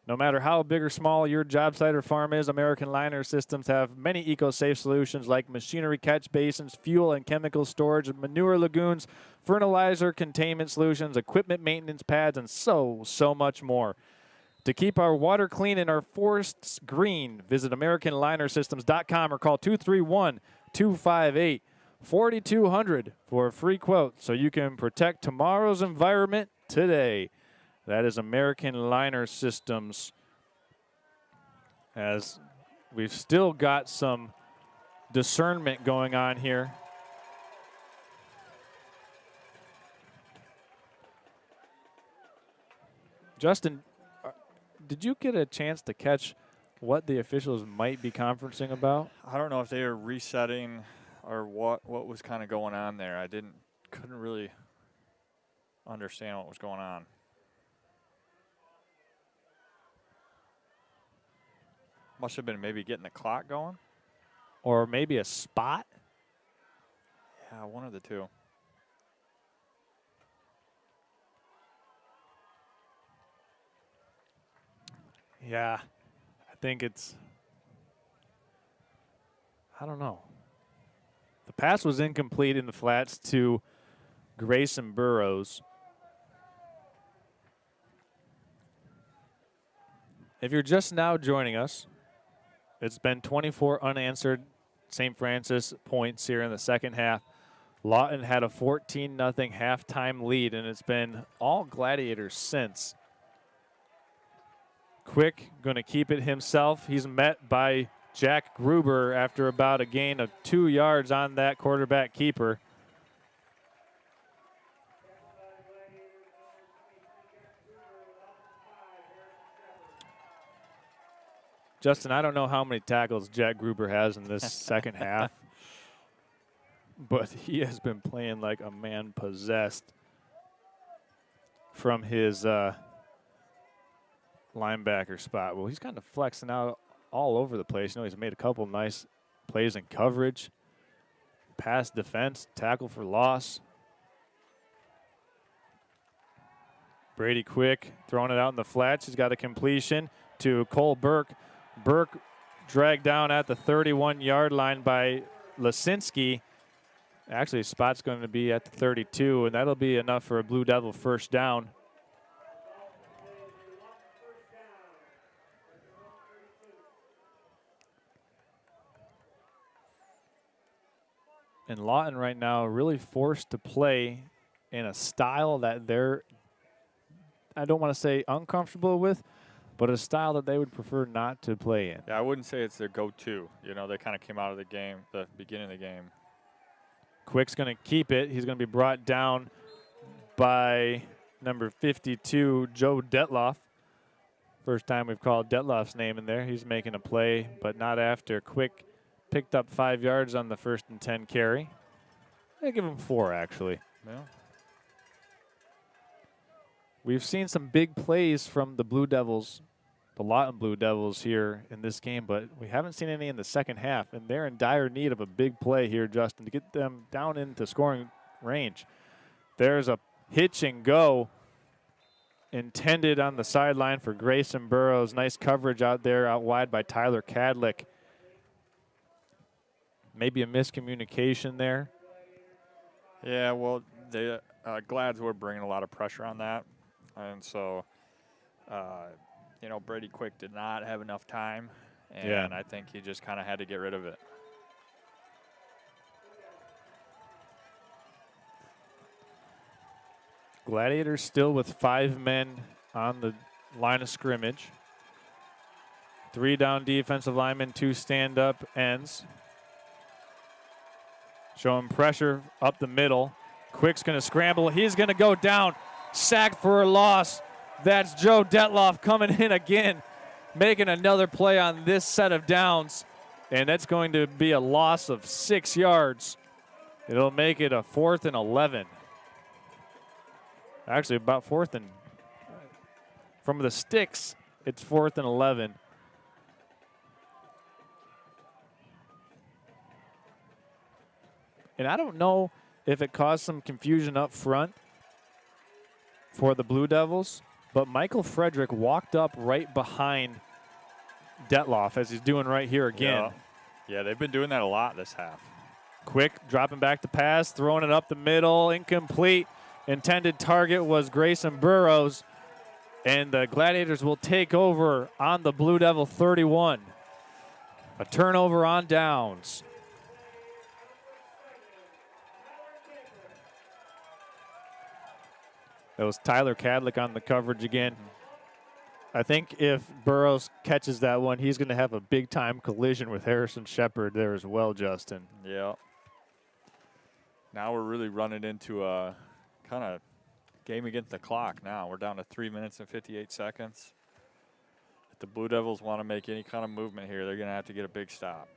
No matter how big or small your job site or farm is, American Liner Systems have many eco-safe solutions like machinery catch basins, fuel and chemical storage, manure lagoons, fertilizer containment solutions, equipment maintenance pads, and so much more. To keep our water clean and our forests green, visit AmericanLinerSystems.com or call 231-258-4200 for a free quote so you can protect tomorrow's environment today. That is American Liner Systems. As we've still got some discernment going on here. Justin, did you get a chance to catch what the officials might be conferencing about?
I don't know if they were resetting or what was kind of going on there. I couldn't really understand what was going on. Must have been maybe getting the clock going.
Or maybe a spot?
Yeah, one of the two.
Yeah, I think it's, I don't know. The pass was incomplete in the flats to Grayson Burrows. If you're just now joining us, it's been 24 unanswered St. Francis points here in the second half. Lawton had a 14-0 halftime lead, and it's been all Gladiators since. Quick going to keep it himself. He's met by Jack Gruber after about a gain of 2 yards on that quarterback keeper. Justin, I don't know how many tackles Jack Gruber has in this second half, but he has been playing like a man possessed from his linebacker spot. Well, he's kind of flexing out all over the place. You know, he's made a couple nice plays in coverage, pass defense, tackle for loss. Brady Quick throwing it out in the flats. He's got a completion to Cole Burke. Burke dragged down at the 31-yard line by Lisinski. Actually, his spot's going to be at the 32, and that'll be enough for a Blue Devil first down. And Lawton right now really forced to play in a style that they're, I don't want to say uncomfortable with, but a style that they would prefer not to play in.
Yeah, I wouldn't say it's their go-to. You know, they kind of came out of the game, the beginning of the game.
Quick's going to keep it. He's going to be brought down by number 52, Joe Detloff. First time we've called Detloff's name in there. He's making a play, but not after. Quick picked up 5 yards on the 1st and 10 carry. They give him 4, actually.
Yeah.
We've seen some big plays from the Blue Devils, the Lawton Blue Devils here in this game, but we haven't seen any in the second half, and they're in dire need of a big play here, Justin, to get them down into scoring range. There's a hitch and go intended on the sideline for Grayson Burrows. Nice coverage out there, out wide by Tyler Cadlick. Maybe a miscommunication there.
Yeah, well, the Glads were bringing a lot of pressure on that. And so, you know, Brady Quick did not have enough time, and I think he just kind of had to get rid of it.
Gladiators still with 5 men on the line of scrimmage. 3 down defensive linemen, 2 stand-up ends. Showing pressure up the middle. Quick's going to scramble. He's going to go down. Sacked for a loss. That's Joe Detloff coming in again, making another play on this set of downs. And that's going to be a loss of 6 yards. It'll make it a 4th and 11. Actually, about 4th and, from the sticks, it's 4th and 11. And I don't know if it caused some confusion up front for the Blue Devils, but Michael Frederick walked up right behind Detloff, as he's doing right here again.
Yeah, they've been doing that a lot this half.
Quick, dropping back to pass, throwing it up the middle, incomplete. Intended target was Grayson Burrows, and the Gladiators will take over on the Blue Devil 31. A turnover on downs. That was Tyler Cadlick on the coverage again. I think if Burrows catches that one, he's going to have a big-time collision with Harrison Shepard there as well, Justin.
Yeah. Now we're really running into a kind of game against the clock now. We're down to 3 minutes and 58 seconds. If the Blue Devils want to make any kind of movement here, they're going to have to get a big stop.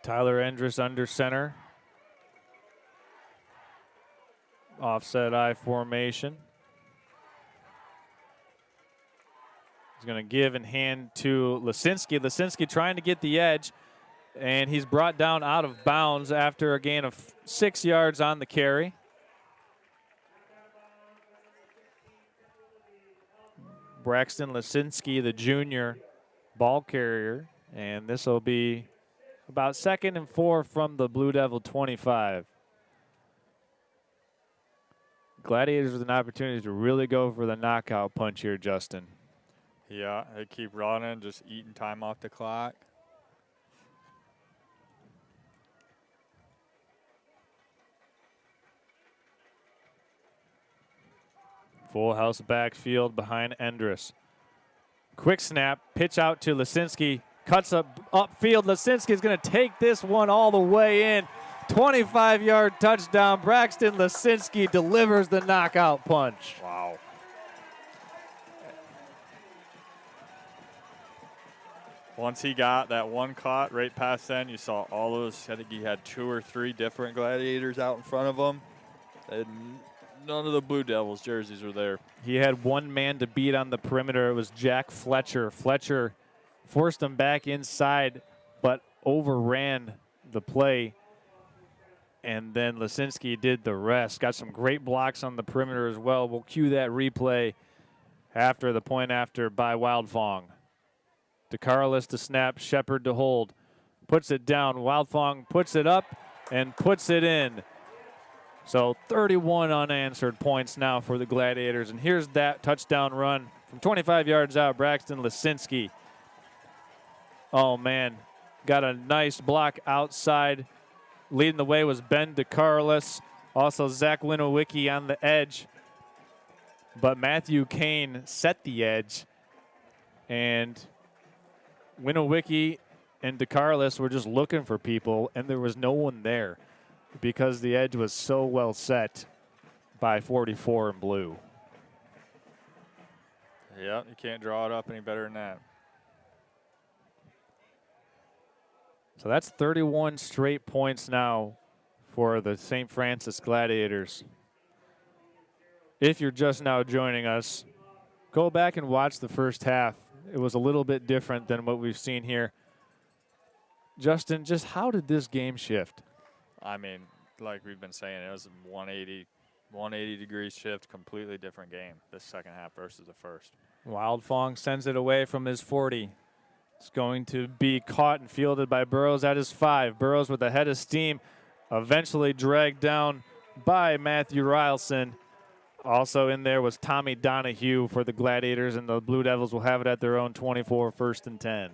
Tyler Endress under center. Offset I formation. He's going to give and hand to Lisinski. Lisinski trying to get the edge, and he's brought down out of bounds after a gain of 6 yards on the carry. Braxton Lisinski, the junior ball carrier, and this will be About 2nd and 4 from the Blue Devil 25. Gladiators with an opportunity to really go for the knockout punch here, Justin.
Yeah, they keep running, just eating time off the clock.
Full house backfield behind Endress. Quick snap, pitch out to Lisinski. Cuts up upfield. Lisinski is going to take this one all the way in. 25-yard touchdown. Braxton Lisinski delivers the knockout punch.
Wow. Once he got that one caught right past then, you saw all those. I think he had 2 or 3 different Gladiators out in front of him. And none of the Blue Devils jerseys were there.
He had one man to beat on the perimeter. It was Jack Fletcher. Fletcher forced him back inside, but overran the play. And then Lisinski did the rest. Got some great blocks on the perimeter as well. We'll cue that replay after the point after by Wildfong. DeCarlis to snap, Shepard to hold. Puts it down. Wildfong puts it up and puts it in. So 31 unanswered points now for the Gladiators. And here's that touchdown run from 25 yards out, Braxton Lisinski. Oh, man. Got a nice block outside. Leading the way was Ben DeCarlis. Also Zach Winowicki on the edge. But Matthew Kane set the edge. And Winowicki and DeCarlis were just looking for people, and there was no one there because the edge was so well set by 44 in blue.
Yeah, you can't draw it up any better than that.
So that's 31 straight points now for the St. Francis Gladiators. If you're just now joining us, go back and watch the first half. It was a little bit different than what we've seen here. Justin, just how did this game shift?
I mean, like we've been saying, it was a 180 degree shift, completely different game this second half versus the first.
Wildfong sends it away from his 40. It's going to be caught and fielded by Burrows at his 5. Burrows with a head of steam, eventually dragged down by Matthew Rylson. Also in there was Tommy Donahue for the Gladiators, and the Blue Devils will have it at their own 24, 1st and 10.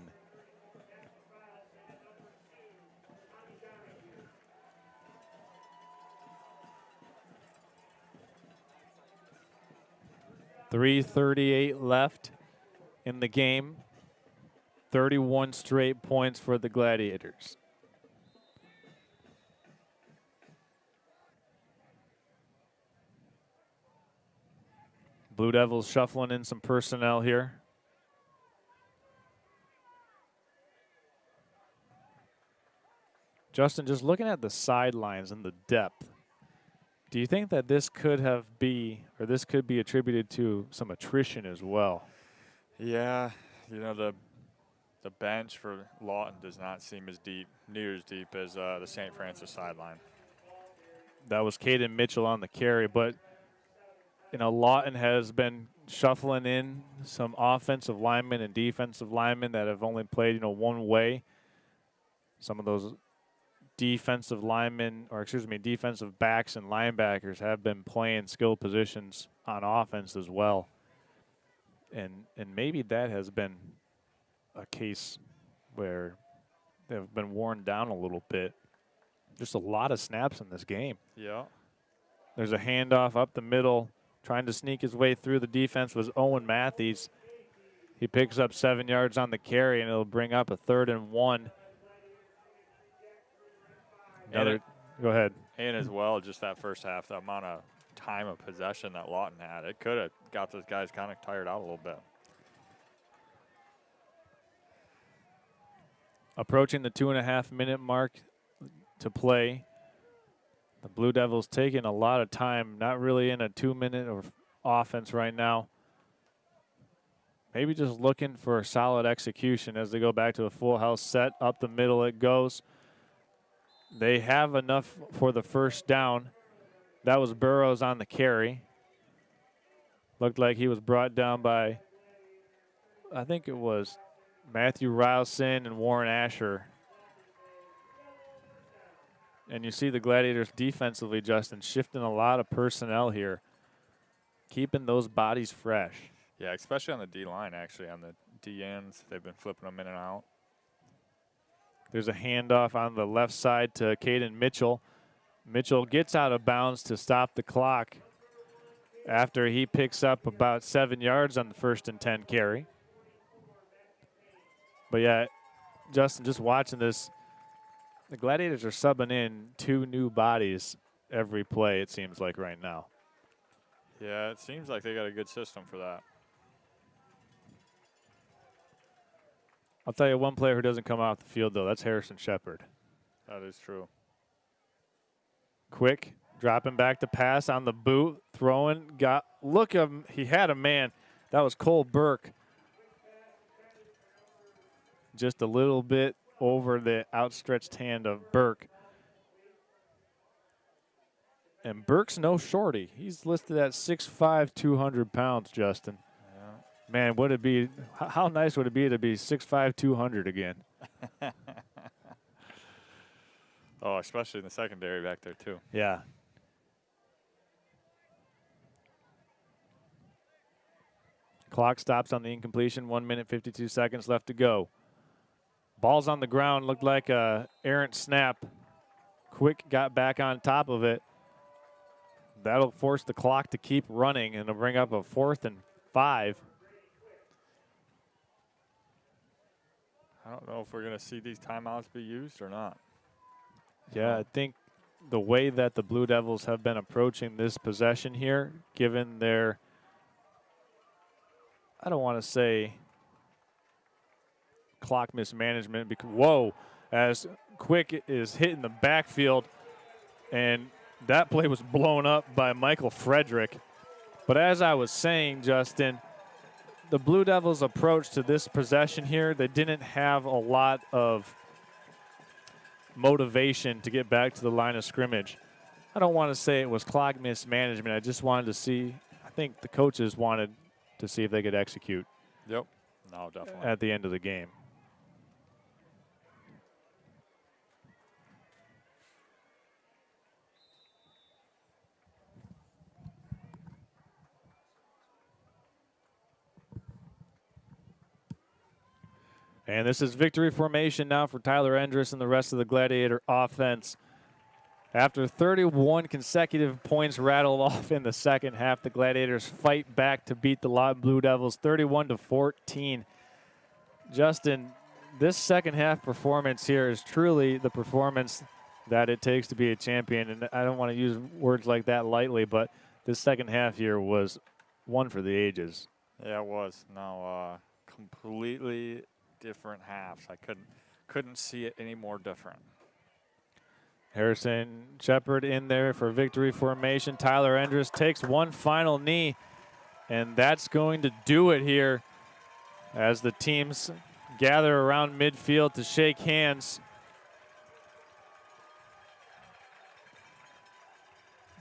.338 left in the game. 31 straight points for the Gladiators. Blue Devils shuffling in some personnel here. Justin, just looking at the sidelines and the depth, do you think that this could be attributed to some attrition as well?
Yeah, you know, the bench for Lawton does not seem as deep, near as deep as the St. Francis sideline.
That was Caden Mitchell on the carry, but you know, Lawton has been shuffling in some offensive linemen and defensive linemen that have only played, you know, one way. Some of those defensive backs and linebackers have been playing skill positions on offense as well. And maybe that has been a case where they've been worn down a little bit. Just a lot of snaps in this game.
Yeah.
There's a handoff up the middle. Trying to sneak his way through the defense was Owen Matthews. He picks up 7 yards on the carry, and it'll bring up a 3rd and 1. Go ahead.
And as well, just that first half, the amount of time of possession that Lawton had, it could have got those guys kind of tired out a little bit.
Approaching the 2.5-minute mark to play. The Blue Devils taking a lot of time, not really in a 2-minute offense right now. Maybe just looking for a solid execution as they go back to a full house set. Up the middle it goes. They have enough for the first down. That was Burrows on the carry. Looked like he was brought down by, I think it was Matthew Rylson and Warren Asher. And you see the Gladiators defensively, Justin, shifting a lot of personnel here, keeping those bodies fresh.
Yeah, especially on the D-line, actually. On the D ends, they've been flipping them in and out.
There's a handoff on the left side to Caden Mitchell. Mitchell gets out of bounds to stop the clock after he picks up about 7 yards on the 1st and 10 carry. But yeah, Justin, just watching this, the Gladiators are subbing in 2 new bodies every play, it seems like right now.
Yeah, it seems like they got a good system for that.
I'll tell you one player who doesn't come off the field, though. That's Harrison Shepard.
That is true.
Quick, dropping back to pass on the boot, throwing, look at him, he had a man. That was Cole Burke. Just a little bit over the outstretched hand of Burke. And Burke's no shorty. He's listed at 6'5", 200 pounds, Justin. Yeah. Man, would it be, how nice would it be to be 6'5", 200 again?
Oh, especially in the secondary back there, too.
Yeah. Clock stops on the incompletion. 1 minute, 52 seconds left to go. Ball's on the ground. Looked like a errant snap. Quick got back on top of it. That'll force the clock to keep running, and it'll bring up a 4th and 5.
I don't know if we're going to see these timeouts be used or not.
Yeah, I think the way that the Blue Devils have been approaching this possession here, given their, I don't want to say clock mismanagement, because, whoa, as Quick is hitting the backfield, and that play was blown up by Michael Frederick. But as I was saying, Justin, the Blue Devils' approach to this possession here, they didn't have a lot of motivation to get back to the line of scrimmage. I don't want to say it was clock mismanagement. I just wanted to see, I think the coaches wanted to see if they could execute.
Yep. No, definitely.
At the end of the game. And this is victory formation now for Tyler Endress and the rest of the Gladiator offense. After 31 consecutive points rattled off in the second half, the Gladiators fight back to beat the Lawton Blue Devils 31-14. Justin, this second half performance here is truly the performance that it takes to be a champion. And I don't want to use words like that lightly, but this second half here was one for the ages.
Yeah, it was. No, completely different halves. I couldn't see it any more different.
Harrison Shepard in there for victory formation. Tyler Endress takes one final knee, and that's going to do it here as the teams gather around midfield to shake hands.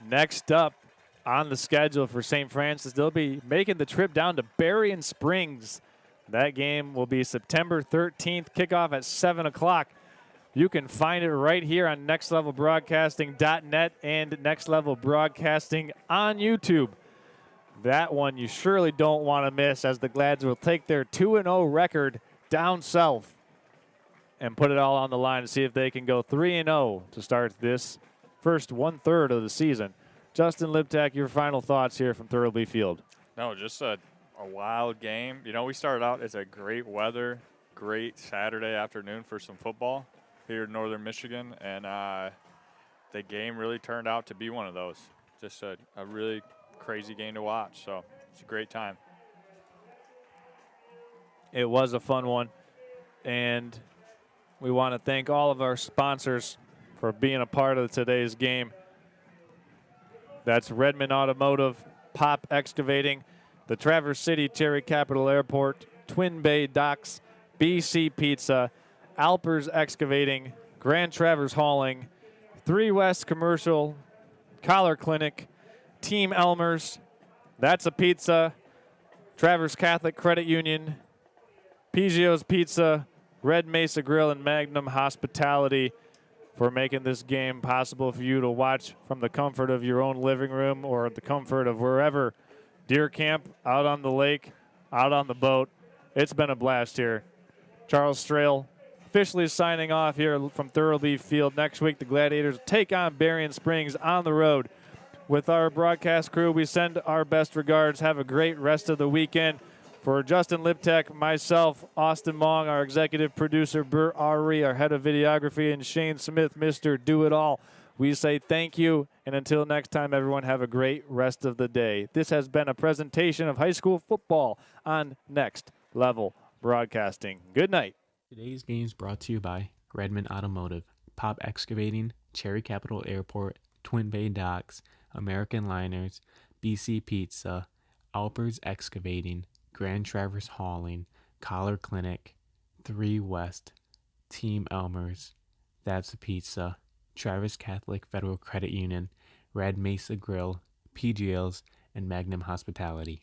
Next up on the schedule for St. Francis, they'll be making the trip down to Berrien Springs. That game will be September 13th, kickoff at 7 o'clock. You can find it right here on nextlevelbroadcasting.net and Next Level Broadcasting on YouTube. That one you surely don't want to miss, as the Glads will take their 2-0 record down south and put it all on the line to see if they can go 3-0 to start this first 1/3 of the season. Justin Liptak, your final thoughts here from Thurlby Field.
No, just a wild game. You know, we started out as a great weather, great Saturday afternoon for some football here in northern Michigan, and the game really turned out to be one of those. Just a really crazy game to watch, so it's a great time.
It was a fun one, and we want to thank all of our sponsors for being a part of today's game. That's Redmond Automotive, Pop Excavating, the Traverse City Cherry Capital Airport, Twin Bay Docks, BC Pizza, Alpers Excavating, Grand Traverse Hauling, 3 West Commercial, Collar Clinic, Team Elmer's, That's a Pizza, Traverse Catholic Credit Union, Piggio's Pizza, Red Mesa Grill, and Magnum Hospitality. for making this game possible for you to watch from the comfort of your own living room or the comfort of wherever. Deer camp, out on the lake, out on the boat. It's been a blast here. Charles Strail officially signing off here from Thurlby Field. Next week, the Gladiators take on Berrien Springs on the road. With our broadcast crew, we send our best regards. Have a great rest of the weekend. For Justin Liptek, myself, Austin Mong, our executive producer, Burr Ari, our head of videography, and Shane Smith, Mr. Do-It-All, we say thank you, and until next time, everyone, have a great rest of the day. This has been a presentation of high school football on Next Level Broadcasting. Good night.
Today's game is brought to you by Redmond Automotive, Pop Excavating, Cherry Capital Airport, Twin Bay Docks, American Liners, BC Pizza, Alpers Excavating, Grand Traverse Hauling, Collar Clinic, 3 West, Team Elmers, That's a Pizza, Travis Catholic Federal Credit Union, Red Mesa Grill, PGLs, and Magnum Hospitality.